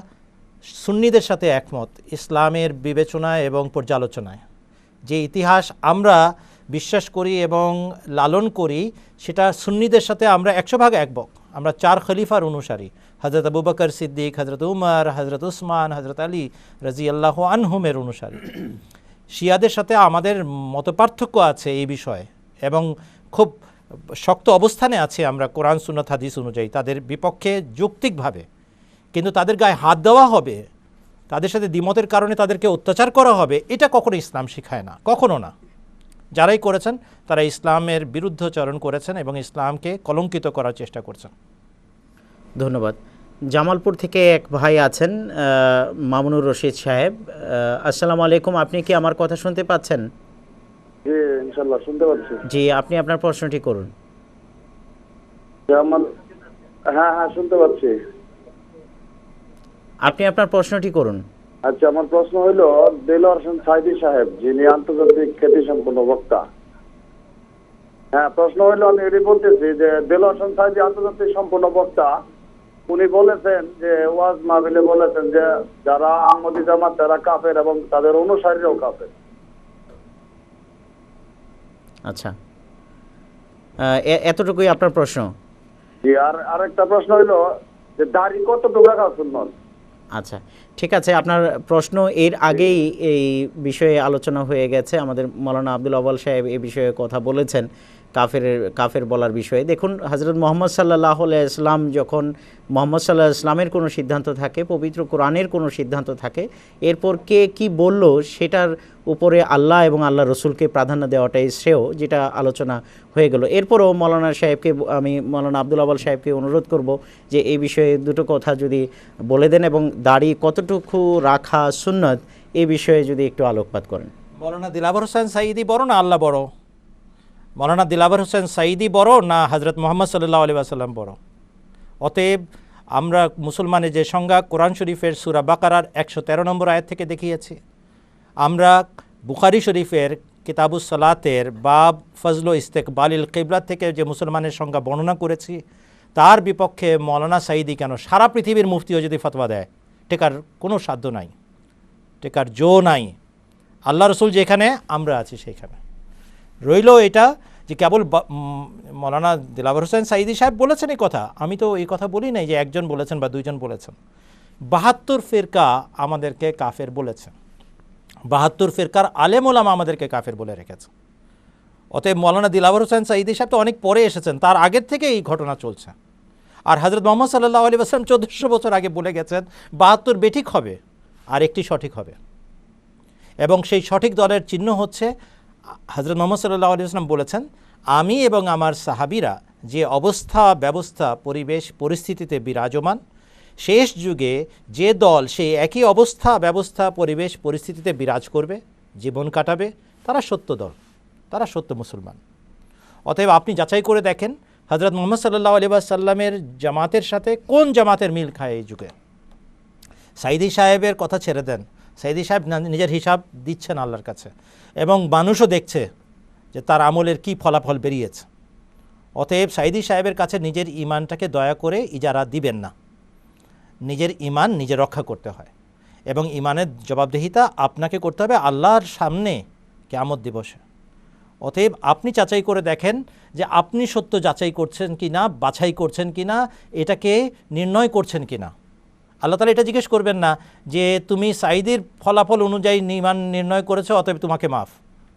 সুন্নিদের সাথে একমত ইসলামের বিবেচনায় এবং পর্যালোচনায়। যে ইতিহাস আমরা বিশ্বাস করি এবং লালন করি, সেটা সুন্নিদের সাথে আমরা 100% একমত। আমরা 4 খলিফার অনুসারী, হজরত আবু বকর সিদ্দিক, হজরত উমর, হজরত উসমান, হজরত আলী রাদিয়াল্লাহু আনহুমের অনুসারী। শিয়াদের সাথে আমাদের মতপার্থক্য আছে এই বিষয়ে এবং খুব শক্ত অবস্থানে আছে আমরা কোরআন সুন্নাত হাদিস অনুযায়ী তাদের বিপক্ষে যৌক্তিকভাবে। কিন্তু তাদের গায়ে হাত দেওয়া হবে, তাদের সাথে দ্বিমতের কারণে তাদেরকে অত্যাচার করা হবে, এটা কখনো ইসলাম শেখায় না, কখনো না। যারাই করেছেন তারা ইসলামের বিরুদ্ধাচরণ করেছেন এবং ইসলামকে কলঙ্কিত করার চেষ্টা করছেন। ধন্যবাদ। জামালপুর থেকে এক ভাই আছেন, মামুনুর রশিদ সাহেব। আসসালামু আলাইকুম, আপনি কি আমার কথা শুনতে পাচ্ছেন? জি ইনশাআল্লাহ শুনতে পাচ্ছি। জি, আপনি আপনার প্রশ্নটি করুন। হ্যাঁ হ্যাঁ শুনতে পাচ্ছি। আপনি আপনার প্রশ্নটি করুন। আচ্ছা, আমার প্রশ্ন হইল দেলোয়ার হোসেন সাইদি সাহেব, যিনি আন্তর্জাতিক খ্যাতিসম্পন্ন বক্তা। হ্যাঁ, প্রশ্ন হইল আমি এটি বলতেছি যে দেলোয়ার হোসেন সাইদি আন্তর্জাতিক সম্পন্ন বক্তা, উনি বলেছেন যে ওয়াজ মাহফিলে বলেছেন যে যারা আহমদি জামাত তারা কাফের এবং তাদের অনুসারীরাও কাফের। আচ্ছা, এতটুকুই আপনার প্রশ্ন? জি, আর আরেকটা প্রশ্ন হইল যে দাড়ি কতটুকু রাখা সুন্নত? আচ্ছা, ঠিক আছে, আপনার প্রশ্ন এর আগেই এই বিষয়ে আলোচনা হয়ে গেছে। আমাদের মৌলানা আব্দুল আউয়াল সাহেব এই বিষয়ে কথা বলেছেন, কাফের বলার বিষয়ে। দেখুন, হজরত মোহাম্মদ সাল্লাল্লাহু আলাইহি ওয়াসাল্লাম যখন মোহাম্মদ সাল্লাল্লাহু আলাইহি ওয়াসাল্লামের কোনো সিদ্ধান্ত থাকে, পবিত্র কোরআনের কোনো সিদ্ধান্ত থাকে, এরপর কে কি বলল সেটার উপরে আল্লাহ এবং আল্লাহ রসুলকে প্রাধান্য দেওয়াটাই শ্রেয়, যেটা আলোচনা হয়ে গেল। এরপরও মৌলানা আব্দুল আউয়াল সাহেবকে অনুরোধ করব যে এই বিষয়ে দুটো কথা যদি বলে দেন এবং দাড়ি কতটুকু রাখা সুন্নত এই বিষয়ে যদি একটু আলোকপাত করেন। মৌলানা দিলাবর হোসেন সাঈদী বড় না আল্লাহ বড়? মৌলানা দিলাবর হোসেন সাঈদী বড় না হজরত মুহাম্মদ সাল্লাল্লাহু আলাইহি ওয়াসাল্লাম বড়? অতএব আমরা মুসলমানের যে সংজ্ঞা কোরআন শরীফের সূরা বাকারার 113 নম্বর আয়াত থেকে দেখিয়েছি, আমরা বুখারী শরীফের কিতাবুস সালাতের বাব ফজল ও ইস্তেকবালিল কিবলা থেকে যে মুসলমানের সংজ্ঞা বর্ণনা করেছি, তার বিপক্ষে মৌলানা সাঈদী কেন সারা পৃথিবীর মুফতিও যদি ফতোয়া দেয়, টেকার কোনো সাধ্য নাই, টেকার জো নাই। আল্লাহ রসুল যেখানে, আমরা আছি সেখানে। রইল এটা যে কেবল মৌলানা দিলাবর হোসেন সাঈদী সাহেব বলেছেন এই কথা, আমি তো এই কথা বলি নাই যে একজন বলেছেন বা দুইজন বলেছেন। 72 ফিরকা আমাদেরকে কাফের বলেছেন, 72 ফিরকার আলেম ওলামা আমাদেরকে কাফের বলে রেখেছে। অতএব মৌলানা দিলাবর হোসেন সাঈদী সাহেব তো অনেক পরে এসেছেন, তার আগের থেকে এই ঘটনা চলছে। আর হজরত মোহাম্মদ সাল্লাল্লাহু আলাইহি ওয়াসাল্লাম 1400 বছর আগে বলে গেছেন 72 বেঠিক হবে আর একটি সঠিক হবে, এবং সেই সঠিক দলের চিহ্ন হচ্ছে হজরত মোহাম্মদ সাল্লাল্লাহু আলাইহি ওয়াসাল্লাম বলেছেন, আমি এবং আমার সাহাবীরা যে অবস্থা ব্যবস্থা পরিবেশ পরিস্থিতিতে বিরাজমান, শেষ যুগে যে দল সেই একই অবস্থা ব্যবস্থা পরিবেশ পরিস্থিতিতে বিরাজ করবে, জীবন কাটাবে, তারা সত্য দল, তারা সত্য মুসলমান। অতএব আপনি যাচাই করে দেখেন, হযরত মুহাম্মদ সাল্লাল্লাহু আলাইহি ওয়াসাল্লামের জামাতের সাথে কোন জামাতের মিল খায় এই যুগে? সাইদি সাহেবের কথা ছেড়ে দেন, সাইদি সাহেব নিজের হিসাব দিচ্ছেন আল্লাহর কাছে এবং মানুষও দেখছে যে তার আমলের কি ফলাফল বেরিয়েছে। অতএব সাইদি সাহেবের কাছে নিজের ঈমানটাকে দয়া করে ইজারা দিবেন না। নিজের ঈমান নিজে রক্ষা করতে হয় এবং ঈমানের জবাবদিহিতা আপনাকে করতে হবে আল্লাহর সামনে কিয়ামত দিবসে। অতএব আপনি যাচাই করে দেখেন যে আপনি সত্য যাচাই করছেন কি না, বাছাই করছেন কি না, এটাকে নির্ণয় করছেন কি না। আল্লাহ তাআলা এটা জিজ্ঞেস করবেন না যে তুমি সাইদির ফলাফল অনুযায়ী ঈমান নির্ণয় করেছো অতএব তোমাকে মাফ।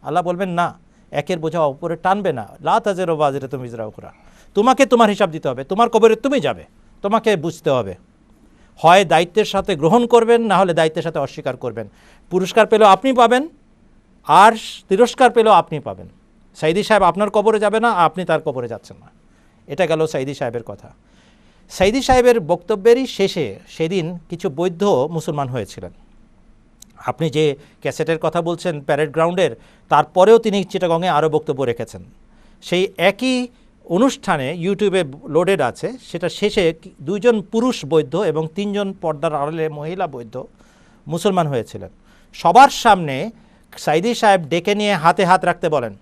আল্লাহ বলবেন না, একের বোঝা উপরে টানবে না। লা তাজিরু ওয়াজিরাতুন বিজরা উখরা, তোমাকে তোমার হিসাব দিতে হবে, তোমার কবরে তুমি যাবে, তোমাকে বুঝতে হবে। হয় দায়িত্বের সাথে গ্রহণ করবেন, না হলে দায়িত্বের সাথে অস্বীকার করবেন। পুরস্কার পেলেও আপনি পাবেন আর তিরস্কার পেলেও আপনি পাবেন। সাইদি সাহেব আপনার কবরে যাবে না, আপনি তার কবরে যাচ্ছেন না। এটা গেল সাইদি সাহেবের কথা। সাইদি সাহেবের বক্তব্যেরই শেষে সেদিন কিছু বৌদ্ধ মুসলমান হয়েছিলেন। আপনি যে ক্যাসেটের কথা বলছেন প্যারেড গ্রাউন্ডের, তারপরেও তিনি চিটাগংয়ে আরও বক্তব্য রেখেছেন। সেই একই অনুষ্ঠানে ইউটিউবে লোডেড আছে, সেটা শেষে 2 জন পুরুষ বৌদ্ধ এবং 3 জন পর্দার আড়ালে মহিলা বৌদ্ধ মুসলমান হয়েছিলেন। সবার সামনে সাইদি সাহেব ডেকে নিয়ে হাতে হাত রাখতে বলেন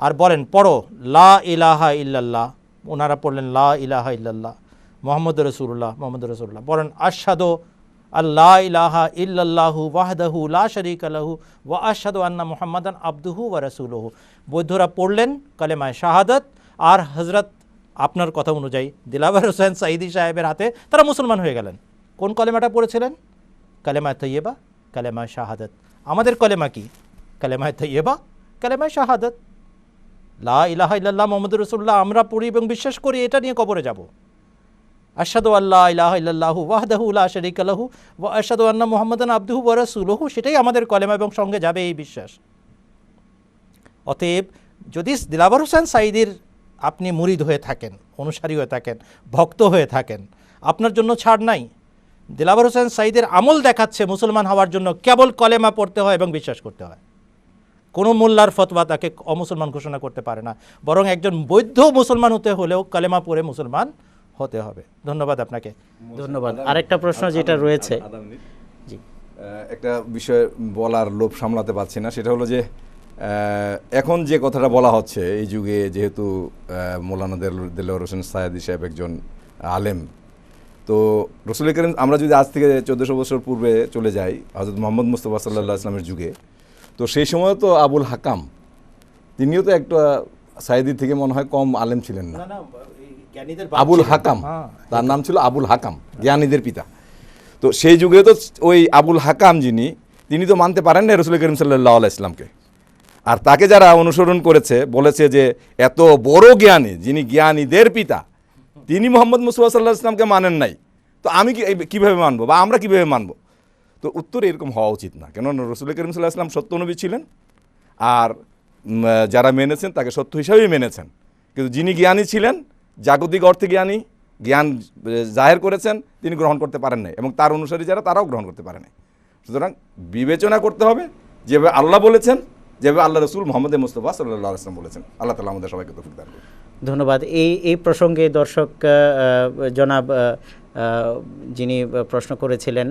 আর বলেন, পড়ো লা ইলাহা ইল্লাল্লাহ। ওনারা পড়লেন লা ইলাহা ইল্লাল্লাহ মুহাম্মদুর রাসূলুল্লাহ, মুহাম্মদুর রাসূলুল্লাহ। বলেন আশহাদু আল্লা ইলাহা ইল্লাল্লাহু ওয়াহদাহু লা শারীকা লাহু ওয়া আশহাদু আন্না মুহাম্মাদান আবদুহু ওয়া রাসূলুহু। বৌদ্ধরা পড়লেন কালেমায়ে শাহাদাত আর হযরত আপনার কথা অনুযায়ী দিলাওয়ার হোসেন সাইদি সাহেবের হাতে তারা মুসলমান হয়ে গেলেন। কোন কলেমাটা পড়েছিলেন? কালেমায়ে তাইয়্যিবা, কালেমায়ে শাহাদাত। আমাদের কলেমা কি? কালেমায়ে তাইয়্যিবা, কালেমায়ে শাহাদাত। লা ইলাহা ইল্লাল্লাহ মুহাম্মাদুর রাসূলুল্লাহ আমরা পড়ি এবং বিশ্বাস করি, এটা নিয়ে কবরে যাব। আশহাদু আল্লা ইলাহা ইল্লাল্লাহু ওয়াহদাহু লা শারীকা লাহু ওয়া আশহাদু আন্না মুহাম্মাদান আবদুহু ওয়া রাসূলুহু, সেটাই আমাদের কলেমা এবং সঙ্গে যাবে এই বিশ্বাস। অতএব যদি দিলাওয়ার হোসেন সাইদির আপনি মুরিদ হয়ে থাকেন, অনুসারী হয়ে থাকেন, ভক্ত হয়ে থাকেন, আপনার জন্য ছাড় নাই। দিলাওয়ার হোসেন সাইদের আমল দেখাচ্ছে মুসলমান হওয়ার জন্য কেবল কলেমা পড়তে হয় এবং বিশ্বাস করতে হয়। কোনো মোল্লার ফতোয়া তাকে অমুসলমান ঘোষণা করতে পারে না, বরং একজন বৈধ মুসলমান হতে হলেও কলেমা পড়ে মুসলমান হতে হবে। ধন্যবাদ আপনাকে। ধন্যবাদ। আরেকটা প্রশ্ন যেটা রয়েছে, জি, একটা বিষয় বলার লোভ সামলাতে পারছি না, সেটা হলো যে এখন যে কথাটা বলা হচ্ছে এই যুগে, যেহেতু মৌলানা দেলোয়ার হোসেন সাইদি সাহেব একজন আলেম, তো রসুল করিম, আমরা যদি আজ থেকে 1400 বছর পূর্বে চলে যাই হযরত মুহাম্মদ মুস্তাফা সাল্লাল্লাহু আলাইহি ওয়াসাল্লামের যুগে, তো সেই সময় তো আবুল হাকাম তিনিও তো একটা সাইদির থেকে মনে হয় কম আলেম ছিলেন না। আবুল হাকাম, তার নাম ছিল আবুল হাকাম, জ্ঞানীদের পিতা। তো সেই যুগে তো ওই আবুল হাকাম যিনি, তিনি তো মানতে পারেন না রসুল করিম সাল্লাল্লাহু আলাইহি ওয়াসাল্লামকে। আর তাকে যারা অনুসরণ করেছে বলেছে যে এত বড় জ্ঞানী, যিনি জ্ঞানীদের পিতা, তিনি মুহাম্মদ মুস্তাফা সাল্লাল্লাহু আলাইহি ওয়াসাল্লামকে মানেন নাই, তো আমি কীভাবে মানবো বা আমরা কীভাবে মানবো? তো উত্তর এরকম হওয়া উচিত না, কেননা রসুল করিম সাল্লাল্লাহু আলাইহি ওয়াসাল্লাম সত্য নবী ছিলেন আর যারা মেনেছেন তাকে সত্য হিসাবেই মেনেছেন। কিন্তু যিনি জ্ঞানী ছিলেন, জাগতিক অর্থে জ্ঞানী, জ্ঞান জাহের করেছেন, তিনি গ্রহণ করতে পারেন নাই এবং তার অনুসারী যারা তারাও গ্রহণ করতে পারে নাই। সুতরাং বিবেচনা করতে হবে যেভাবে আল্লাহ বলেছেন, যেভাবে আল্লাহ রসুল মুহাম্মদ মুস্তাফা সাল্লাল্লাহু আলাইহি ওয়াসাল্লাম বলেছেন। আল্লাহ তাআলা আমাদের সবাইকে তৌফিক দান করুন। ধন্যবাদ। এই প্রসঙ্গে দর্শক জনাব যিনি প্রশ্ন করেছিলেন,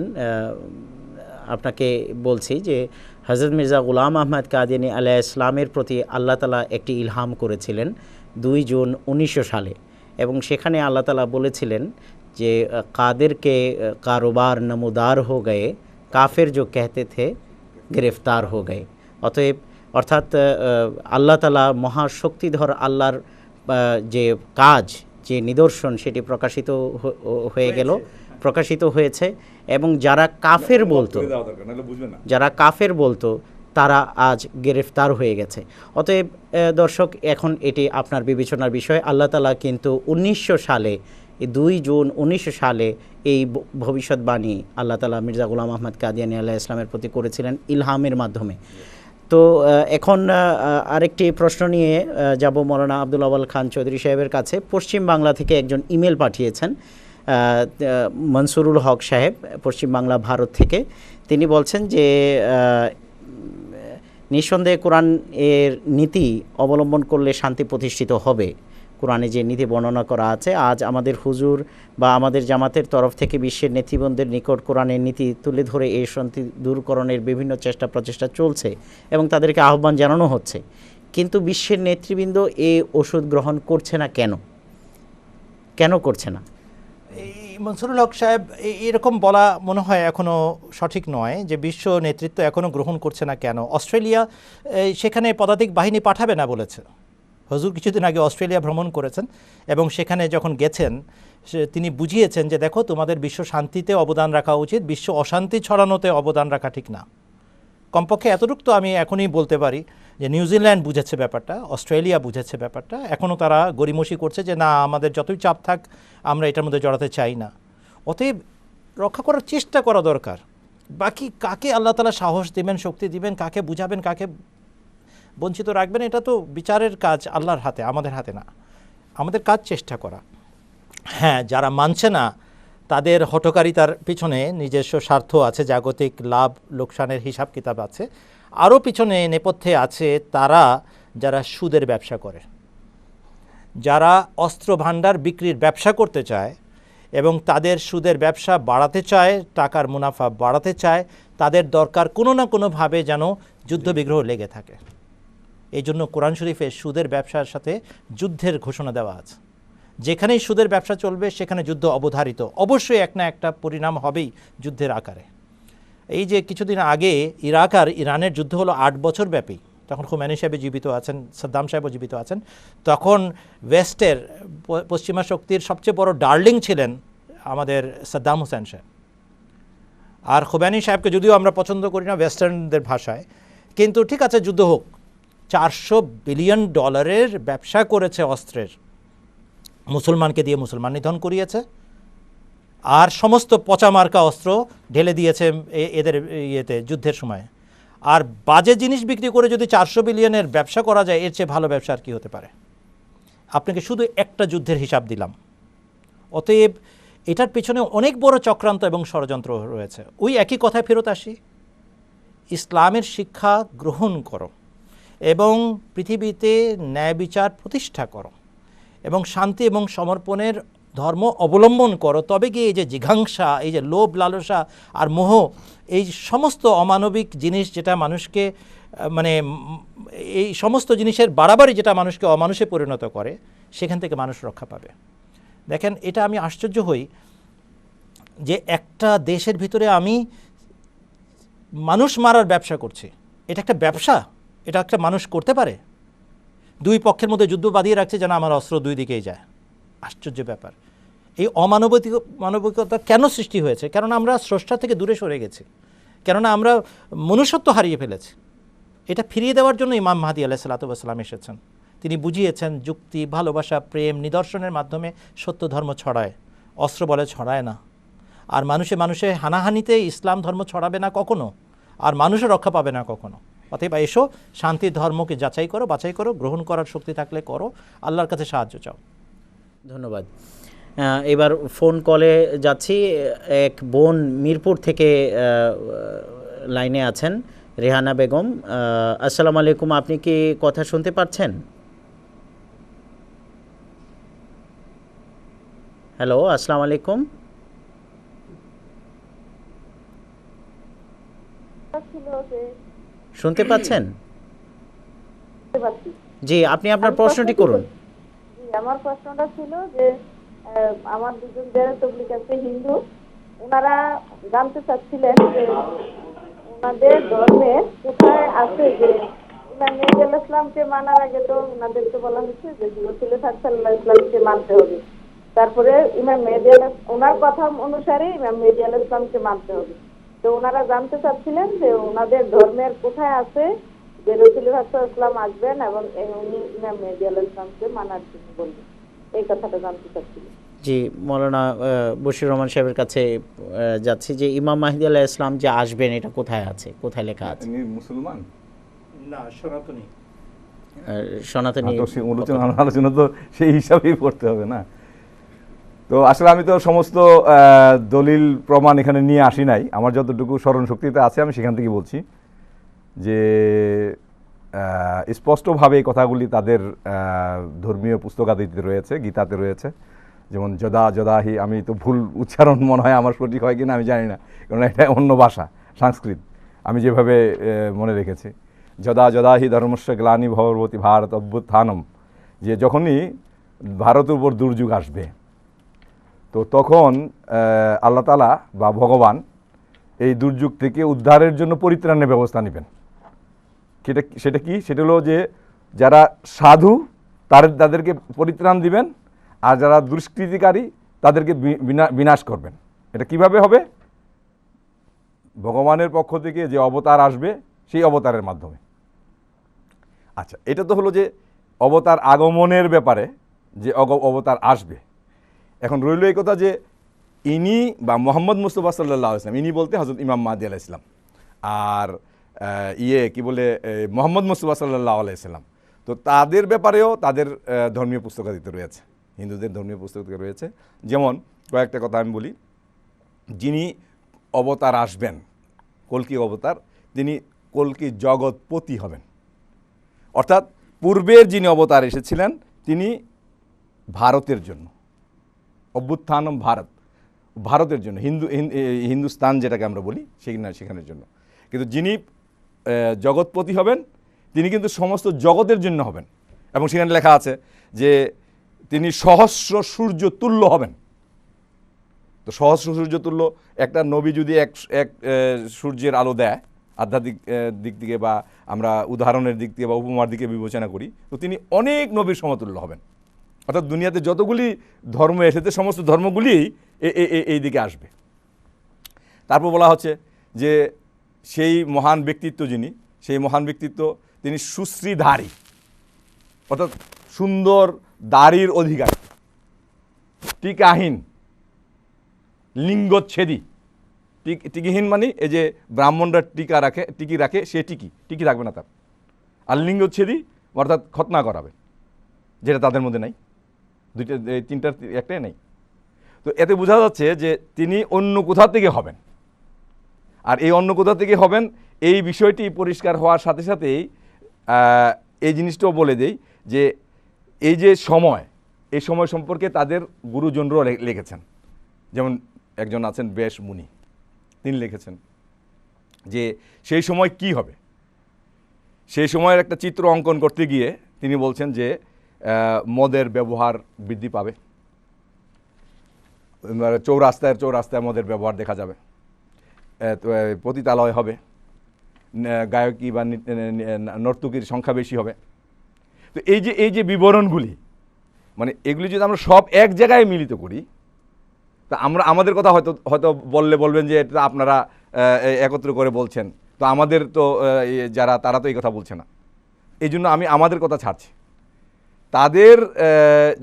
আপনাকে বলছি যে হযরত মির্জা গোলাম আহমদ কাদিয়ানী আলাইহিস সালামের প্রতি আল্লাহ তাআলা একটি ইলহাম করেছিলেন 2 জুন 1900 সালে, এবং সেখানে আল্লাহ তাআলা বলেছিলেন যে কাদের কে কারোবার নমুদার হো গয়ে, কাফের जो कहते थे গ্রেফতার হো গয়ে। অর্থাৎ আল্লাহ তাআলা মহাশক্তিধর আল্লাহর যে কাজ, যে নিদর্শন, সেটি প্রকাশিত হয়েছে এবং যারা কাফের বলতো তারা আজ গ্রেফতার হয়ে গেছে। অতএব দর্শক, এখন এটি আপনার বিবেচনার বিষয়। আল্লাহ তাআলা কিন্তু 1900 সালে, 2 জুন 1900 সালে এই ভবিষ্যৎবাণী আল্লাহ তাআলা মির্জা গোলাম আহমদ কাদিয়ানী আলাইহিস সালামের প্রতি করেছিলেন ইলহামের মাধ্যমে। তো এখন আরেকটি প্রশ্ন নিয়ে যাব মৌলানা আব্দুল আওয়াল খান চৌধুরী সাহেবের কাছে। পশ্চিম বাংলা থেকে একজন ইমেল পাঠিয়েছেন, মনসুরুল হক সাহেব, পশ্চিম বাংলা, ভারত থেকে। তিনি বলছেন যে নিঃসন্দেহে কোরআন এর নীতি অবলম্বন করলে শান্তি প্রতিষ্ঠিত হবে, কোরআনে যে নীতি বর্ণনা করা আছে, আজ আমাদের হুজুর বা আমাদের জামাতের তরফ থেকে বিশ্বের নেতৃবৃন্দের নিকট কোরআনের নীতি তুলে ধরে এই শান্তি দূরকরণের বিভিন্ন প্রচেষ্টা চলছে এবং তাদেরকে আহ্বান জানানো হচ্ছে। কিন্তু বিশ্বের নেতৃবৃন্দ এই ওষুধ গ্রহণ করছে না কেন করছে না? এই মনসুরুল হক সাহেব, এরকম বলা মনে হয় এখনও সঠিক নয় যে বিশ্ব নেতৃত্ব এখনও গ্রহণ করছে না কেন। অস্ট্রেলিয়া সেখানে পদাতিক বাহিনী পাঠাবে না বলেছে। হুজুর কিছুদিন আগে অস্ট্রেলিয়া ভ্রমণ করেছেন এবং সেখানে যখন গেছেন তিনি বুঝিয়েছেন যে দেখো, তোমাদের বিশ্ব শান্তিতে অবদান রাখা উচিত, বিশ্ব অশান্তি ছড়ানোতে অবদান রাখা ঠিক না। কমপক্ষে এতটুকু তো আমি এখনই বলতে পারি যে নিউজিল্যান্ড বুঝেছে ব্যাপারটা, অস্ট্রেলিয়া বুঝেছে ব্যাপারটা। এখনও তারা গড়িমসি করছে যে না, আমাদের যতই চাপ থাক আমরা এটার মধ্যে জড়াতে চাই না। অতএব রক্ষা করার চেষ্টা করা দরকার। বাকি কাকে আল্লাহ তাআলা সাহস দিবেন, শক্তি দিবেন, কাকে বুঝাবেন, কাকে বঞ্চিত রাখবেন, এটা তো বিচারের কাজ আল্লাহর হাতে, আমাদের হাতে না। আমাদের কাজ চেষ্টা করা। হ্যাঁ, যারা মানছে না তাদের হঠকারিতার পিছনে নিজস্ব স্বার্থ আছে, জাগতিক লাভ লোকসানের হিসাব কিতাব আছে। আরও পিছনে নেপথ্যে আছে তারা যারা সুদের ব্যবসা করে, যারা অস্ত্র ভাণ্ডার বিক্রির ব্যবসা করতে চায় এবং তাদের সুদের ব্যবসা বাড়াতে চায়, টাকার মুনাফা বাড়াতে চায়। তাদের দরকার কোনো না কোনোভাবে যেন যুদ্ধবিগ্রহ লেগে থাকে। এই জন্য কোরআন শরীফে সুদের ব্যবসার সাথে যুদ্ধের ঘোষণা দেওয়া আছে। যেখানেই সুদের ব্যবসা চলবে সেখানে যুদ্ধ অবধারিত, অবশ্যই এক না একটা পরিণাম হবেই যুদ্ধের আকারে। এই যে কিছুদিন আগে ইরাক আর ইরানের যুদ্ধ হলো 8 বছর ব্যাপী, তখন খুমেনি সাহেব জীবিত আছেন, সাদ্দাম সাহেবও জীবিত আছেন। তখন ওয়েস্টের পশ্চিমা শক্তির সবচেয়ে বড় ডার্লিং ছিলেন আমাদের সাদ্দাম হোসেন সাহেব। আর খুমেনি সাহেবকে যদিও আমরা পছন্দ করি না ওয়েস্টার্নদের ভাষায়, কিন্তু ঠিক আছে, যুদ্ধ হোক। $400 বিলিয়ন ব্যবসা করেছে অস্ত্রের, মুসলমানকে দিয়ে মুসলমান নিধন করিয়েছে, আর সমস্ত পচামার্কা অস্ত্র ঢেলে দিয়েছে এদের যুদ্ধের সময়। আর বাজে জিনিস বিক্রি করে যদি 400 বিলিয়নের ব্যবসা করা যায়, এর চেয়ে ভালো ব্যবসা আর কি হতে পারে? আপনাকে শুধু একটা যুদ্ধের হিসাব দিলাম। অতএব এটার পিছনে অনেক বড় চক্রান্ত এবং ষড়যন্ত্র রয়েছে। ওই একই কথায় ফেরত আসি, ইসলামের শিক্ষা গ্রহণ করো এবং পৃথিবীতে ন্যায় বিচার প্রতিষ্ঠা করো এবং শান্তি এবং সমর্পণের ধর্ম অবলম্বন করো। তবে গিয়ে এই যে জিঘাংসা, এই যে লোভ লালসা আর মোহ, এই সমস্ত অমানবিক জিনিস যেটা মানুষকে এই সমস্ত জিনিসের বাড়াবাড়ি যেটা মানুষকে অমানুষে পরিণত করে, সেখান থেকে মানুষ রক্ষা পাবে। দেখেন, এটা আমি আশ্চর্য হই যে একটা দেশের ভিতরে আমি মানুষ মারার ব্যবসা করছি। এটা একটা ব্যবসা? এটা একটা মানুষ করতে পারে? দুই পক্ষের মধ্যে যুদ্ধ বাঁধিয়ে রাখছে যেন আমার অস্ত্র দুই দিকেই যায়। আশ্চর্য ব্যাপার। এই মানবিকতা কেন সৃষ্টি হয়েছে? কেননা আমরা স্রষ্টা থেকে দূরে সরে গেছি, কেননা আমরা মনুষ্যত্ব হারিয়ে ফেলেছি। এটা ফিরিয়ে দেওয়ার জন্য ইমাম মাহদী আলাইহিস সালাতু ওয়াস সালাম এসেছেন। তিনি বুঝিয়েছেন যুক্তি, ভালোবাসা, প্রেম, নিদর্শনের মাধ্যমে সত্য ধর্ম ছড়ায়, অস্ত্র বলে ছড়ায় না। আর মানুষে হানাহানিতে ইসলাম ধর্ম ছড়াবে না কখনো, আর মানুষও রক্ষা পাবে না কখনো। অতএব এসো, শান্তির ধর্মকে যাচাই করো, বাছাই করো, গ্রহণ করার শক্তি থাকলে করো, আল্লাহর কাছে সাহায্য চাও। ধন্যবাদ। এবার ফোন কলে যাচ্ছি। এক বোন মিরপুর থেকে লাইনে আছেন, রেহানা বেগম। আসসালামু আলাইকুম, আপনি কি কথা শুনতে পাচ্ছেন? হ্যালো, আসসালামু আলাইকুম। শুনতে পাচ্ছেন? জি, আপনি আপনার প্রশ্নটি করুন। আমার প্রশ্নটা ছিল যে আমার দুজন যারা তবলিগ আছে হিন্দু, ওনারা জানতে চাচ্ছিলেন যে ওনাদের ধর্মে কোথায় আছে যে ইমাম মেহেদী আলাইহিস সালামকে মানার আগে তো ওনাদেরকে বলা হচ্ছে যে রাসূলুল্লাহ সাল্লাল্লাহু আলাইহি ওয়াসাল্লামকে মানতে হবে, তারপরে ইমাম মেহেদী ওনার কথা অনুসারে ইমাম মেহেদী আলাইহিস সালামকে মানতে হবে। তো ওনারা জানতে চাচ্ছিলেন যে ওনাদের ধর্মের কোথায় আছে যে রাসূলুল্লাহ সাল্লাল্লাহু আলাইহি ওয়াসাল্লাম আসবেন এবং উনি ইমাম মেহেদী আলাইহিস সালামকে মানার জন্য বলবেন। এই কথাটা জানতে চাচ্ছিলেন। জি, মৌলানা বশির রহমান সাহেবের কাছে যাচ্ছি যে ইমাম মাহদী আলাইহিস সালাম যে আসবেন, এটা কোথায় আছে, কোথায় লেখা আছে? মুসলমান না, সনাতনী। সনাতনী আলোচনা তো সেই হিসাবেই পড়তে হবে না। তো আসলে আমি তো সমস্ত দলিল প্রমাণ এখানে নিয়ে আসি নাই, আমার যতটুকু স্মরণ শক্তিতে আছে আমি সেখান থেকে বলছি যে স্পষ্টভাবে এই কথাগুলি তাদের ধর্মীয় পুস্তকাদিতে রয়েছে, গীতাতে রয়েছে। যেমন যদা যদাহি, আমি তো ভুল উচ্চারণ মনে হয় আমার সঠিক হয় কিনা আমি জানি না, কারণ এটা অন্য ভাষা, সংস্কৃত, আমি যেভাবে মনে রেখেছি। যদা যদাহি ধর্মস্য গ্লানি ভবতি ভারত অভ্যুত্থানম, যে যখনই ভারতের উপর দুর্যোগ আসবে তো তখন আল্লাহ তাআলা বা ভগবান এই দুর্যোগ থেকে উদ্ধারের জন্য পরিত্রাণের ব্যবস্থা নেবেন। সেটা কি? সেটা হলো যে যারা সাধু তাদেরকে পরিত্রাণ দিবেন, আর যারা দুষ্কৃতিকারী তাদেরকে বিনাশ করবেন। এটা কিভাবে হবে? ভগবানের পক্ষ থেকে যে অবতার আসবে সেই অবতারের মাধ্যমে। আচ্ছা, এটা তো হলো যে অবতার আগমনের ব্যাপারে, যে অবতার আসবে। এখন রইল এই কথা যে ইনি বা মোহাম্মদ মুস্তাফা সাল্লাল্লাহু আলাইহি ওয়াসাল্লাম, ইনি বলতে হযরত ইমাম মাহদী আলাইহিস সালাম, আর কি বলে মোহাম্মদ মুস্তাফা সাল্লাল্লাহু আলাইহি ওয়াসাল্লাম, তো তাদের ব্যাপারেও তাদের ধর্মীয় পুস্তকাদিতে রয়েছে, হিন্দুদের ধর্মীয় পুস্তকাদিতে রয়েছে। যেমন কয়েকটা কথা আমি বলি। যিনি অবতার আসবেন, কল্কি অবতার, তিনি কল্কি জগৎপতি হবেন। অর্থাৎ পূর্বের যিনি অবতার এসেছিলেন তিনি ভারতের জন্য, অভ্যুত্থানম ভারত, ভারতের জন্য, হিন্দুস্তান যেটাকে আমরা বলি সেখানের জন্য। কিন্তু যিনি জগৎপতি হবেন তিনি কিন্তু সমস্ত জগতের জন্য হবেন। এবং সেখানে লেখা আছে যে তিনি সহস্র সূর্য তুল্য হবেন। তো সহস্র সূর্য তুল্য, একটা নবী যদি এক সূর্যের আলো দেয় আধ্যাত্মিক দিক থেকে বা আমরা উদাহরণের দিক থেকে বা উপমার দিকে বিবেচনা করি, তো তিনি অনেক নবীর সমতুল্য হবেন। অর্থাৎ দুনিয়াতে যতগুলি ধর্ম এসেছে সমস্ত ধর্মগুলি এই দিকে আসবে। তারপর বলা হচ্ছে যে সেই মহান ব্যক্তিত্ব যিনি, সেই মহান ব্যক্তিত্ব তিনি সুশ্রীধারী, অর্থাৎ সুন্দর দাড়ির অধিকারী, টিকাহীন, লিঙ্গচ্ছেদী। টিকিহীন মানে এই যে ব্রাহ্মণরা টিকি রাখে, সে টিকি রাখবে না তার। আর লিঙ্গচ্ছেদী অর্থাৎ খতনা করাবে, যেটা তাদের মধ্যে নাই, তিনটার একটাই নেই। তো এতে বোঝা যাচ্ছে যে তিনি অন্য কোথা থেকে হবেন। আর এই অন্য কোথা থেকে হবেন এই বিষয়টি পরিষ্কার হওয়ার সাথে সাথেই এই জিনিসটাও বলে দেই যে এই যে সময়, এই সময় সম্পর্কে তাদের গুরুজনরাও লিখেছেন। যেমন একজন আছেন ব্যাস মুনি, তিনি লিখেছেন যে সেই সময় কি হবে। সেই সময়ের একটা চিত্র অঙ্কন করতে গিয়ে তিনি বলছেন যে মদের ব্যবহার বৃদ্ধি পাবে, চৌরাস্তায় মদের ব্যবহার দেখা যাবে, পতিতালয় হবে, গায়কী বা নর্তকীর সংখ্যা বেশি হবে। তো এই যে বিবরণগুলি, মানে এগুলি যদি আমরা সব এক জায়গায় মিলিত করি, তা আমরা আমাদের কথা হয়তো বলবেন যে এটা আপনারা একত্র করে বলছেন, তো আমাদের তো তারা তো এই কথা বলছে না। এই জন্য আমি আমাদের কথা ছাড়ছি। তাদের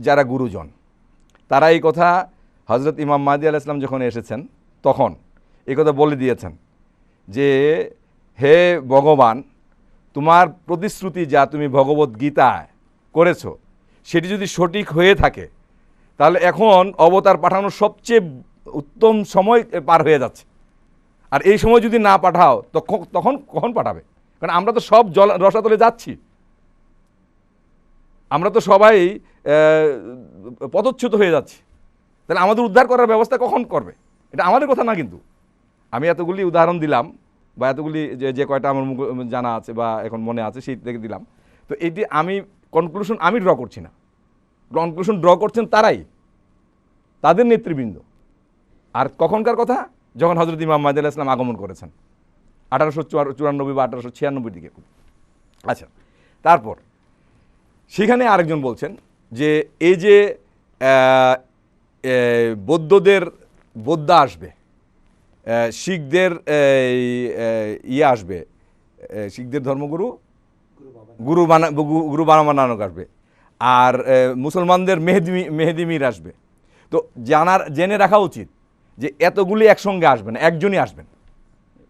যারা গুরুজন তারা এই কথা হজরত ইমাম মাহদী আলাইহিস সালাম যখন এসেছেন তখন এই কথা বলে দিয়েছেন যে হে ভগবান, তোমার প্রতিশ্রুতি যা তুমি ভগবত গীতায় করেছ সেটি যদি সঠিক হয়ে থাকে তাহলে এখন অবতার পাঠানোর সবচেয়ে উত্তম সময় পার হয়ে যাচ্ছে। আর এই সময় যদি না পাঠাও তখন কখন পাঠাবে? কারণ আমরা তো সব রসাতলে যাচ্ছি, আমরা তো সবাই পদচ্যুত হয়ে যাচ্ছি। তাহলে আমাদের উদ্ধার করার ব্যবস্থা কখন করবে? এটা আমাদের কথা না। কিন্তু আমি এতগুলি উদাহরণ দিলাম বা এতগুলি যে কয়টা আমার জানা আছে বা এখন মনে আছে সেই থেকে দিলাম। তো এটি আমি কনক্লুশন আমি ড্র করছি না, কনক্লুশন ড্র করছেন তারাই, তাদের নেতৃবৃন্দ। আর কখনকার কথা? যখন হজরত ইমাম মাহদী আলাইহিস সালাম আগমন করেছেন 1894 বা 1896 দিকে। আচ্ছা, তারপর সেখানে আরেকজন বলছেন যে এই যে বৌদ্ধা আসবে, শিখদের আসবে, শিখদের ধর্মগুরু গুরু বানানো আসবে, আর মুসলমানদের মেহেদি মীর আসবে। তো জেনে রাখা উচিত যে এতগুলি একসঙ্গে আসবেন, একজনই আসবেন।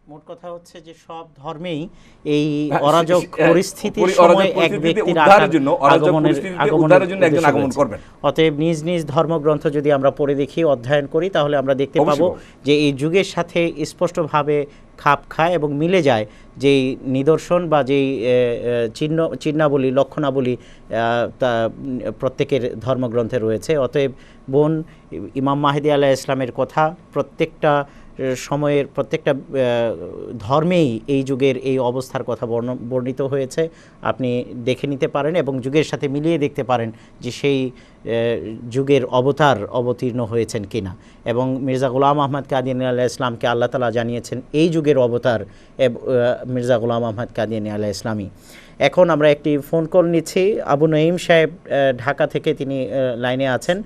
মোট কথা হচ্ছে যে সব ধর্মেই এই অরাজক পরিস্থিতির সময় এক ব্যক্তির উদ্ধারের জন্য একজন আগমন করবেন। অতএব নিজ নিজ ধর্মগ্রন্থ যদি আমরা পড়ে দেখি, অধ্যয়ন করি, তাহলে আমরা দেখতে পাবো যে এই যুগের সাথে স্পষ্টভাবে খাপ খায় এবং মিলে যায় যেই নিদর্শন বা যেই চিহ্নাবলী, লক্ষণাবলী তা প্রত্যেকের ধর্মগ্রন্থে রয়েছে। অতএব বোন, ইমাম মাহদী আলাইহিস ইসলামের কথা প্রত্যেকটা সময়ের প্রত্যেকটা ধর্মেই এই যুগের এই অবস্থার কথা বর্ণিত হয়েছে। আপনি দেখে নিতে পারেন এবং যুগের সাথে মিলিয়ে দেখতে পারেন যে সেই যুগের অবতার অবতীর্ণ হয়েছেন কিনা। এবং মির্জা গোলাম আহমদ কাদিয়ানী আলাইহিস ইসলামকে আল্লাহ তাআলা জানিয়েছেন এই যুগের অবতার মির্জা গোলাম আহমদ কাদিয়ানী আলাইহিস ইসলামী। এখন আমরা একটি ফোন কল নিচ্ছি। আবু নঈম সাহেব ঢাকা থেকে তিনি লাইনে আছেন।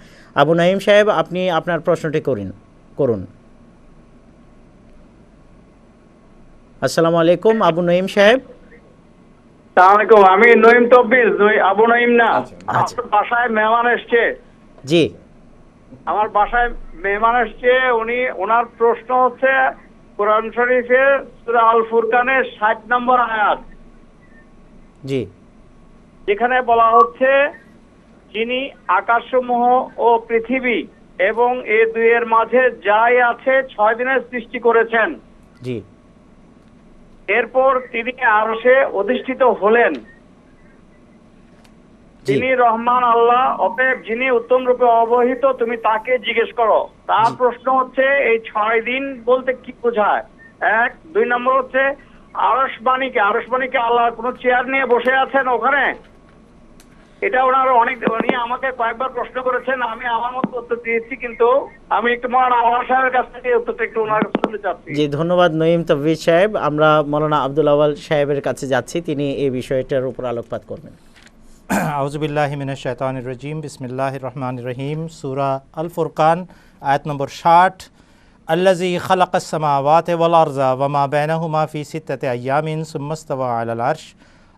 আবু নঈম সাহেব, আপনি আপনার প্রশ্নটি করুন। আসসালামু আলাইকুম আবু নঈম সাহেব। আসসালামু আলাইকুম, আমি নঈম তব্বিজ, আবু নঈম না। আপনার বাসায় মেহমান এসছে। জি, আমার বাসায় মেহমান এসছে। ওনার প্রশ্ন হচ্ছে কোরআন শরীফের সূরা আল ফুরকানের 60 নম্বর আয়াত, জি, যেখানে বলা হচ্ছে যিনি আকাশসমূহ ও পৃথিবী এবং এই দুইয়ের মাঝে যাই আছে 6 দিনে সৃষ্টি করেছেন। জি। এরপর তিনি আরশে অধিষ্ঠিত হলেন। তিনি রহমান আল্লাহ, অতএব যিনি উত্তম রূপে অবহিত তুমি তাকে জিজ্ঞেস করো। তার প্রশ্ন হচ্ছে এই 6 দিন বলতে কি বোঝায়? 1, 2 নম্বর হচ্ছে আরশবাণীকে আল্লাহ কোন চেয়ার নিয়ে বসে আছেন ওখানে? এটা ওনার উনি আমাকে কয়েকবার প্রশ্ন করেছেন, আমি আমার মতো উত্তর দিয়েছি, কিন্তু আমি একটু মৌলানা আওয়াল সাহেবের কাছ থেকে উত্তরটা একটু ওনার কাছে শুনতে চাচ্ছি। জি, ধন্যবাদ নঈম তৌফিক সাহেব। আমরা মৌলানা আব্দুল আওয়াল সাহেবের কাছে যাচ্ছি, তিনি এই বিষয়টার উপর আলোকপাত করবেন। আউযু বিল্লাহি মিনাশ শাইতানির রাজিম, বিসমিল্লাহির রহমানির রহিম। সূরা আল ফুরকান আয়াত নম্বর 60। আল্লাযী খালাকাস সামাওয়াতি ওয়াল আরযা ওয়া মা বাইনাহুমা ফি সিত্তাতি আইয়ামিন সুম্মা ইসতাওয়া আলাল আরশ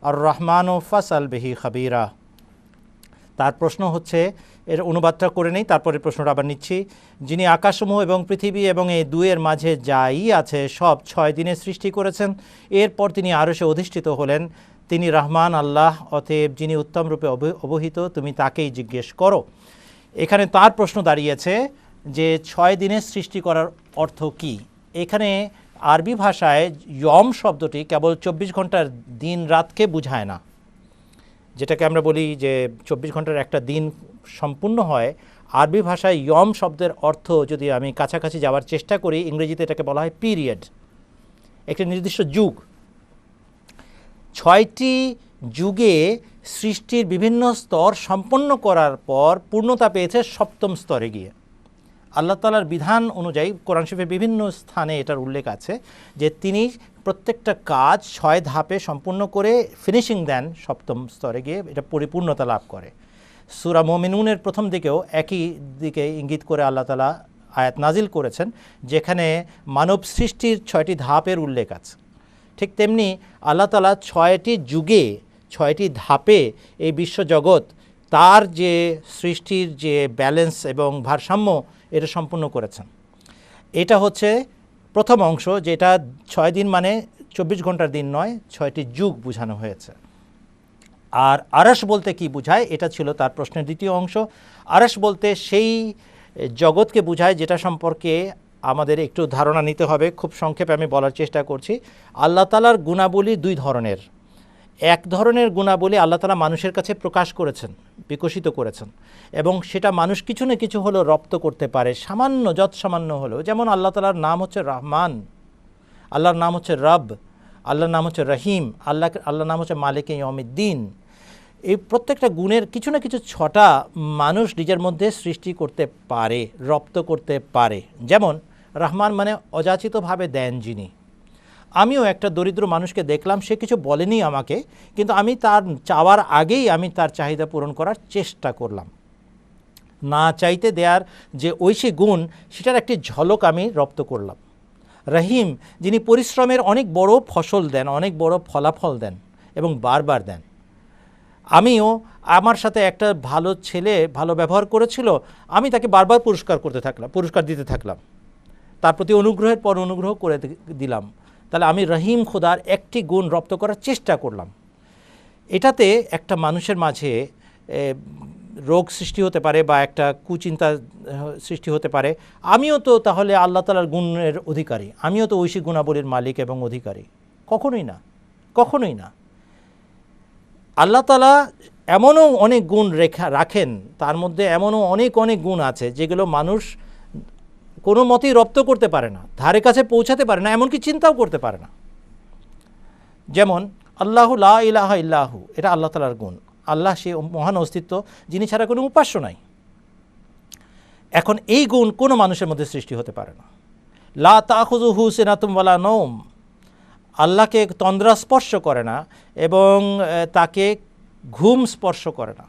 আর রহমানু ফাসাল বিহি খাবীরা। তার প্রশ্ন হচ্ছে, এর অনুবাদটা করে নেই, তারপরে প্রশ্নটা আবার নিচ্ছি। যিনি আকাশসমূহ এবং পৃথিবী এবং এই দুয়ের মাঝে যাই আছে সব 6 দিনে সৃষ্টি করেছেন, এরপর তিনি আরশে অধিষ্ঠিত হলেন। তিনি রহমান আল্লাহ, অতএব যিনি উত্তম রূপে অবহিত তুমি তাকেই জিজ্ঞেস করো। এখানে তার প্রশ্ন দাঁড়িয়েছে যে 6 দিনের সৃষ্টি করার অর্থ কি। এখানে আরবি ভাষায় ইয়ম শব্দটি কেবল 24 ঘন্টার দিন রাতকে বোঝায় না। যেটাকে আমরা বলি যে 24 ঘন্টার একটা দিন সম্পূর্ণ হয়, আরবি ভাষায় ইয়ম শব্দের অর্থ যদি আমি কাছাকাছি যাওয়ার চেষ্টা করি, ইংরেজিতে এটাকে বলা হয় পিরিয়ড, একটি নির্দিষ্ট যুগ। 6টি যুগে সৃষ্টির বিভিন্ন স্তর সম্পন্ন করার পর পূর্ণতা পেয়েছে 7ম স্তরে গিয়ে। আল্লাহ তাআলার বিধান অনুযায়ী কোরআন শরীফের বিভিন্ন স্থানে এটার উল্লেখ আছে যে তিনি প্রত্যেকটা কাজ 6 ধাপে সম্পূর্ণ করে ফিনিশিং দেন 7ম স্তরে গিয়ে, এটা পরিপূর্ণতা লাভ করে। সূরা মুমিনুনের প্রথম দিকেও একই দিকে ইঙ্গিত করে আল্লাহ তাআলা আয়াত নাজিল করেছেন, যেখানে মানব সৃষ্টির 6টি ধাপের উল্লেখ আছে। ঠিক তেমনি আল্লাহ তাআলা 6টি যুগে 6টি ধাপে এই বিশ্বজগৎ তার যে সৃষ্টির যে ব্যালেন্স এবং ভারসাম্য এটা সম্পূর্ণ করেছেন। এটা হচ্ছে প্রথম অংশ, যেটা 6 দিন মানে 24 ঘন্টার দিন নয়, 6টি যুগ বোঝানো হয়েছে। আর আরশ বলতে কি বোঝায়, এটা ছিল তার প্রশ্নের দ্বিতীয় অংশ। আরশ বলতে সেই জগৎকে বোঝায় যেটা সম্পর্কে আমাদের একটু ধারণা নিতে হবে। খুব সংক্ষেপে আমি বলার চেষ্টা করছি। আল্লাহ তাআলার গুণাবলী 2 ধরনের। এক ধরনের গুণাবলী আল্লাহ তাআলা মানুষের কাছে প্রকাশ করেছেন, বিকশিত করেছেন, এবং সেটা মানুষ কিছু না কিছু হলেও রপ্ত করতে পারে, সামান্য যৎ সামান্য হলেও। যেমন আল্লাহ তাআলার নাম হচ্ছে রহমান, আল্লাহর নাম হচ্ছে রব, আল্লাহর নাম হচ্ছে রহিম, আল্লাহর নাম হচ্ছে মালিক ইয়াউমিদ্দিন। এই প্রত্যেকটা গুণের কিছু না কিছু ছটা মানুষ নিজের মধ্যে সৃষ্টি করতে পারে, রপ্ত করতে পারে। যেমন রহমান মানে অযাচিতভাবে দেন যিনি। আমিও একটা দরিদ্র মানুষকে দেখলাম, সে কিছু বলেনি আমাকে, কিন্তু আমি তার চাওয়ার আগেই আমি তার চাহিদা পূরণ করার চেষ্টা করলাম। না চাইতে দেওয়ার যে ঐশী গুণ, সেটার একটি ঝলক আমি রপ্ত করলাম। রহিম যিনি পরিশ্রমের অনেক বড় ফসল দেন, অনেক বড় ফলাফল দেন এবং বারবার দেন। আমিও আমার সাথে একটা ভালো ছেলে ভালো ব্যবহার করেছিল, আমি তাকে বারবার পুরস্কার দিতে থাকলাম, তার প্রতি অনুগ্রহের পর অনুগ্রহ করে দিলাম। তাহলে আমি রহিম খোদার একটি গুণ রপ্ত করার চেষ্টা করলাম। এটাতে একটা মানুষের মাঝে রোগ সৃষ্টি হতে পারে বা একটা কুচিন্তা সৃষ্টি হতে পারে, আমিও তো তাহলে আল্লাহ তাআলার গুণের অধিকারী, আমিও তো ঐশী গুণাবলীর মালিক এবং অধিকারী। কখনোই না, কখনোই না। আল্লাহ তাআলা এমনও অনেক গুণ রাখেন, তার মধ্যে এমনও অনেক অনেক গুণ আছে যেগুলো মানুষ কোনো মতেই রপ্ত করতে পারে না, ধারে কাছে পৌঁছাতে পারে না, এমনকি চিন্তাও করতে পারে না। যেমন আল্লাহু লা ইলাহা ইল্লাহু, এটা আল্লাহ তাআলার গুণ। আল্লাহ সে মহান অস্তিত্ব যিনি ছাড়া কোনো উপাস্য নাই। এখন এই গুণ কোনো মানুষের মধ্যে সৃষ্টি হতে পারে না। লা তাখুযুহু সিনাতুম ওয়ালা নওম, আল্লাহকে তন্দ্রা স্পর্শ করে না এবং তাকে ঘুম স্পর্শ করে না।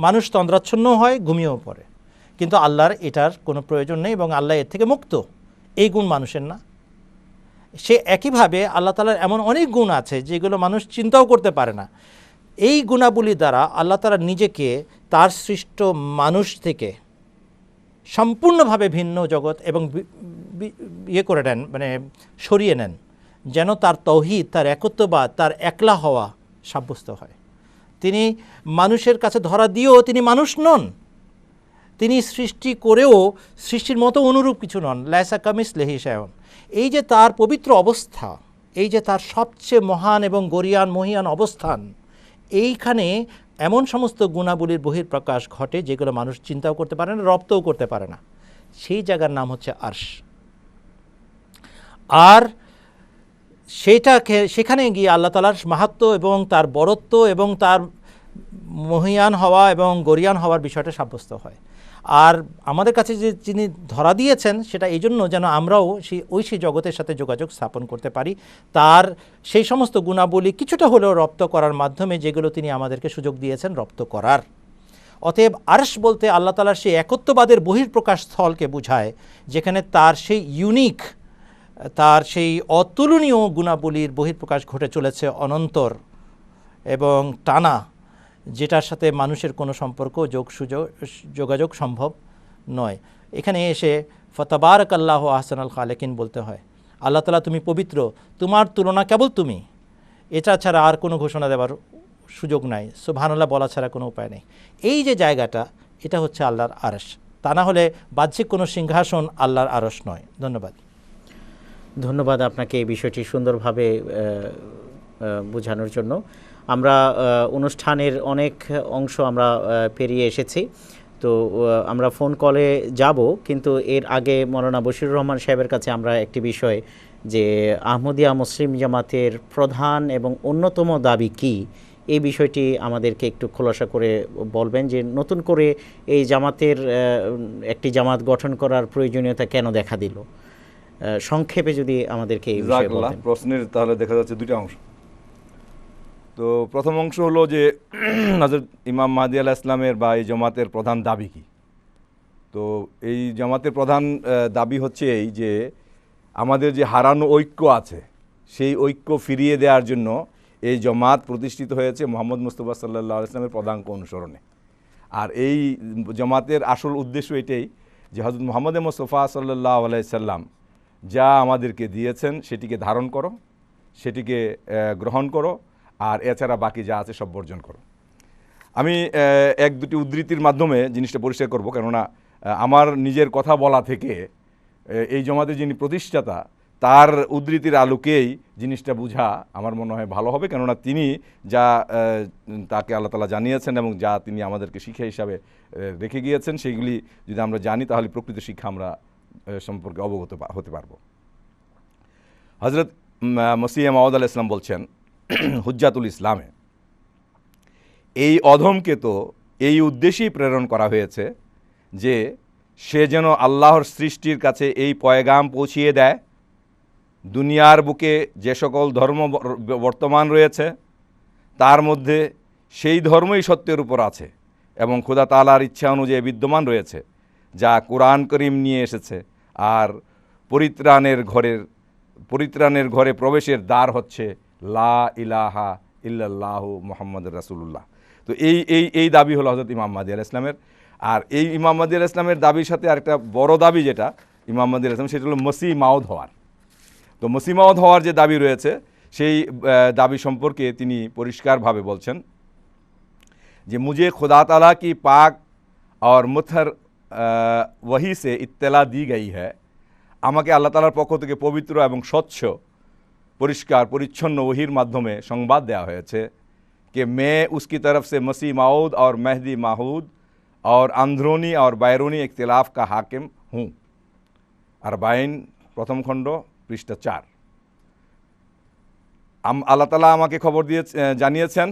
মানুষ তন্দ্রাচ্ছন্ন হয়, ঘুমিয়েও পড়ে, কিন্তু আল্লাহর এটার কোনো প্রয়োজন নেই এবং আল্লাহ এর থেকে মুক্ত। এই গুণ মানুষের না। সে একইভাবে আল্লাহ তাআলার এমন অনেক গুণ আছে যেগুলো মানুষ চিন্তাও করতে পারে না। এই গুণাবলী দ্বারা আল্লাহ তাআলা নিজেকে তার সৃষ্ট মানুষ থেকে সম্পূর্ণভাবে ভিন্ন জগৎ এবং ইয়ে করে নেন, মানে সরিয়ে নেন, যেন তার তৌহিদ, তার একত্ববাদ, তার একলা হওয়া সাব্যস্ত হয়। তিনি মানুষের কাছে ধরা দিয়েও তিনি মানুষ নন, তিনি সৃষ্টি করেও সৃষ্টির মতো অনুরূপ কিছু নন। লাইসা কামিসলিহি শাইউন। এই যে তার পবিত্র অবস্থা, এই যে তার সবচেয়ে মহান এবং গরিয়ান মহিয়ান অবস্থান, এইখানে এমন সমস্ত গুণাবলীর বহিঃপ্রকাশ ঘটে যেগুলো মানুষ চিন্তাও করতে পারে না, রপ্তও করতে পারে না। সেই জায়গার নাম হচ্ছে আরশ। আর সেখানে গিয়ে আল্লাহ তাআলার মাহাত্ম্য এবং তার বরত্ব এবং তার মহিয়ান হওয়া এবং গরিয়ান হওয়ার বিষয়টা সাব্যস্ত হয়। আর আমাদের কাছে যে যিনি ধরা দিয়েছেন সেটা এই জন্য যেন আমরাও সেই জগতের সাথে যোগাযোগ স্থাপন করতে পারি, তার সেই সমস্ত গুণাবলী কিছুটা হলেও রপ্ত করার মাধ্যমে যেগুলো তিনি আমাদেরকে সুযোগ দিয়েছেন রপ্ত করার। অতএব আরশ বলতে আল্লাহ তাআলার সেই একত্ববাদের বহিঃপ্রকাশ স্থলকে বোঝায়, যেখানে তার সেই ইউনিক, তার সেই অতুলনীয় গুণাবলীর বহিঃপ্রকাশ ঘটে চলেছে অনন্তর এবং টানা, যেটার সাথে মানুষের কোনো সম্পর্ক যোগাযোগ সম্ভব নয়। এখানে এসে ফাতাবারাকাল্লাহু আহসানুল খালিকিন বলতে হয়। আল্লাহ তাআলা তুমি পবিত্র, তোমার তুলনা কেবল তুমি, এটা ছাড়া আর কোনো ঘোষণা দেওয়ার সুযোগ নাই, সুবহানাল্লাহ বলা ছাড়া কোনো উপায় নেই। এই যে জায়গাটা, এটা হচ্ছে আল্লাহর আরশ। তা না হলে বাহ্যিক কোনো সিংহাসন আল্লাহর আরশ নয়। ধন্যবাদ। ধন্যবাদ আপনাকে এই বিষয়টি সুন্দরভাবে বোঝানোর জন্য। আমরা অনুষ্ঠানের অনেক অংশ আমরা পেরিয়ে এসেছি, তো আমরা ফোন কলে যাব, কিন্তু এর আগে মৌলানা বশিরুর রহমান সাহেবের কাছে আমরা একটি বিষয়, যে আহমদিয়া মুসলিম জামাতের প্রধান এবং অন্যতম দাবি কি, এই বিষয়টি আমাদেরকে একটু খোলাসা করে বলবেন, যে নতুন করে এই জামাতের একটি জামাত গঠন করার প্রয়োজনীয়তা কেন দেখা দিল, সংক্ষেপে যদি আমাদেরকে এই বিষয়ে বলেন। প্রশ্নের তাহলে দেখা যাচ্ছে দুইটা অংশ। তো প্রথম অংশ হলো যে হযরত ইমাম মাহদী আলাইহিস সালামের বা এই জামাতের প্রধান দাবি কি। তো এই জামাতের প্রধান দাবি হচ্ছে এই যে আমাদের যে হারানো ঐক্য আছে, সেই ঐক্য ফিরিয়ে দেওয়ার জন্য এই জামাত প্রতিষ্ঠিত হয়েছে মুহাম্মদ মুস্তাফা সাল্লাল্লাহু আলাইহি ওয়াসাল্লামের পদাঙ্ক অনুসরণে। আর এই জামাতের আসল উদ্দেশ্য এটাই যে হযরত মুহাম্মদ মুস্তাফা সাল্লাল্লাহু আলাইহি সাল্লাম যা আমাদেরকে দিয়েছেন সেটিকে ধারণ করো, সেটিকে গ্রহণ করো, আর এছাড়া বাকি যা আছে সব বর্জন করো। আমি এক দুটি উদ্ধৃতির মাধ্যমে জিনিসটা পরিষ্কার করব, কেননা আমার নিজের কথা বলা থেকে এই জামাতের যিনি প্রতিষ্ঠাতা তার উদ্ধৃতির আলোকেই জিনিসটা বোঝা আমার মনে হয় ভালো হবে, কেননা তিনি যা তাকে আল্লাহ তাআলা জানিয়েছেন এবং যা তিনি আমাদেরকে শিক্ষা হিসাবে রেখে গিয়েছেন, সেইগুলি যদি আমরা জানি তাহলে প্রকৃত শিক্ষা আমরা সম্পর্কে অবগত হতে পারব। হযরত মসিহ মাউদ আলাইহিস সালাম বলছেন হুজ্জাতুল ইসলামে, এই অধমকে তো এই উদ্দেশ্যেই প্রেরণ করা হয়েছে যে সে যেন আল্লাহর সৃষ্টির কাছে এই পয়গাম পৌঁছিয়ে দেয়, দুনিয়ার বুকে যে সকল ধর্ম বর্তমান রয়েছে তার মধ্যে সেই ধর্মই সত্যের উপর আছে এবং খোদা তাআলার ইচ্ছা অনুযায়ী বিদ্যমান রয়েছে, যা কোরআন করিম নিয়ে এসেছে। আর পরিত্রাণের ঘরে প্রবেশের দ্বার হচ্ছে লা ইলাহা ইল্লাল্লাহু মুহাম্মাদুর রাসূলুল্লাহ। তো এই দাবি হলো হযরত ইমাম মাহদী আলাইহিস সালামের। আর এই ইমাম মাহদী আলাইহিস সালামের দাবির সাথে আরেকটা বড় দাবি যেটা ইমাম মাহদী আলাইহিস সালাম, সেটা হলো মসিহ মাউদ হওয়ার। তো তো মসিহ মাউদ হওয়ার যে দাবি রয়েছে সেই দাবি সম্পর্কে তিনি পরিষ্কারভাবে বলছেন যে মুझे खुदा ताला की पाक और मुतहर वही से इत्तला दी गई है, আমাকে আল্লাহ তাআলার পক্ষ থেকে পবিত্র এবং স্বচ্ছ পরিষ্কার পরিচ্ছন্ন ওহির মাধ্যমে সংবাদ দেওয়া হয়েছে कि मैं उसकी तरफ से मसीह माऊद और मेहदी माहूद और अंदरूनी और बैरूनी इख्तिलाफ का हाकिम हूँ। আরবাইন প্রথম খণ্ড পৃষ্ঠা 4। আল্লাহ তাআলা আমাকে খবর দিয়ে জানিয়েছেন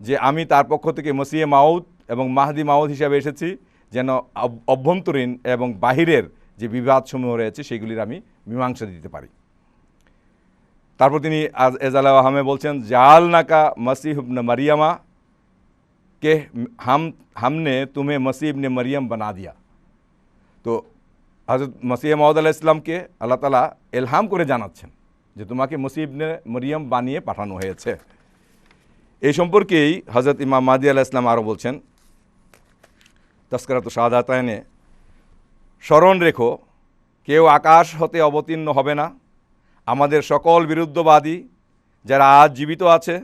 যে আমি তার পক্ষ থেকে মসিহ মাউদ এবং মাহদি মাউদ হিসাবে এসেছি, যেন অভ্যন্তরীণ এবং বাহিরের যে বিবাদসমূহ রয়েছে সেগুলির আমি মীমাংসা দিতে পারি। তারপর তিনি এজালা আহমে বলছেন জালনাকা মসিহ ইবনে মরিয়মা কে हमने तुम्हें मसीह इब्ने मरियम बना दिया। তো হযরত মসিহ মাউদ আলাইহিস সালামকে আল্লাহ তাআলা ইলহাম করে জানাচ্ছেন যে তোমাকে মসিহ ইবনে মরিয়ম বানিয়ে পাঠানো হয়েছে। এই সম্পর্কেই হযরত ইমাম মাহদী আলাইহিস সালাম আরও বলছেন তাসকিরাতুশ শাহাদাতাইনে, স্মরণ রেখো কেউ আকাশ হতে অবতীর্ণ হবে না, আমাদের সকল বিরুদ্ধবাদী যারা আজ জীবিত আছে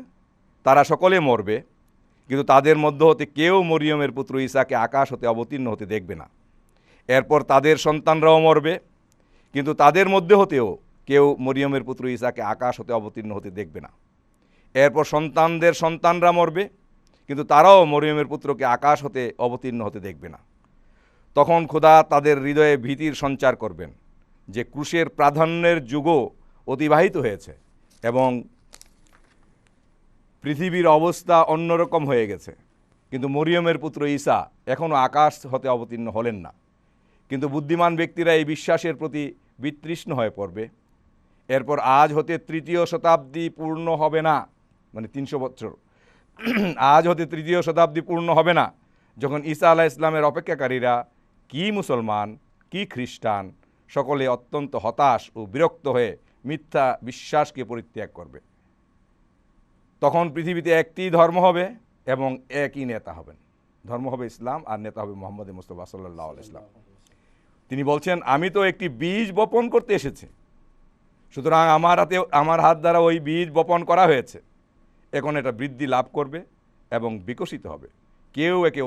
তারা সকলে মরবে, কিন্তু তাদের মধ্য হতে কেউ মরিয়মের পুত্র ঈসাকে আকাশ হতে অবতীর্ণ হতে দেখবে না। এরপর তাদের সন্তানরাও মরবে, কিন্তু তাদের মধ্যে হতেও কেউ মরিয়মের পুত্র ঈসাকে আকাশ হতে অবতীর্ণ হতে দেখবে না। এরপর সন্তানদের সন্তানরা মরবে, কিন্তু তারাও মরিয়মের পুত্রকে আকাশ হতে অবতীর্ণ হতে দেখবে না। তখন খোদা তাদের হৃদয়ে ভীতির সঞ্চার করবেন যে ক্রুশের প্রাধান্যের যুগও অতিবাহিত হয়েছে এবং পৃথিবীর অবস্থা অন্যরকম হয়ে গেছে, কিন্তু মরিয়মের পুত্র ঈসা এখনও আকাশ হতে অবতীর্ণ হলেন না। কিন্তু বুদ্ধিমান ব্যক্তিরা এই বিশ্বাসের প্রতি বিতৃষ্ণ হয়ে পড়বে। এরপর আজ হতে 3য় শতাব্দী পূর্ণ হবে না, মানে 300 বছর, আজ হতে 3য় শতাব্দী পূর্ণ হবে না যখন ঈসা আলাইহিস সালামের অপেক্ষাকারীরা কি মুসলমান কি খ্রিস্টান সকলে অত্যন্ত হতাশ ও বিরক্ত হয়ে মিথ্যা বিশ্বাসকে পরিত্যাগ করবে। তখন পৃথিবীতে একটি ধর্ম হবে এবং একই নেতা হবেন। ধর্ম হবে ইসলাম আর নেতা হবে মুহাম্মদ মুস্তাফা সাল্লাল্লাহু আলাইহি ওয়াসাল্লাম। তিনি বলছেন আমি তো একটি বীজ বপন করতে এসেছি, সুতরাং আমার হাত দ্বারা ওই বীজ বপন করা হয়েছে, এখন এটা বৃদ্ধি লাভ করবে এবং বিকশিত হবে, কেউ একে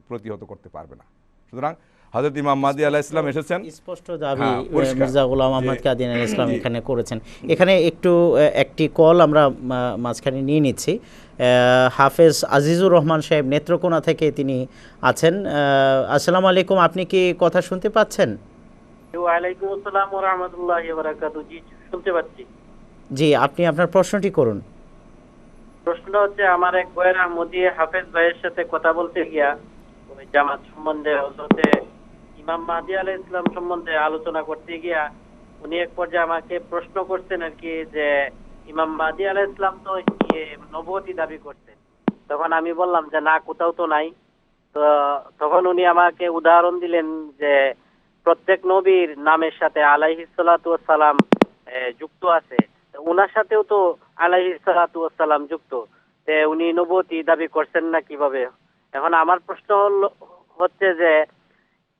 প্রতিহত করতে পারবে না। সুতরাং হযরত ইমাম মাহদী আলাইহিস সালাম এসেছেন, স্পষ্ট দাবি মির্জা গোলাম আহমদ কাদিয়ানী আলাইহিস সালাম এখানে করেছেন। এখানে একটি কল আমরা মাঝখানে নিয়ে নিচ্ছি। হাফেজ আজিজুর রহমান সাহেব নেত্রকোনা থেকে তিনি আছেন। আসসালামু আলাইকুম, আপনি কি কথা শুনতে পাচ্ছেন? ওয়ালাইকুম আসসালাম ওয়া রাহমাতুল্লাহি ওয়া বারাকাতুহু। জি শুনতে পাচ্ছি। জি, আপনি আপনার প্রশ্নটি করুন। প্রশ্নটা হচ্ছে আমার এক ভাইয়ের আহমদী হাফেজ ভাইয়ের সাথে কথা বলতে গিয়া ওই জামাত সম্বন্ধে হযরতে ইমাম মাহদী আলাইহিস সালাম সম্বন্ধে আলোচনা করতে গিয়া উনি এক পর্যায়ে আমাকে প্রশ্ন করছেন আর কি যে ইমাম মাহদী আলাইহিস সালাম তো নবুয়তি দাবি করতেন। তখন আমি বললাম যে না, কোথাও তো নাই। তো তখন উনি আমাকে উদাহরণ দিলেন যে প্রত্যেক নবীর নামের সাথে আলাইহিস সালাতু ওয়াস সালাম যুক্ত আছে, ওনার সাথেও তো আলাইহিস সালাতু ওয়াস সালাম যুক্ত, উনি নবুয়তি দাবি করছেন না কিভাবে? এখন আমার প্রশ্ন হচ্ছে যে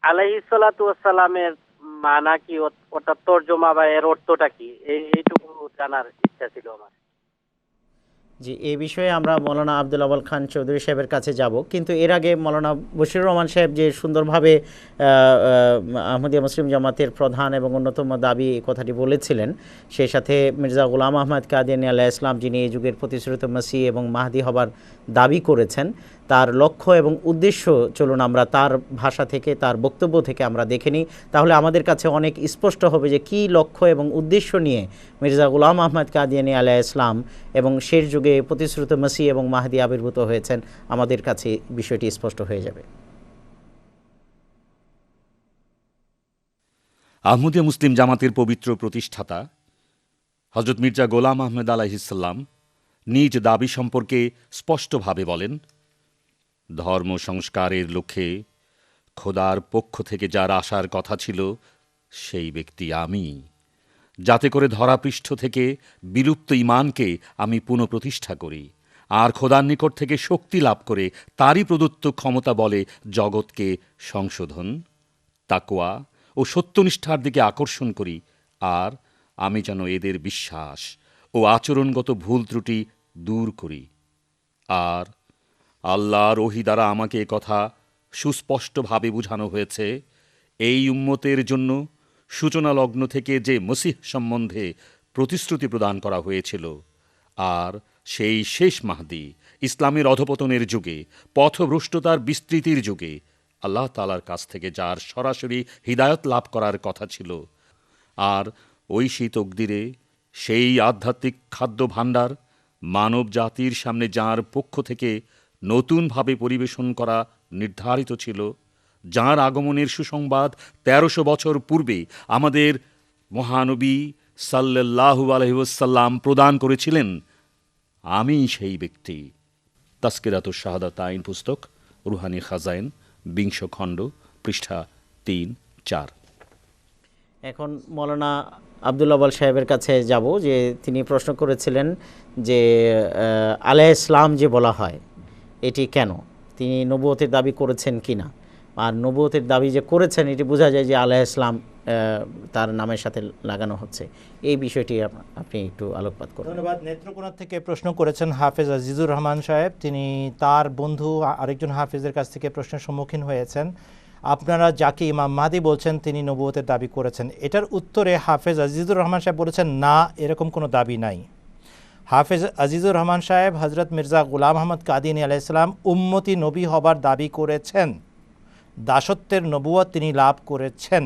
আলাইহিস সালাতু ওয়াস সালামের মানা কি, ওটা তরজমা বা এর অর্থটা কি, এইটুকু জানার ইচ্ছা ছিল আমার। জি, এই বিষয়ে আমরা মৌলানা আব্দুল আওয়াল খান চৌধুরী সাহেবের কাছে যাব, কিন্তু এর আগে মৌলানা বশিরুর রহমান সাহেব যে সুন্দরভাবে আহমদিয়া মুসলিম জামাতের প্রধান এবং অন্যতম দাবি এই কথাটি বলেছিলেন, সেই সাথে মির্জা গোলাম আহমদ কাদিয়ানী আলাইহিস সালাম যিনি এই যুগের প্রতিশ্রুত মসিহ এবং মাহদি হবার দাবি করেছেন, তার লক্ষ্য এবং উদ্দেশ্য চলুন আমরা তার ভাষা থেকে তার বক্তব্য থেকে আমরা দেখে নিই, তাহলে আমাদের কাছে অনেক স্পষ্ট হবে যে কী লক্ষ্য এবং উদ্দেশ্য নিয়ে মির্জা গোলাম আহমদ কাদিয়ানী আলাইহিস সালাম এবং শেষ যুগে প্রতিশ্রুত মসিহ এবং মাহদি আবির্ভূত হয়েছেন, আমাদের কাছে বিষয়টি স্পষ্ট হয়ে যাবে। আহমদিয়া মুসলিম জামাতের পবিত্র প্রতিষ্ঠাতা হযরত মির্জা গোলাম আহমদ আলাইহিস সালাম নিজ দাবি সম্পর্কে স্পষ্টভাবে বলেন, ধর্ম সংস্কারের লক্ষ্যে খোদার পক্ষ থেকে যার আসার কথা ছিল সেই ব্যক্তি আমি, যাতে করে ধরাপৃষ্ঠ থেকে বিলুপ্ত ঈমানকে আমি পুনঃপ্রতিষ্ঠা করি আর খোদার নিকট থেকে শক্তি লাভ করে তারই প্রদত্ত ক্ষমতা বলে জগৎকে সংশোধন, তাকওয়া ও সত্যনিষ্ঠার দিকে আকর্ষণ করি আর আমি যেন এদের বিশ্বাস ও আচরণগত ভুল ত্রুটি দূর করি। আর আল্লাহর ওহী দ্বারা আমাকে কথা সুস্পষ্টভাবে বুঝানো হয়েছে, এই উম্মতের জন্য সূচনা লগ্ন থেকে যে মসিহ সম্বন্ধে প্রতিশ্রুতি প্রদান করা হয়েছিল, আর সেই শেষ মাহদী ইসলামের অধপতনের যুগে, পথভ্রষ্টতার বিস্তৃতির যুগে আল্লাহ তাআলার কাছ থেকে যার সরাসরি হিদায়ত লাভ করার কথা ছিল, আর ঐশী তকদিরে সেই আধ্যাত্মিক খাদ্য ভাণ্ডার মানব জাতির সামনে যার পক্ষ থেকে নতুনভাবে পরিবেশন করা নির্ধারিত ছিল, যার আগমনের সুসংবাদ ১৩০০ বছর পূর্বে আমাদের মহানবী সাল্লাল্লাহু আলাইহি ওয়াসাল্লাম প্রদান করেছিলেন, আমি সেই ব্যক্তি। তাসকিরাতুশ শাহাদাতাইন পুস্তক, রুহানি খাজাইন, ২০ খণ্ড, পৃষ্ঠা ৩-৪। এখন মৌলানা আব্দুল আওয়াল সাহেবের কাছে যাব, যে তিনি প্রশ্ন করেছিলেন যে আলাইহিস সালাম যে বলা হয় এটি কেন, তিনি নবুয়তের দাবি করেছেন কিনা, আর নবুয়তের দাবি যে করেছেন এটি বোঝা যায় যে আলাইহিস সালাম তার নামের সাথে লাগানো হচ্ছে, এই বিষয়টি আপনি একটু আলোকপাত করুন। ধন্যবাদ। নেত্রকোনা থেকে প্রশ্ন করেছেন হাফেজ আজিজুর রহমান সাহেব, তিনি তার বন্ধু আরেকজন হাফেজের কাছ থেকে প্রশ্নের সম্মুখীন হয়েছেন। আপনারা যাকে ইমাম মাহদী বলছেন তিনি নবুয়তের দাবি করেছেন, এটার উত্তরে হাফেজ আজিজুর রহমান সাহেব বলেছেন না, এরকম কোনো দাবি নাই। হাফেজ আজিজুর রহমান সাহেব হজরত মির্জা গুলাম আহমদ কাদিনী আলাইহিস সালাম উম্মতি নবী হবার দাবি করেছেন, দাসত্বের নবুয়ত তিনি লাভ করেছেন,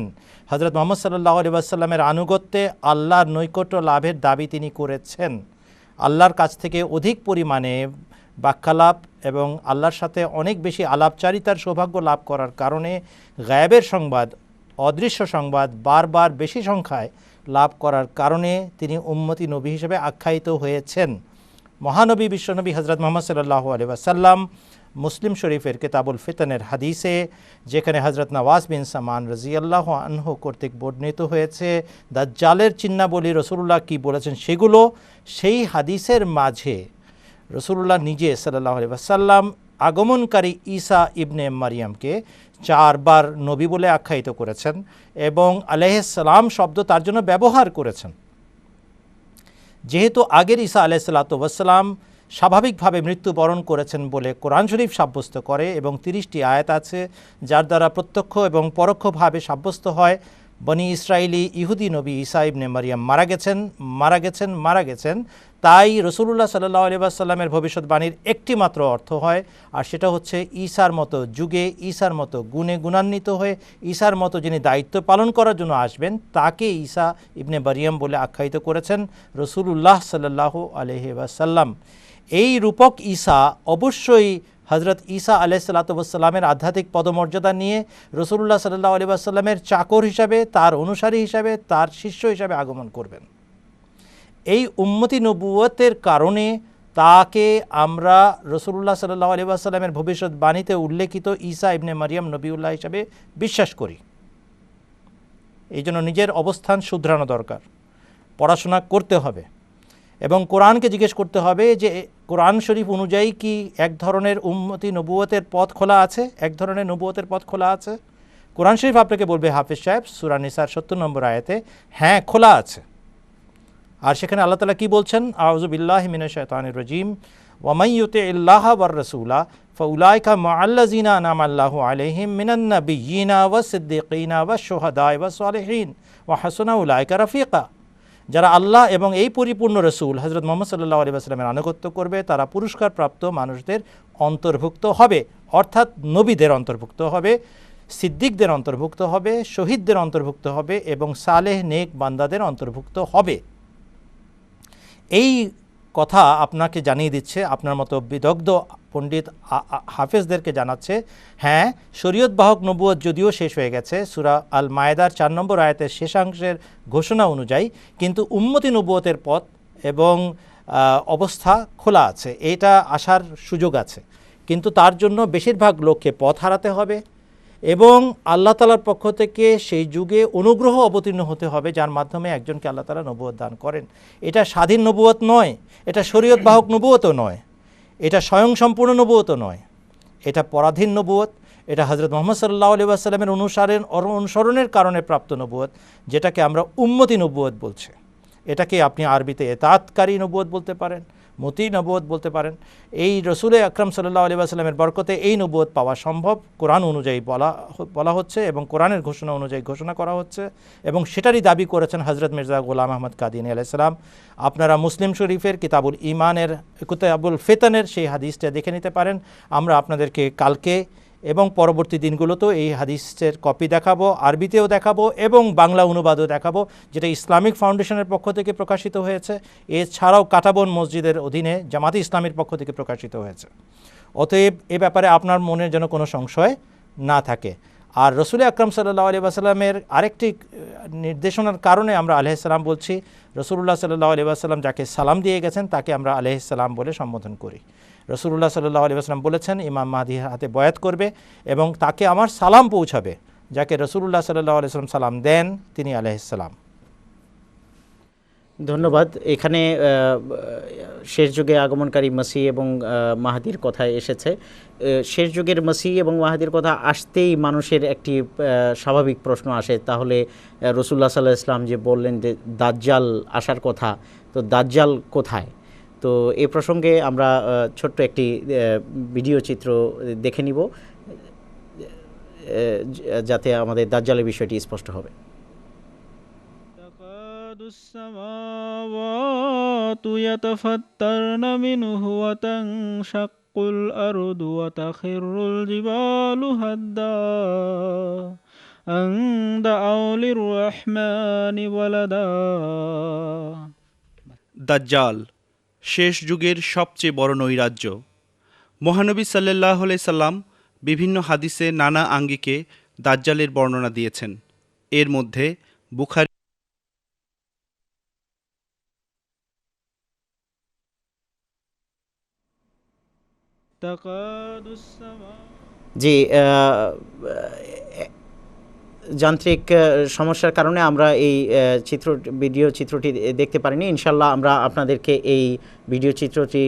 হজরত মুহাম্মদ সাল্লাল্লাহু আলাইহি ওয়াসাল্লামের আনুগত্যে আল্লাহর নৈকট্য লাভের দাবি তিনি করেছেন, আল্লাহর কাছ থেকে অধিক পরিমাণে বাক্যালাপ এবং আল্লাহর সাথে অনেক বেশি আলাপচারিতার সৌভাগ্য লাভ করার কারণে গায়েবের সংবাদ, অদৃশ্য সংবাদ বারবার বেশি সংখ্যায় লাভ করার কারণে তিনি উম্মতি নবী হিসেবে আখ্যায়িত হয়েছেন। মহানবী বিশ্বনবী হজরত মুহাম্মদ সাল্লাল্লাহু আলাইহি ওয়াসাল্লাম মুসলিম শরীফের কিতাবুল ফিতনের হাদিসে, যেখানে হজরত নওয়াজ বিন সামান রাদিয়াল্লাহু আনহু কর্তৃক বর্ণিত হয়েছে দাজ্জালের চিহ্নাবলী রাসূলুল্লাহ কি বলেছেন সেগুলো, সেই হাদিসের মাঝে রাসূলুল্লাহ নিজে সাল্লাল্লাহু আলাইহি ওয়াসাল্লাম আগমনকারী ঈসা ইবনে মারিয়ামকে 4 বার নবী বলে আখ্যায়িত করেছেন এবং আলাইহিস সালাম শব্দ তার জন্য ব্যবহার করেছেন। যেহেতু আগের ঈসা আলাইহিস সালাতু ওয়াস সালাম স্বাভাবিকভাবে মৃত্যুবরণ করেছেন বলে কোরআন শরীফ সাব্যস্ত করে এবং 30টি আয়াত আছে যার দ্বারা প্রত্যক্ষ এবং পরোক্ষভাবে সাব্যস্ত হয় বনি ইসরায়েলি ইহুদি নবী ঈসা ইবনে মারিয়াম মারা গেছেন, তাই রাসূলুল্লাহ সাল্লাল্লাহু আলাইহি ওয়াসাল্লামের ভবিষ্যৎবাণীর একটি মাত্র অর্থ হয়, আর সেটা হচ্ছে ঈসার মতো যুগে, ঈসার মতো গুণে গুণান্বিত হয়ে, ঈসার মতো যিনি দায়িত্ব পালন করার জন্য আসবেন তাকে ঈসা ইবনে মারিয়াম বলে আখ্যায়িত করেছেন রাসূলুল্লাহ সাল্লাল্লাহু আলাইহি ওয়াসাল্লাম। এই রূপক ঈসা অবশ্যই হজরত ঈসা আলাইহিস সালাতু ওয়াস সালামের আধ্যাত্মিক পদমর্যাদা নিয়ে রাসূলুল্লাহ সাল্লাল্লাহু আলাইহি ওয়াসাল্লামের চাকর হিসাবে, তার অনুসারী হিসাবে, তার শিষ্য হিসাবে আগমন করবেন। এই উম্মতি নবুয়তের কারণে তাকে আমরা রাসূলুল্লাহ সাল্লাল্লাহু আলাইহি ওয়াসাল্লামের ভবিষ্যৎবাণীতে উল্লেখিত ঈসা ইবনে মারিয়াম নবিউল্লাহ হিসাবে বিশ্বাস করি। এই জন্য নিজের অবস্থান শুধরানো দরকার, পড়াশোনা করতে হবে এবং কোরআনকে জিজ্ঞেস করতে হবে যে কোরআন শরীফ অনুযায়ী কি এক ধরনের উম্মতি নবুয়তের পথ খোলা আছে, এক ধরনের নবুয়তের পথ খোলা আছে। কোরআন শরীফ আপনাকে বলবে হাফেজ সাহেব সূরা নিসার ৭০ নম্বর আয়াতে হ্যাঁ খোলা আছে। আর সেখানে আল্লাহ তাআলা কি বলছেন, আউযু বিল্লাহি মিনাশ শাইতানির রাজিম, ওয়া মান ইউতিইল্লাহা ওয়ার রাসূলা ফাউলাইকা মাআল্লাযিনা আনআমা আল্লাহু আলাইহিম মিনান নাবিয়্যিনা ওয়াস সিদ্দীকিনা ওয়াশ শুহাদাই ওয়াস সালিহিন ওয়া হাসুনা উলাইকা রাফিকা। যারা আল্লাহ এবং এই পরিপূর্ণ রসুল হজরত মুহাম্মদ সাল্লাল্লাহু আলাইহি ওয়াসাল্লামের আনুগত্য করবে তারা পুরস্কারপ্রাপ্ত মানুষদের অন্তর্ভুক্ত হবে, অর্থাৎ নবীদের অন্তর্ভুক্ত হবে, সিদ্দিকদের অন্তর্ভুক্ত হবে, শহীদদের অন্তর্ভুক্ত হবে এবং সালেহ নেক বান্দাদের অন্তর্ভুক্ত হবে। এই কথা আপনাকে জানিয়ে দিচ্ছে, আপনার মতো বিদগ্ধ পণ্ডিত হাফেজদেরকে জানাচ্ছে, হ্যাঁ শরীয়ত বাহক নবুয়ত যদিও শেষ হয়ে গেছে সূরা আল মায়েদার 4 নম্বর আয়াতের শেষাংশের ঘোষণা অনুযায়ী, কিন্তু উম্মতি নবুয়তের পথ এবং অবস্থা খোলা আছে, এটা আসার সুযোগ আছে। কিন্তু তার জন্য বেশিরভাগ লোককে পথ হারাতে হবে এবং আল্লাহ তাআলার পক্ষ থেকে সেই যুগে অনুগ্রহ অবতীর্ণ হতে হবে যার মাধ্যমে একজনকে আল্লাহ তাআলা নবুয়ত দান করেন। এটা স্বাধীন নবুয়ত নয়, এটা শরীয়ত বাহক নবুয়তও নয়, এটা স্বয়ংসম্পূর্ণ নবুয়তও নয়, এটা পরাধীন নবুয়ত, এটা হজরত মুহাম্মদ সাল্লাল্লাহু আলাইহি ওয়াসাল্লামের অনুসরণের কারণে প্রাপ্ত নবুয়ত, যেটাকে আমরা উম্মতি নবুয়ত বলছি। এটাকে আপনি আরবিতে এতাতকারী নবুয়ত বলতে পারেন, মতি নবুয়ত বলতে পারেন। এই রসুলে আকরাম সাল্লাল্লাহু আলাইহি ওয়াসাল্লামের বরকতে এই নবুয়ত পাওয়া সম্ভব, কোরআন অনুযায়ী বলা হচ্ছে এবং কোরআনের ঘোষণা অনুযায়ী ঘোষণা করা হচ্ছে, এবং সেটারই দাবি করেছেন হজরত মির্জা গোলাম আহমদ কাদিনী আলাইহিস সালাম। আপনারা মুসলিম শরীফের কিতাবুল ইমানের, কিতাবুল ফিতনের সেই হাদিসটা দেখে নিতে পারেন। আমরা আপনাদেরকে কালকে এবং পরবর্তী দিনগুলোতেও এই হাদিসের কপি দেখাবো, আরবিতেও দেখাবো এবং বাংলা অনুবাদও দেখাবো, যেটা ইসলামিক ফাউন্ডেশনের পক্ষ থেকে প্রকাশিত হয়েছে। এছাড়াও কাটাবন মসজিদের অধীনে জামাতে ইসলামীর পক্ষ থেকে প্রকাশিত হয়েছে। অতএব এ ব্যাপারে আপনার মনের যেন কোনো সংশয় না থাকে। আর রসুল আকরাম সাল্লাল্লাহু আলাইহি ওয়াসাল্লামের আরেকটি নির্দেশনার কারণে আমরা আলাইহিস সালাম বলছি। রসুলুল্লাহ সাল্লাল্লাহু আলাইহি ওয়াসাল্লাম যাকে সালাম দিয়ে গেছেন তাকে আমরা আলাইহিস সালাম বলে সম্বোধন করি। রসুলুল্লাহ সাল্লাল্লাহু আলাইহি ওয়াসাল্লাম বলেছেন ইমাম মাহদির হাতে বয়াত করবে এবং তাকে আমার সালাম পৌঁছাবে। যাকে রসুলুল্লাহ সাল্লাল্লাহু আলাইহি ওয়াসাল্লাম সালাম দেন তিনি আলাইহিস সালাম। ধন্যবাদ। এখানে শেষ যুগে আগমনকারী মসিহ এবং মাহাদির কথা এসেছে। শেষ যুগের মসিহ এবং মাহাদির কথা আসতেই মানুষের একটি স্বাভাবিক প্রশ্ন আসে, তাহলে রসুল্লাহ সাল্লাল্লাহু আলাইহি ওয়াসাল্লাম যে বললেন যে দাজ্জাল আসার কথা, তো দাজ্জাল কোথায়? তো এই প্রসঙ্গে আমরা ছোট্ট একটি ভিডিও চিত্র দেখে নিব যাতে আমাদের দাজ্জালের বিষয়টি স্পষ্ট হবে। السماوات يتفطرن منه وتنشق الأرض وتخر الجبال هدا أن دعوا للرحمن ولدا। দাজ্জাল শেষ যুগের সবচেয়ে বড় নৈরাজ্য। মহানবী সাল্লাল্লাহু আলাইহি সাল্লাম বিভিন্ন হাদিসে নানা আঙ্গিকে দাজ্জালের বর্ণনা দিয়েছেন। এর মধ্যে বুখারী জি, যান্ত্রিক সমস্যার কারণে আমরা এই ভিডিও চিত্রটি দেখতে পারিনি। ইনশাল্লাহ আমরা আপনাদেরকে এই ভিডিও চিত্রটি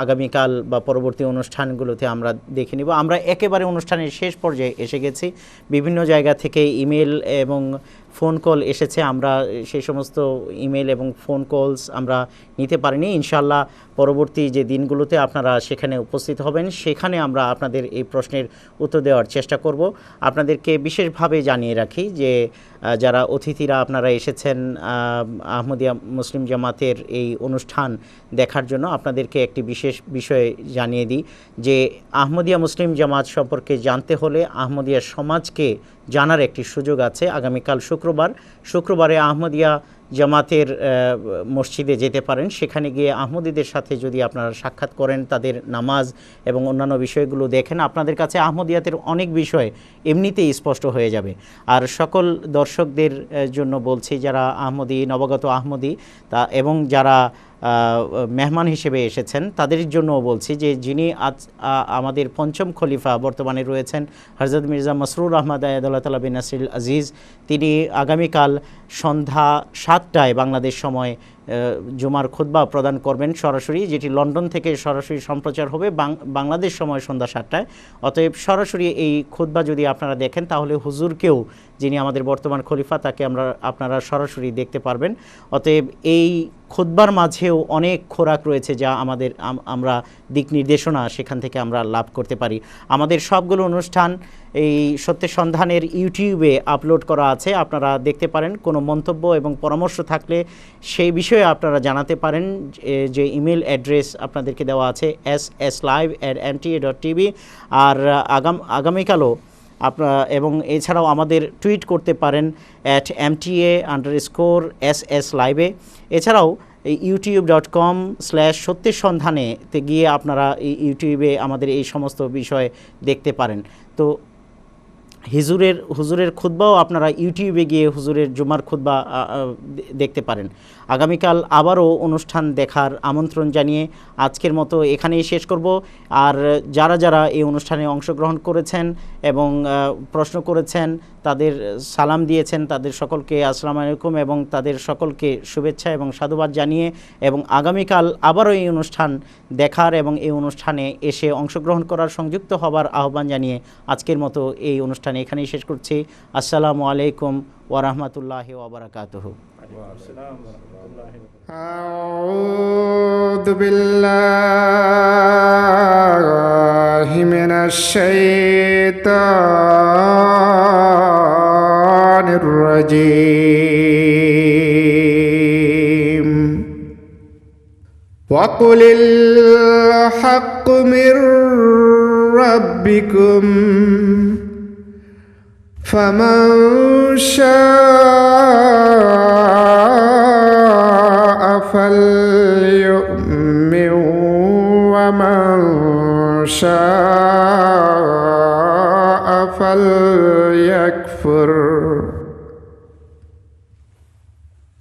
আগামীকাল বা পরবর্তী অনুষ্ঠানগুলোতে আমরা দেখে নিব। আমরা একেবারে অনুষ্ঠানের শেষ পর্যায়ে এসে গেছি। বিভিন্ন জায়গা থেকে ইমেল এবং ফোন কল এসেছে, আমরা সেই সমস্ত ইমেল এবং ফোন কলস আমরা নিতে পারিনি। ইনশাল্লাহ পরবর্তী যে দিনগুলোতে আপনারা সেখানে উপস্থিত হবেন, সেখানে আমরা আপনাদের এই প্রশ্নের উত্তর দেওয়ার চেষ্টা করব। আপনাদেরকে বিশেষভাবে জানিয়ে রাখি যে যারা অতিথিরা আপনারা এসেছেন আহমদিয়া মুসলিম জামাতের এই অনুষ্ঠান দেখার জন্য, আপনাদেরকে একটি বিশেষ বিষয় জানিয়ে দিই যে আহমদিয়া মুসলিম জামাত সম্পর্কে জানতে হলে আহমদিয়া সমাজকে জানার একটি সুযোগ আছে। আগামীকাল শুক্রবারে আহমদিয়া জামাতের মসজিদে যেতে পারেন। সেখানে গিয়ে আহমদীদের সাথে যদি আপনারা সাক্ষাৎ করেন, তাদের নামাজ এবং অন্যান্য বিষয়গুলো দেখেন, আপনাদের কাছে আহমদিয়াতের অনেক বিষয় এমনিতেই স্পষ্ট হয়ে যাবে। আর সকল দর্শকদের জন্য বলছি, যারা আহমদী, নবাগত আহমদী এবং যারা মেহমান হিসেবে এসেছেন তাদের জন্যও বলছি যে যিনি আজ আমাদের পঞ্চম খলিফা বর্তমানে রয়েছেন হযরত মির্জা মাসরুর আহমদ আয়াদুল্লাহ তাআলা বিন নাসিরুল আজিজ, তিনি আগামীকাল সন্ধ্যা 7টায় বাংলাদেশ সময় জুমার খুতবা প্রদান করবেন সরাসরি, যেটি লন্ডন থেকে সরাসরি সম্প্রচার হবে বাংলাদেশ সময় সন্ধ্যা 7টায়। অতএব সরাসরি এই খুতবা যদি আপনারা দেখেন তাহলে হুজুরকেও, যিনি আমাদের বর্তমান খলিফা, তাকে আপনারা সরাসরি দেখতে পারবেন। অতএব এই খুতবার মাঝেও অনেক খোরাক রয়েছে যা আমরা দিক নির্দেশনা সেখান থেকে আমরা লাভ করতে পারি। আমাদের সবগুলো অনুষ্ঠান এই সত্যের সন্ধানের ইউটিউবে আপলোড করা আছে, আপনারা দেখতে পারেন। কোনো মন্তব্য এবং পরামর্শ থাকলে সেই বিষয়ে আপনারা জানাতে পারেন। যে ইমেল অ্যাড্রেস আপনাদেরকে দেওয়া আছে sslive@mta.tv। আর আগামীকালও এবং এছাড়াও আমাদের টুইট করতে পারেন @mta_sslive। এছাড়াও youtube.com/সত্যের সন্ধানেতে গিয়ে আপনারা ইউটিউবে আমাদের এই সমস্ত বিষয় দেখতে পারেন। তো হুজুরের খুতবাও আপনারা ইউটিউবে গিয়ে হুজুরের জুমার খুতবা দেখতে পারেন। আগামীকাল আবারও অনুষ্ঠান দেখার আমন্ত্রণ জানিয়ে আজকের মতো এখানেই শেষ করব। আর যারা এই অনুষ্ঠানে অংশগ্রহণ করেছেন এবং প্রশ্ন করেছেন তাদের সালাম দিয়েছেন, তাদের সকলকে আসসালামু আলাইকুম এবং তাদের সকলকে শুভেচ্ছা এবং সাধুবাদ জানিয়ে এবং আগামীকাল আবারও এই অনুষ্ঠান দেখার এবং এই অনুষ্ঠানে এসে অংশগ্রহণ করার, সংযুক্ত হবার আহ্বান জানিয়ে আজকের মতো এই অনুষ্ঠান এখানেই শেষ করছি। আসসালামু আলাইকুম ওয়া রাহমাতুল্লাহি ওয়া বারাকাতুহু। أعوذ بالله من الشيطان الرجيم وقل الحق من ربكم فمن شاء فليؤمن ومن شاء فليكفر